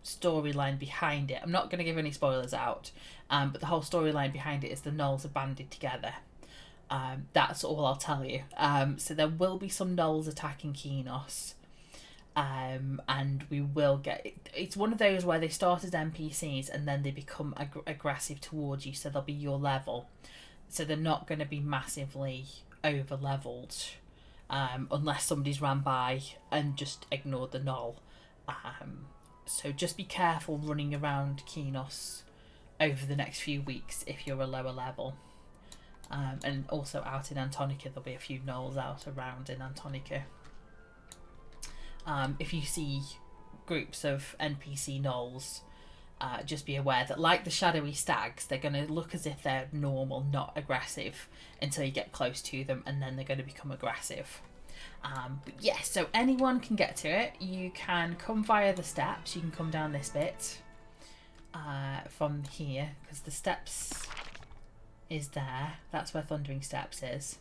storyline behind it, I'm not going to give any spoilers out, but the whole storyline behind it is the gnolls are banded together. That's all I'll tell you. So there will be some gnolls attacking Kenos, and we will get it's one of those where they start as NPCs and then they become aggressive towards you, so they'll be your level, so they're not going to be massively over leveled, unless somebody's ran by and just ignored the gnoll. So just be careful running around Kenos over the next few weeks if you're a lower level. And also out in Antonia, there'll be a few gnolls out around in Antonia. If you see groups of NPC gnolls, just be aware that, like the shadowy stags, they're going to look as if they're normal, not aggressive, until you get close to them, and then they're going to become aggressive. But yeah, so anyone can get to it. You can come via the steps. You can come down this bit from here, because the steps is there. That's where Thundering Steps is.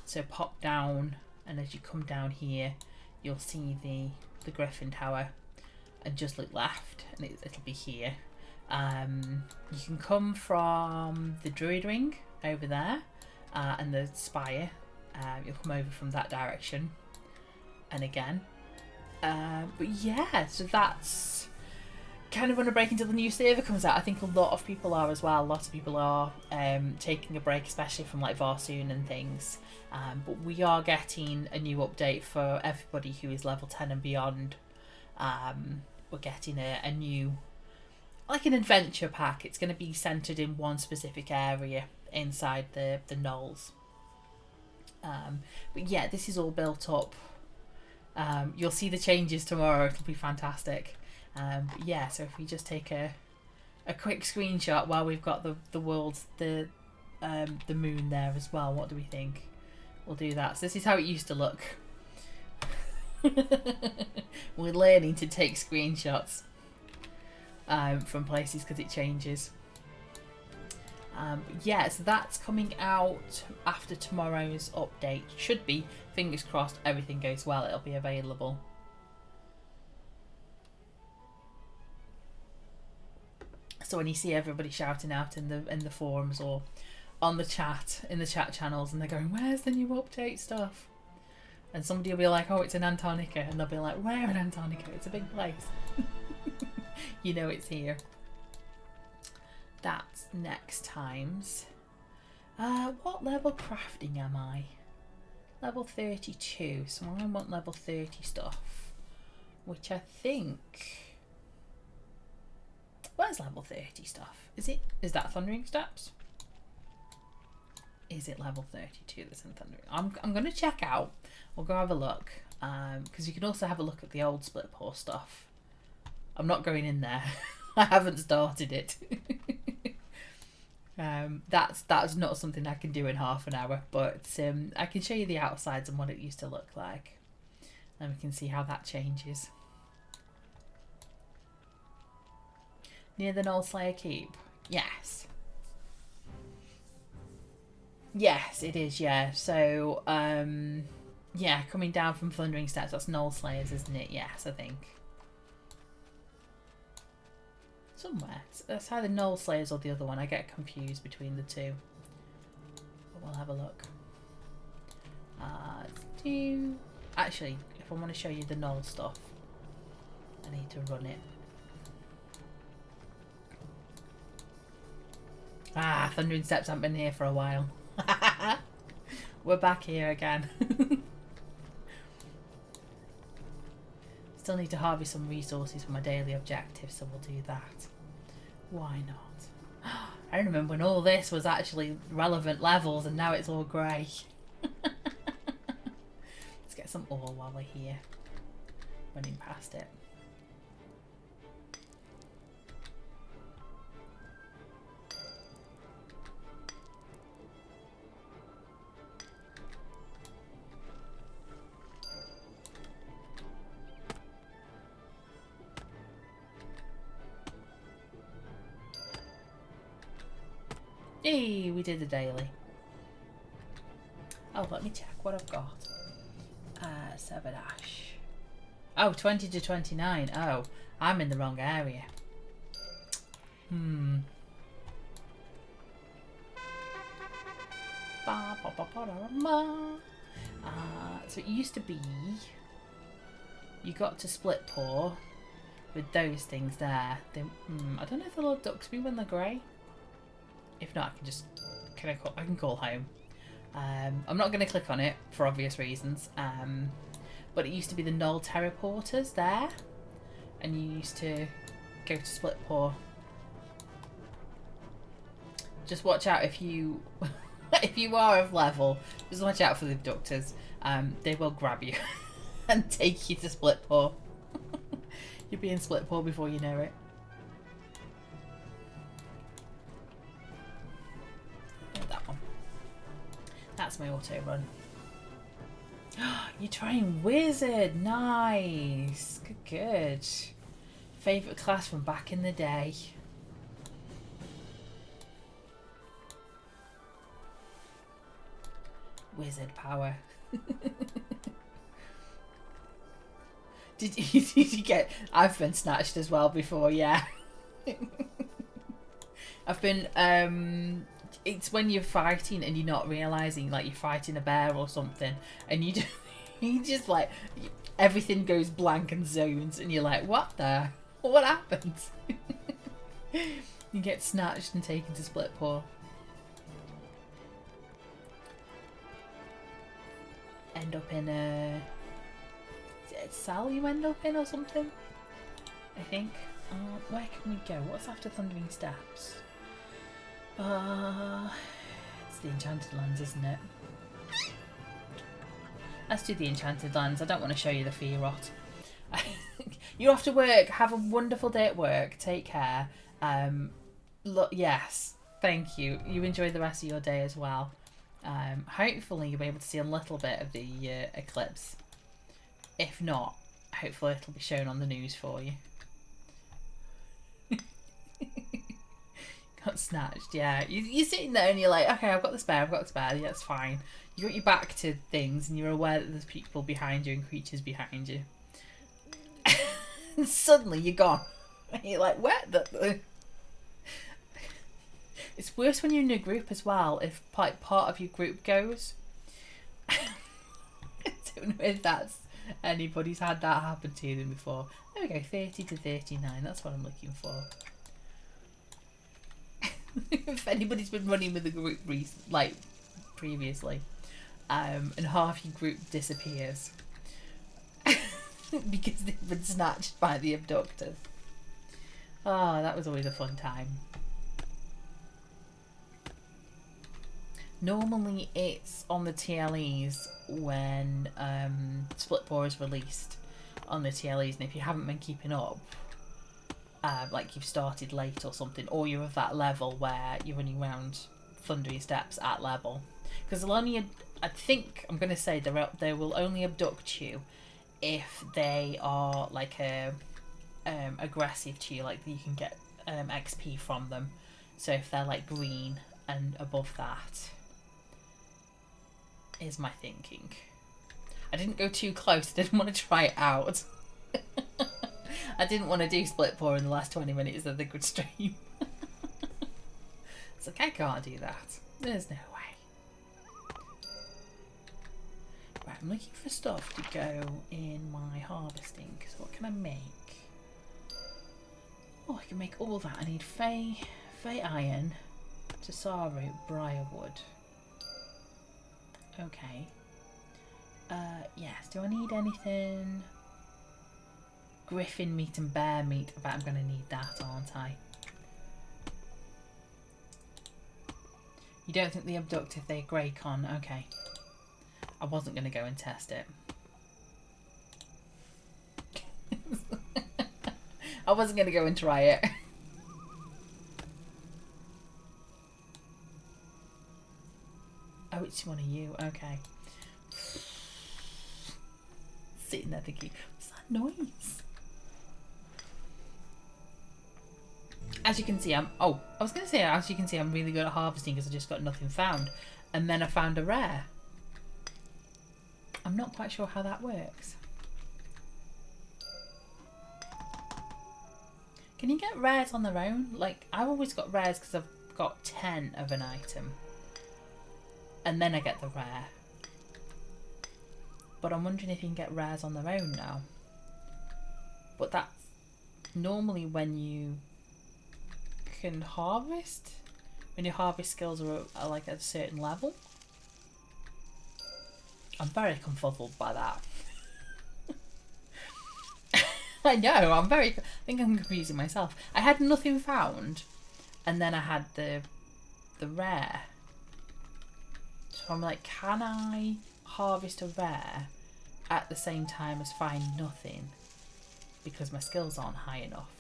So pop down, and as you come down here, you'll see the Griffin Tower, and just look left, and it'll be here. You can come from the Druid Ring over there, and the Spire. You'll come over from that direction, and again. But yeah, so that's kind of want to break until the new server comes out. I think a lot of people are as well. A lot of people are taking a break, especially from like Varsoon and things. But we are getting a new update for everybody who is level 10 and beyond. We're getting a new, like an adventure pack. It's going to be centered in one specific area inside the knolls. But yeah, this is all built up. You'll see the changes tomorrow. It'll be fantastic. But yeah, so if we just take a quick screenshot while we've got the world's the moon there as well. What do we think? We'll do that. So this is how it used to look. We're learning to take screenshots from places because it changes. Yeah, so that's coming out after tomorrow's update. Should be, fingers crossed, everything goes well, it'll be available. So when you see everybody shouting out in the forums or on the chat, in the chat channels, and they're going, where's the new update stuff? And somebody will be like, oh, it's in Antonica, and they'll be like, where in Antonica? It's a big place. You know it's here. That's next time's. What level crafting am I? Level 32, so I want level 30 stuff. Which I think... Where's level 30 stuff? Is that Thundering Steps? Is it level 32 that's in Thundering? I'm going to check out. We'll go have a look. Because you can also have a look at the old split paw stuff. I'm not going in there. I haven't started it. That's not something I can do in half an hour, but I can show you the outsides and what it used to look like, and we can see how that changes. Near the Knoll Slayer Keep? Yes. Yes, it is, yeah. So, yeah, coming down from Thundering Steps, that's Knoll Slayers, isn't it? Yes, I think. Somewhere. It's either Knoll Slayers or the other one. I get confused between the two. But we'll have a look. Actually, if I want to show you the Knoll stuff, I need to run it. Thundering Steps haven't been here for a while. We're back here again. Still need to harvest some resources for my daily objectives, so we'll do that. Why not? I remember when all this was actually relevant levels and now it's all grey. Let's get some ore while we're here. Running past it. Hey, we did the daily. Oh, let me check what I've got. Sabotage. Oh, 20 to 29. Oh, I'm in the wrong area. So it used to be you got to split paw with those things there. I don't know if they'll all ducks me when they're grey. If not, I can just I can call home. I'm not going to click on it for obvious reasons. But it used to be the Knoll Teleporters there, and you used to go to split paw. Just watch out if you if you are of level. Just watch out for the abductors. They will grab you and take you to split paw. You'll be in split paw before you know it. That's my auto run. You're trying wizard. Nice. Good. Favourite class from back in the day. Wizard power. Did you get... I've been snatched as well before, yeah. I've been... It's when you're fighting and you're not realising, like you're fighting a bear or something, and you just like, everything goes blank and zones, and you're like, what the? What happens? You get snatched and taken to Split Paw. End up in a... Is it a cell you end up in or something? I think. Where can we go? What's after Thundering Steps? It's the Enchanted Lands, isn't it? Let's do the Enchanted Lands. I don't want to show you the Fearot. You have to work. Have a wonderful day at work. Take care. Look, yes, thank you. You enjoy the rest of your day as well. Hopefully you'll be able to see a little bit of the eclipse. If not, hopefully it'll be shown on the news for you. Got snatched, yeah. You're sitting there and you're like, okay, I've got the spare, yeah, it's fine. You got your back to things and you're aware that there's people behind you and creatures behind you. And suddenly you're gone. And you're like, where the... It's worse when you're in a group as well, if like part of your group goes. I don't know if anybody's had that happen to them before. There we go, 30 to 39, that's what I'm looking for. If anybody's been running with a group previously, and half your group disappears because they've been snatched by the abductors. Oh, that was always a fun time. Normally it's on the TLEs when Split Paw is released on the TLEs, and if you haven't been keeping up, like you've started late or something, or you're of that level where you're running around Thundering Steps at level, because they'll only, I think I'm going to say they will only abduct you if they are like aggressive to you, like you can get XP from them. So if they're like green and above that, is my thinking. I didn't go too close, I didn't want to try it out. I didn't want to do Split Paw in the last 20 minutes of the good stream. It's like, I can't do that. There's no way. Right, I'm looking for stuff to go in my harvesting. So what can I make? Oh, I can make all that. I need Fey Iron, Tasaru, Briarwood. Okay. Yes, do I need anything? Griffin meat and bear meat. I bet I'm going to need that, aren't I? You don't think they abduct if they're Greycon? Okay. I wasn't going to go and test it. I wasn't going to go and try it. Oh, it's one of you. Okay. Sitting there thinking, what's that noise? As you can see, I was going to say, as you can see, I'm really good at harvesting because I just got nothing found. And then I found a rare. I'm not quite sure how that works. Can you get rares on their own? Like, I've always got rares because I've got 10 of an item. And then I get the rare. But I'm wondering if you can get rares on their own now. But that's normally when you can harvest. When your harvest skills are like at a certain level. I'm very confuzzled by that. I know, I think I'm confusing myself. I had nothing found, and then I had the rare. So I'm like, can I harvest a rare at the same time as find nothing? Because my skills aren't high enough.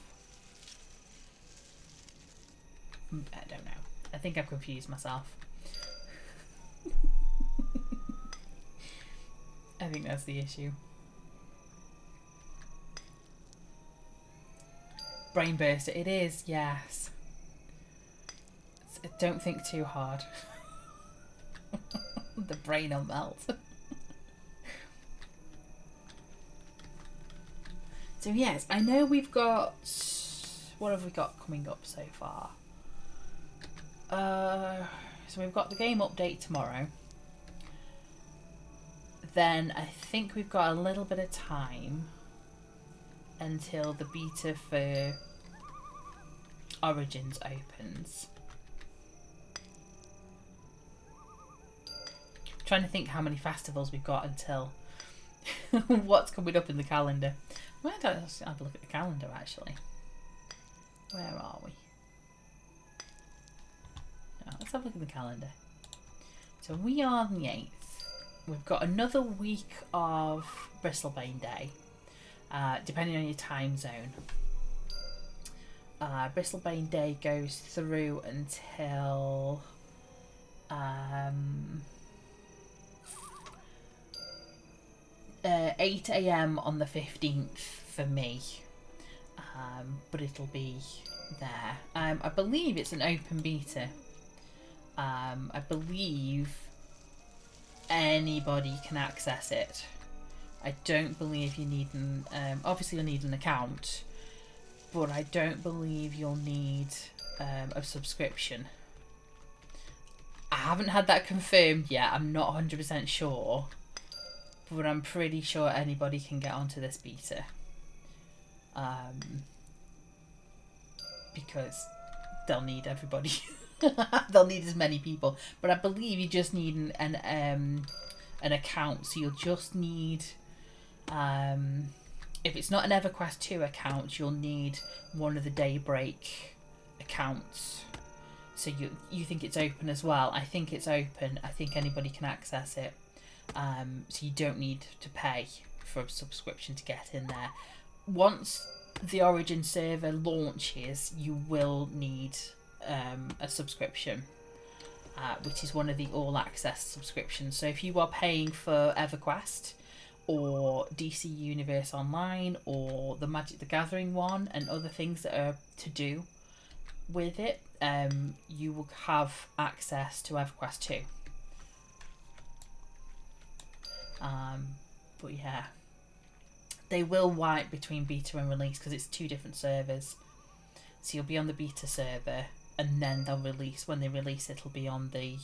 I don't know. I think I've confused myself. I think that's the issue. Brain burster, it is, yes. Don't think too hard. The brain will melt. So yes, I know we've got... What have we got coming up so far? So we've got the game update tomorrow. Then I think we've got a little bit of time until the beta for Origins opens. I'm trying to think how many festivals we've got until what's coming up in the calendar. Well, let's have a look at the calendar actually. Where are we? Oh, let's have a look at the calendar. So we are on the 8th. We've got another week of Bristlebane Day, depending on your time zone. Bristlebane Day goes through until 8 AM on the 15th for me, but it'll be there. I believe it's an open beta. I believe anybody can access it. I don't believe you need an obviously you'll need an account, but I don't believe you'll need a subscription. I haven't had that confirmed yet. I'm not 100% sure, but I'm pretty sure anybody can get onto this beta, because they'll need everybody. They'll need as many people, but I believe you just need an account. So you'll just need, if it's not an EverQuest 2 account, you'll need one of the Daybreak accounts. So you think it's open as well? I think it's open. I think anybody can access it. So you don't need to pay for a subscription to get in there. Once the Origin server launches, you will need a subscription, which is one of the all access subscriptions. So if you are paying for EverQuest or DC Universe Online or the Magic the Gathering one and other things that are to do with it, you will have access to EverQuest 2. But yeah, they will wipe between beta and release because it's 2 different servers. So you'll be on the beta server, and then they'll release, when they release it'll be on the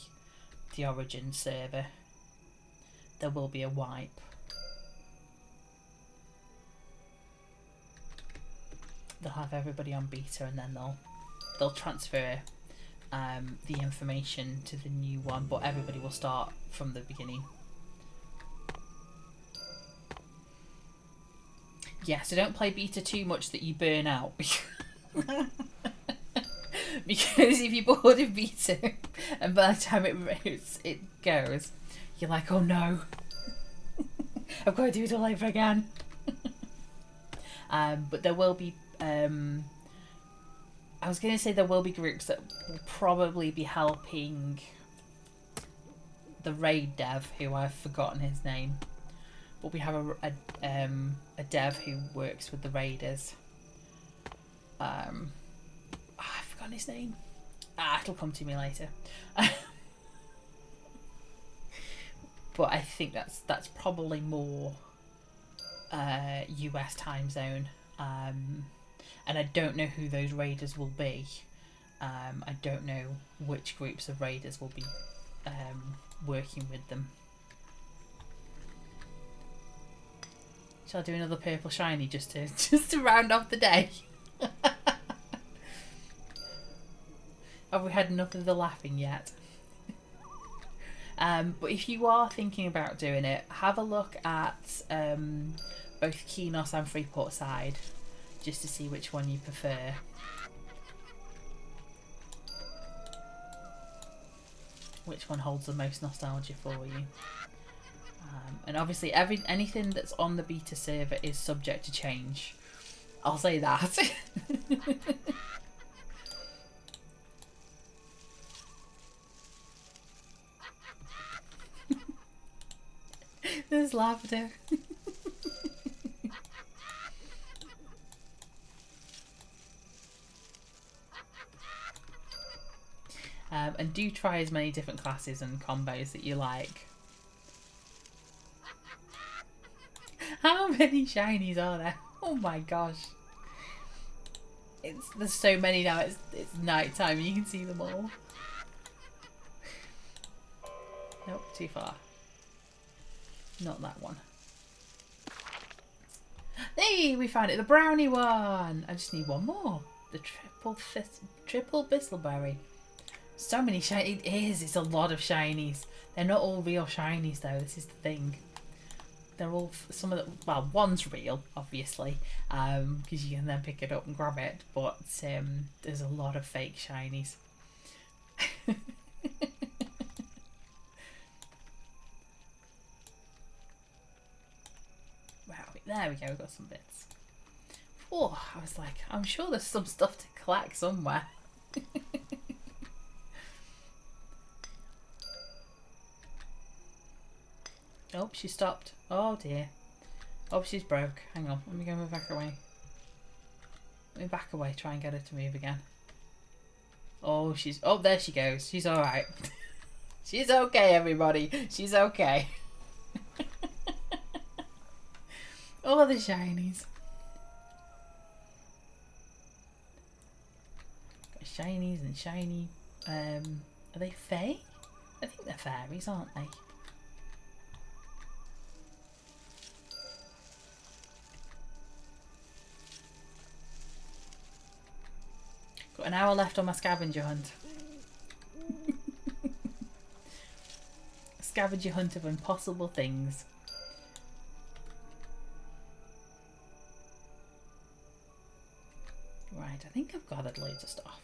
Origin server. There will be a wipe. They'll have everybody on beta, and then they'll transfer the information to the new one, but everybody will start from the beginning. Yeah, so don't play beta too much that you burn out. Because if you board in beta and by the time it goes, you're like, oh no, I've got to do it all over again. But there will be, I was going to say there will be groups that will probably be helping the raid dev, who I've forgotten his name. But we have a dev who works with the raiders. I've forgotten his name. It'll come to me later. But I think that's probably more US time zone. And I don't know who those raiders will be. I don't know which groups of raiders will be working with them. Shall I do another purple shiny just to round off the day? Have we had enough of the laughing yet? But if you are thinking about doing it, have a look at both Kinos and Freeport Side, just to see which one you prefer. Which one holds the most nostalgia for you. And obviously anything that's on the beta server is subject to change. I'll say that. There's laughter. And do try as many different classes and combos that you like. How many shinies are there? Oh my gosh. There's so many now, it's night time and you can see them all. Nope, too far. Not that one. Hey, we found it. The brownie one. I just need one more. The triple bristleberry. So many shiny. It is. It's a lot of shinies. They're not all real shinies though. This is the thing. They're all some of the. Well, one's real, obviously, because you can then pick it up and grab it. But there's a lot of fake shinies. There we go, we've got some bits. Oh, I was like, I'm sure there's some stuff to collect somewhere. Oh, she stopped. Oh dear. Oh, she's broke. Hang on, let me go move back away. Let me back away, try and get her to move again. Oh, oh, there she goes. She's alright. She's okay, everybody. She's okay. All the shinies. Got shinies and shiny. Are they fae? I think they're fairies, aren't they? Got an hour left on my scavenger hunt. Scavenger hunt of impossible things. Right, I think I've gathered loads of stuff.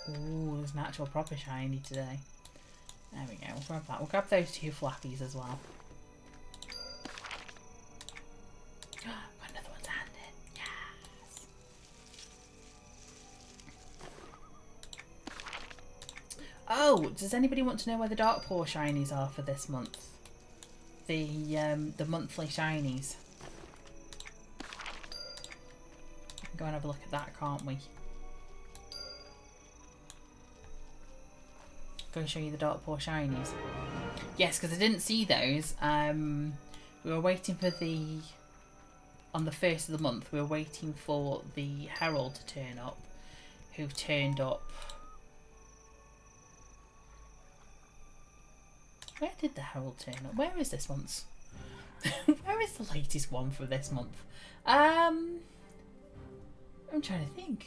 Ooh, there's an actual proper shiny today. There we go, we'll grab that. We'll grab those two flappies as well. Got another one's handed. Yes! Oh, does anybody want to know where the Dark Paw shinies are for this month? The monthly shinies. We can go and have a look at that, can't we? Go and show you the Dark Paw shinies. Yes, because I didn't see those. We were waiting for on the 1st of the month, we were waiting for the Herald to turn up, who turned up. Where did the Herald turn up? Where is this month's? Where is the latest one for this month? I'm trying to think.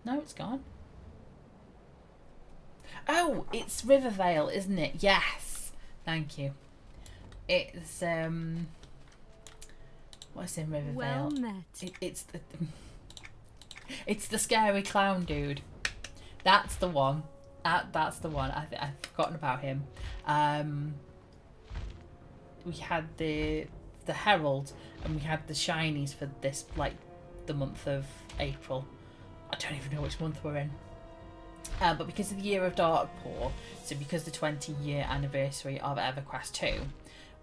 No, it's gone. Oh, it's Rivervale, isn't it? Yes. Thank you. It's what's in Rivervale? Well met. It's the scary clown dude. That's the one. That's the one. I've forgotten about him. We had the Herald and we had the shinies for this, like, the month of April. I don't even know which month we're in. But because of the year of Dark Paw, so because the 20-year anniversary of EverQuest 2,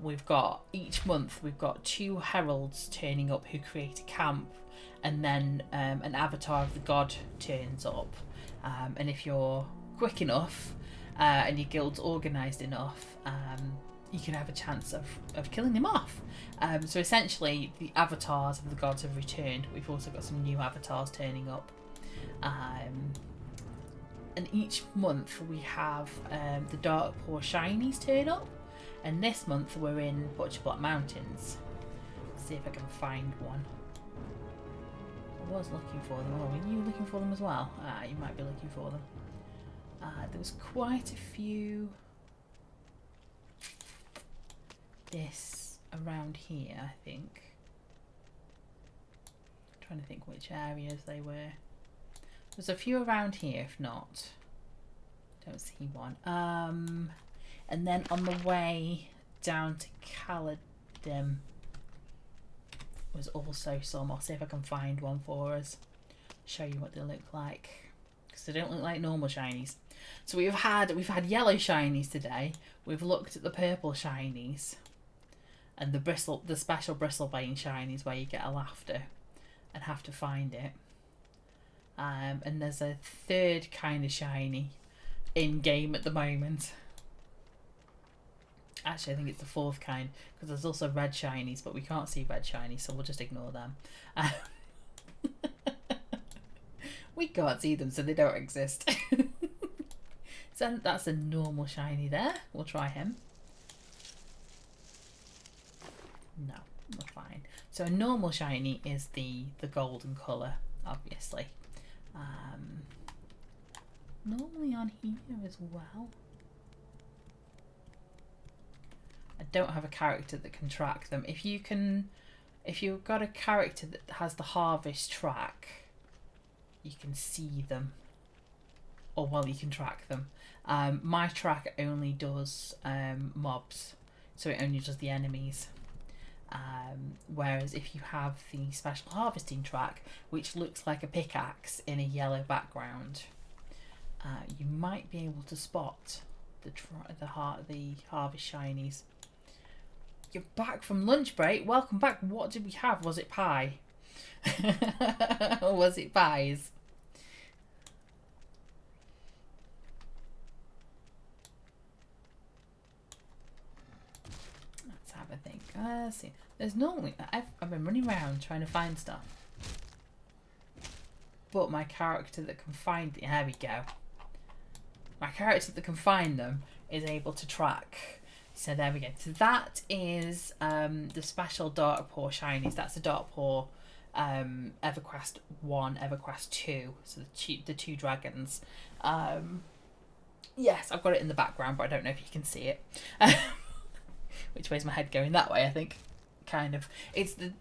we've got, each month we've got 2 heralds turning up who create a camp, and then an avatar of the god turns up. And if you're quick enough and your guild's organised enough, you can have a chance of killing them off. So essentially the avatars of the gods have returned. We've also got some new avatars turning up. And each month we have the Dark Paw shinies turn up, and this month we're in Butcherblock Mountains. Let's see if I can find one. I was looking for them. Oh, were you looking for them as well? You might be looking for them. There was quite a few around here, I think. I'm trying to think which areas they were. There's a few around here, if not. Don't see one. And then on the way down to Caledon was also some. I'll see if I can find one for us. Show you what they look like. Because they don't look like normal shinies. So we've had yellow shinies today. We've looked at the purple shinies. And the special bristlebane shinies where you get a laughter and have to find it. And there's a third kind of shiny in game at the moment. Actually, I think it's the fourth kind, because there's also red shinies, but we can't see red shinies, so we'll just ignore them. We can't see them, so they don't exist. So that's a normal shiny there. We'll try him. No, we're fine. So a normal shiny is the golden colour, obviously. Normally on here as well. I don't have a character that can track them. If you've got a character that has the harvest track, you can see them. Or well, you can track them. My track only does mobs, so it only does the enemies. Whereas if you have the special harvesting track, which looks like a pickaxe in a yellow background, you might be able to spot the harvest shinies. You're back from lunch break. Welcome back. What did we have? Was it pie? Or was it pies? Let's have a think. Let's see. There's normally I've been running around trying to find stuff, but my character that can find it. There we go. My character that can find them is able to track. So there we go. So that is the special Dark Paw shinies. That's the Dark Paw EverQuest 1, EverQuest 2. So the two dragons. Yes, I've got it in the background, but I don't know if you can see it. Which way's my head going? That way, I think. Kind of. It's the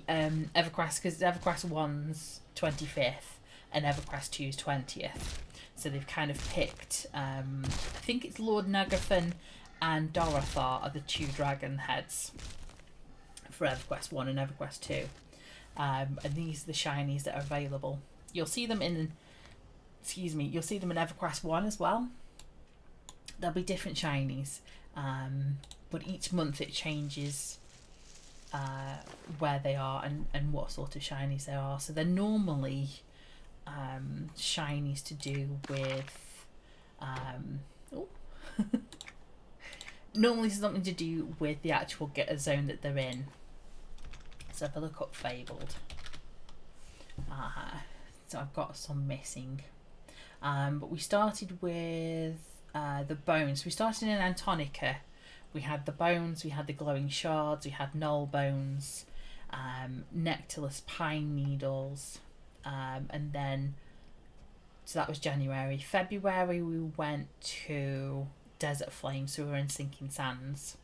EverQuest, because EverQuest 1's 25th and EverQuest 2's 20th. So they've kind of picked, I think it's Lord Nagathon and Dorothar are the two dragon heads for EverQuest 1 and EverQuest 2. And these are the shinies that are available. You'll see them in, you'll see them in EverQuest 1 as well. There'll be different shinies, but each month it changes where they are and what sort of shinies they are. So they're normally shinies to do with normally something to do with the actual zone that they're in. So if I look up Fabled, so I've got some missing, but we started with the bones. We started in Antonica. We had the bones, we had the glowing shards, we had null bones, nectarless pine needles, and then, so that was January. February we went to Desert Flame, so we were in Sinking Sands,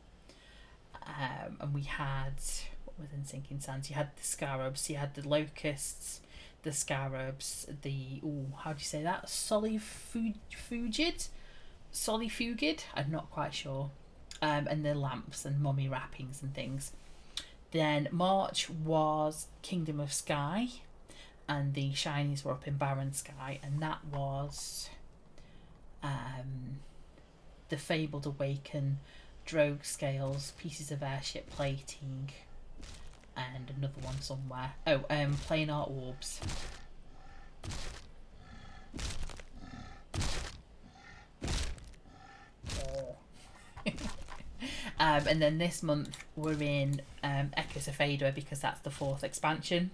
and we had, what was in Sinking Sands? You had the scarabs, you had the locusts, the scarabs, the, how do you say that? Solifugid? I'm not quite sure. And the lamps and mummy wrappings and things. Then March was Kingdom of Sky, and the shinies were up in Barren Sky, and that was the Fabled Awaken, Drogue Scales, Pieces of Airship Plating, and another one somewhere. Planar Orbs. And then this month we're in Echoes of Fador, because that's the 4th expansion.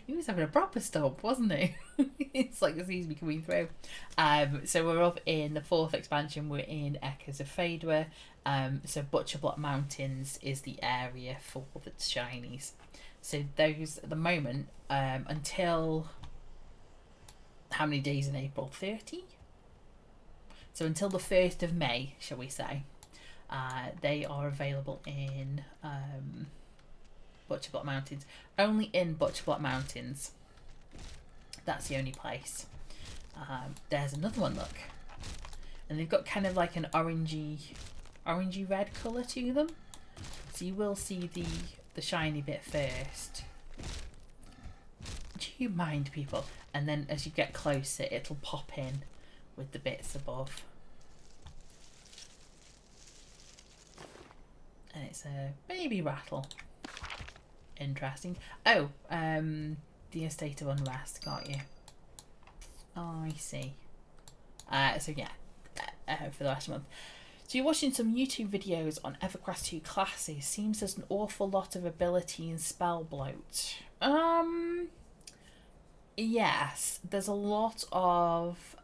He was having a proper stomp, wasn't he? It's like the season be coming through. So we're up in the 4th expansion. We're in Echoes of Fador. So Butcher Block Mountains is the area for the shinies. So those at the moment, until how many days in April? 30? So until the 1st of May, shall we say, they are available in Butcher Block Mountains. Only in Butcher Block Mountains. That's the only place. There's another one, look. And they've got kind of like an orangey red colour to them. So you will see the shiny bit first. Do you mind, people? And then as you get closer, it'll pop in with the bits above. And it's a baby rattle. Interesting. Oh, the Estate of Unrest, got you. Oh, I see. So yeah, for the last month. So you're watching some YouTube videos on EverQuest 2 classes. Seems there's an awful lot of ability and spell bloat. Yes, there's a lot of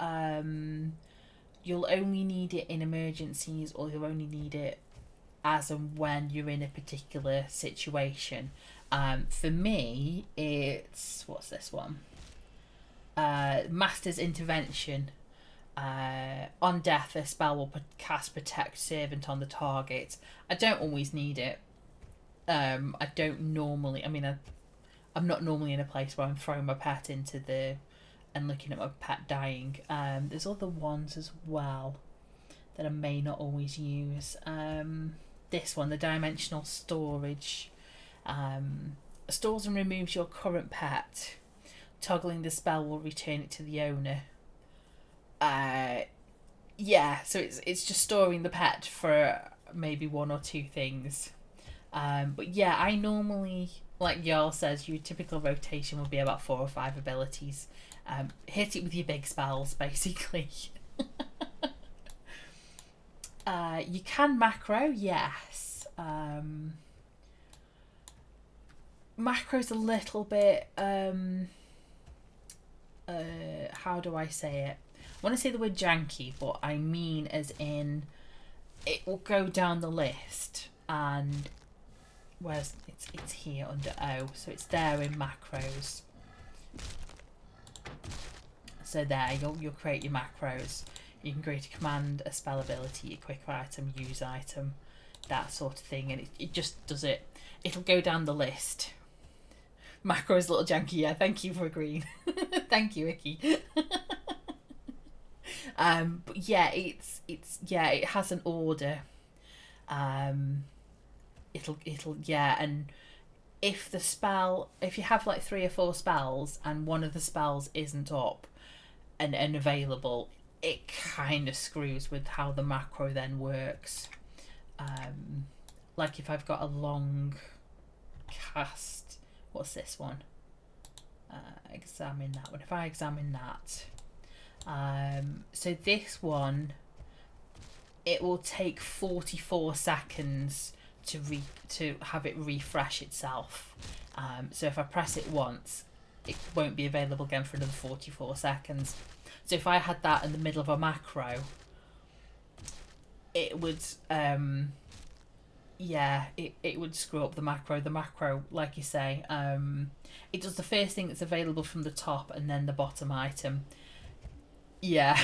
you'll only need it in emergencies, or you'll only need it as and when you're in a particular situation. For me, it's, what's this one? Master's Intervention. On death, a spell will cast Protect Servant on the target. I don't always need it. I don't normally. I mean, I'm not normally in a place where I'm throwing my pet into the and looking at my pet dying. There's other ones as well that I may not always use. This one, the Dimensional Storage, stores and removes your current pet. Toggling the spell will return it to the owner. Yeah, so it's just storing the pet for maybe one or two things. But yeah, I normally, like Jarl says, your typical rotation will be about 4 or 5 abilities. Hit it with your big spells, basically. You can macro, yes. Macro's a little bit, how do I say it? I want to say the word janky, but I mean as in it will go down the list, and where's it's here under O, so it's there in macros. So there, you'll create your macros. You can create a command, a spell ability, a quick item, use item, that sort of thing, and it just does it. It'll go down the list. Macro is a little janky, yeah. Thank you for agreeing. Thank you, Icky. But yeah, it's yeah, it has an order. It'll yeah, and if you have like 3 or 4 spells and one of the spells isn't up and available, it kind of screws with how the macro then works. Like if I've got a long cast, what's this one? Examine that one. If I examine that, so this one, it will take 44 seconds to have it refresh itself. So if I press it once, it won't be available again for another 44 seconds. So if I had that in the middle of a macro, it would yeah, it would screw up the macro. The macro, like you say, it does the first thing that's available from the top and then the bottom item. Yeah.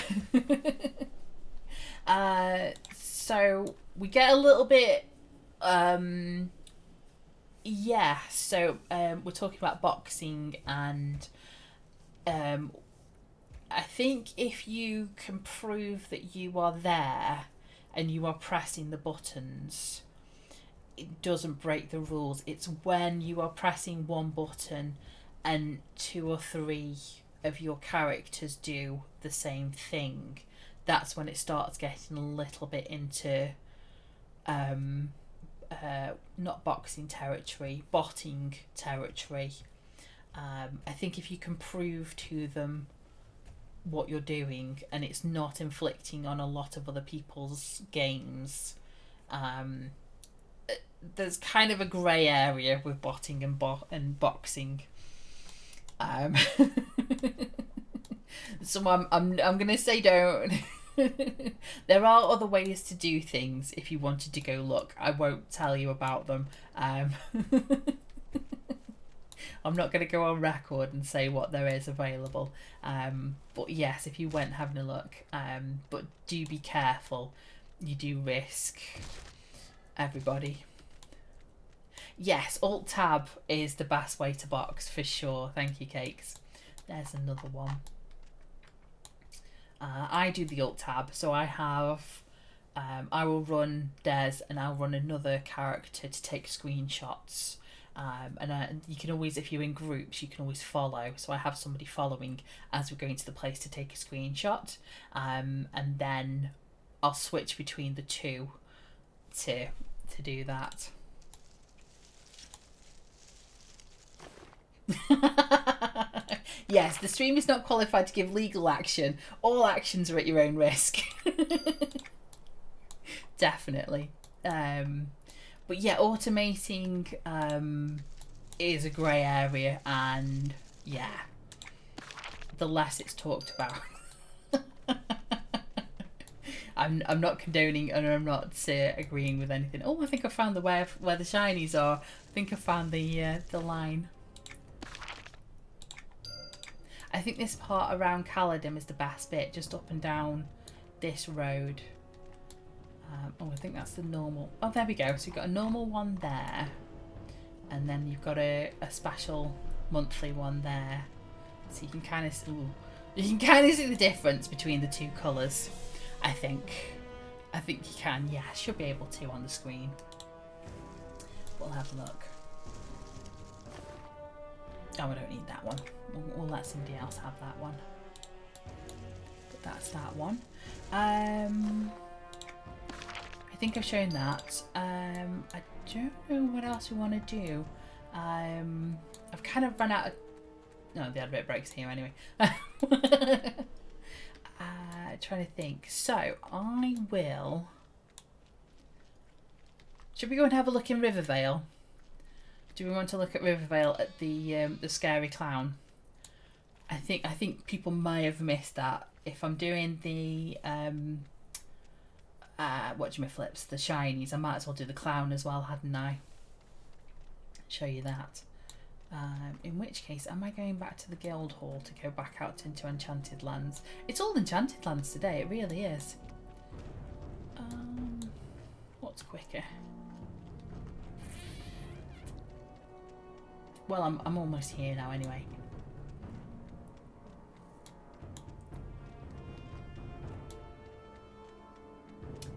So we get a little bit yeah, so we're talking about boxing, and I think if you can prove that you are there and you are pressing the buttons, it doesn't break the rules. It's when you are pressing one button and 2 or 3 of your characters do the same thing, that's when it starts getting a little bit into not boxing territory, botting territory. I think if you can prove to them what you're doing and it's not inflicting on a lot of other people's games, there's kind of a grey area with botting and boxing. So I'm gonna say don't. There are other ways to do things if you wanted to go look. I won't tell you about them. I'm not going to go on record and say what there is available. But yes, if you went having a look, but do be careful. You do risk everybody. Yes, Alt-Tab is the best way to box for sure. Thank you, Cakes. There's another one. I do the Alt-Tab, so I have... I will run Des and I'll run another character to take screenshots. And you can always, if you're in groups, you can always follow. So I have somebody following as we're going to the place to take a screenshot. And then I'll switch between the two to do that. Yes, the stream is not qualified to give legal action. All actions are at your own risk. Definitely. But yeah, automating is a grey area, and yeah, the less it's talked about. I'm not condoning, and I'm not agreeing with anything. Oh, I think I found the where the shinies are. I think I found the line. I think this part around Caladim is the best bit, just up and down this road. Oh, I think that's the normal. Oh, there we go. So you've got a normal one there, and then you've got a special monthly one there. So you can kind of see the difference between the two colours. I think you can. Yeah, should be able to on the screen. We'll have a look. Oh, I don't need that one. We'll let somebody else have that one. But that's that one. I think I've shown that. I don't know what else we want to do. I've kind of run out of... No, the advert breaks here anyway. Trying to think. So, I will... Should we go and have a look in Rivervale? Do we want to look at Rivervale at the scary clown? I think people may have missed that. If I'm doing the whatchamaflips, the shinies, I might as well do the clown as well, hadn't I? Show you that. In which case, am I going back to the guild hall to go back out into Enchanted Lands? It's all Enchanted Lands today, it really is. What's quicker? Well, I'm almost here now anyway.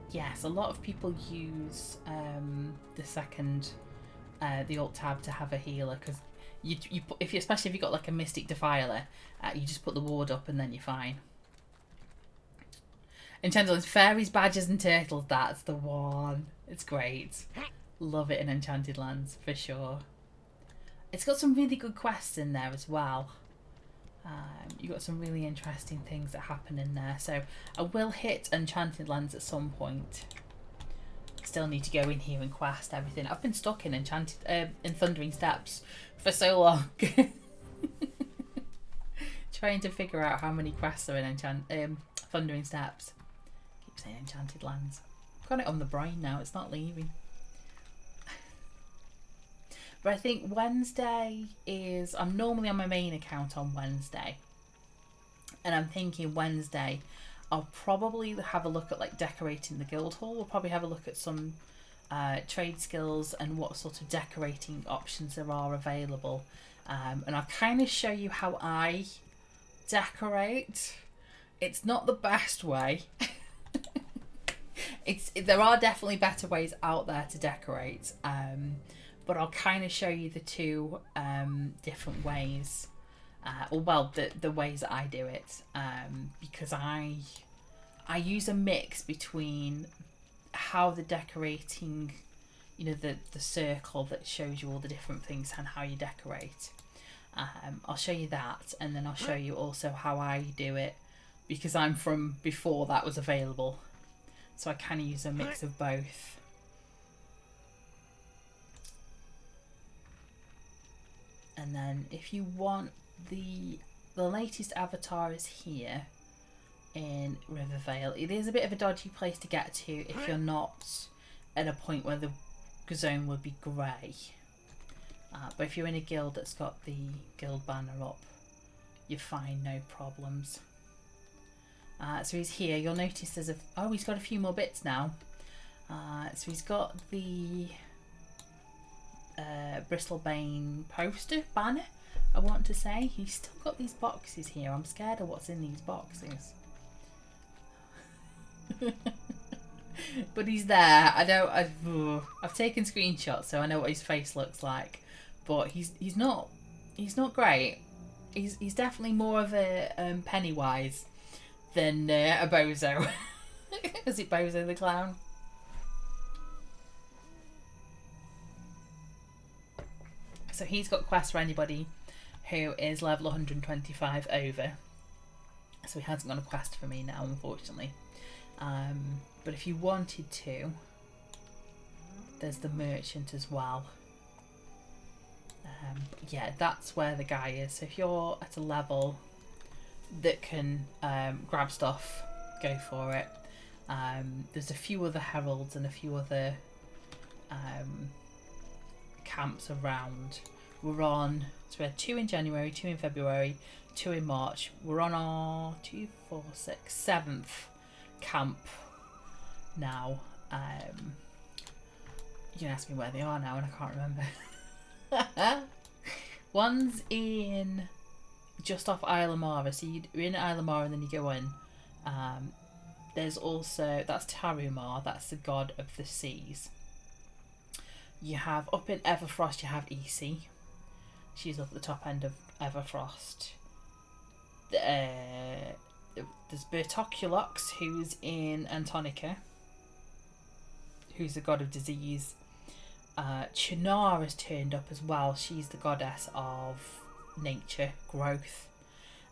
Yes, a lot of people use the second, the alt tab to have a healer, because especially if you've got like a Mystic Defiler, you just put the ward up and then you're fine. Enchanted Lands, fairies, badgers and turtles, that's the one. It's great. Love it in Enchanted Lands, for sure. It's got some really good quests in there as well. You've got some really interesting things that happen in there. So I will hit Enchanted Lands at some point. Still need to go in here and quest everything. I've been stuck in in Thundering Steps for so long. Trying to figure out how many quests are in Thundering Steps. Keep saying Enchanted Lands. I've got it on the brain now, it's not leaving. But I think Wednesday is... I'm normally on my main account on Wednesday. And I'm thinking Wednesday I'll probably have a look at like decorating the guild hall. We'll probably have a look at some trade skills and what sort of decorating options there are available. And I'll kind of show you how I decorate. It's not the best way. There are definitely better ways out there to decorate. But I'll kind of show you the two different ways, the ways that I do it, because I use a mix between how the decorating, the circle that shows you all the different things and how you decorate. I'll show you that, and then I'll show you also how I do it, because I'm from before that was available, so I kind of use a mix of both. And then if you want the latest avatar is here in Rivervale. It is a bit of a dodgy place to get to if you're not at a point where the zone would be grey. But if you're in a guild that's got the guild banner up, you're fine, no problems. So he's here. You'll notice there's he's got a few more bits now. So he's got the Bristlebane poster banner, I want to say. He's still got these boxes here. I'm scared of what's in these boxes. But he's there. I've taken screenshots, so I know what his face looks like. But he's not great. He's definitely more of a Pennywise than a Bozo. Is it Bozo the Clown? So he's got quests for anybody who is level 125 over. So he hasn't got a quest for me now, unfortunately. But if you wanted to, there's the merchant as well. But yeah, that's where the guy is. So if you're at a level that can grab stuff, go for it. There's a few other heralds and a few other camps around. We're on, so we had 2 in January, 2 in February, 2 in March. We're on our 2, 4, 6, 7th camp now. You can ask me where they are now and I can't remember. One's in just off Isle of Mara, so you're in Isle of Mara and then you go in. There's also, that's Tarumar, that's the god of the seas. You have, up in Everfrost, you have EC. She's up at the top end of Everfrost. There's Bertoculux, who's in Antonica, who's the god of disease. Chinar has turned up as well. She's the goddess of nature, growth.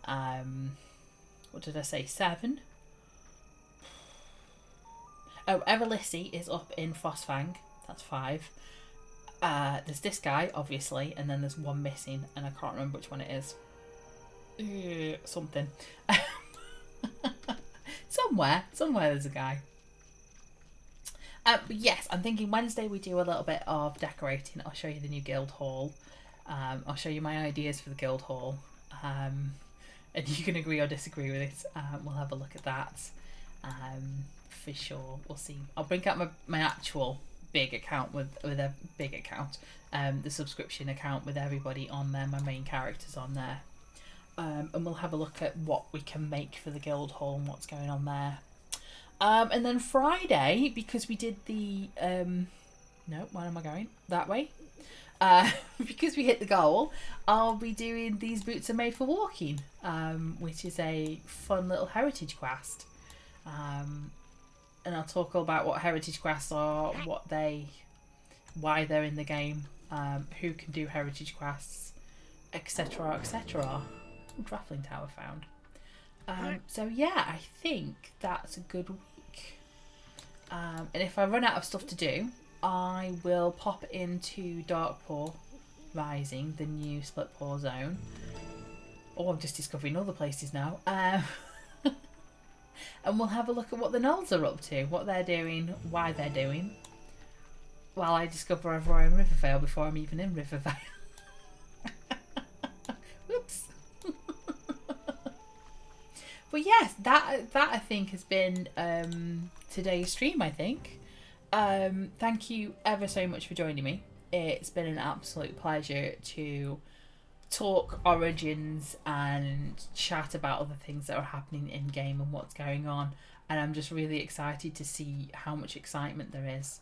What did I say? 7? Oh, Everlissi is up in Frostfang. That's 5. There's this guy, obviously, and then there's one missing, and I can't remember which one it is. Something. Somewhere there's a guy. But yes, I'm thinking Wednesday we do a little bit of decorating. I'll show you the new guild hall. I'll show you my ideas for the guild hall. And you can agree or disagree with it. We'll have a look at that. For sure. We'll see. I'll bring out my actual big account with a big account. The subscription account with everybody on there, my main characters on there. And we'll have a look at what we can make for the guild hall and what's going on there. And then Friday, because we did the no, where am I going? That way. Because we hit the goal, I'll be doing These Boots Are Made for Walking, which is a fun little heritage quest. And I'll talk all about what heritage quests are, why they're in the game, who can do heritage quests, etc, etc. Draffling Tower found. So yeah, I think that's a good week. And if I run out of stuff to do, I will pop into Darkpaw Rising, the new split paw zone. Oh, I'm just discovering other places now. And we'll have a look at what the Nulls are up to, what they're doing, why they're doing. While I discover Aurora in Rivervale before I'm even in Rivervale. Whoops. But yes, that I think has been today's stream, I think. Thank you ever so much for joining me. It's been an absolute pleasure to talk Origins and chat about other things that are happening in game and what's going on, and I'm just really excited to see how much excitement there is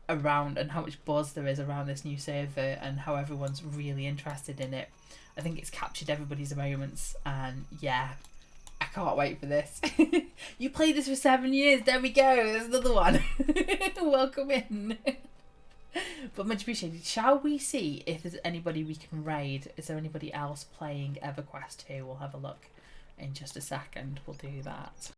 around and how much buzz there is around this new server and how everyone's really interested in it. I think it's captured everybody's moments, and yeah, I can't wait for this. You played this for 7 years, there we go, there's another one. Welcome in. But much appreciated. Shall we see if there's anybody we can raid? Is there anybody else playing EverQuest here? We'll have a look in just a second. We'll do that.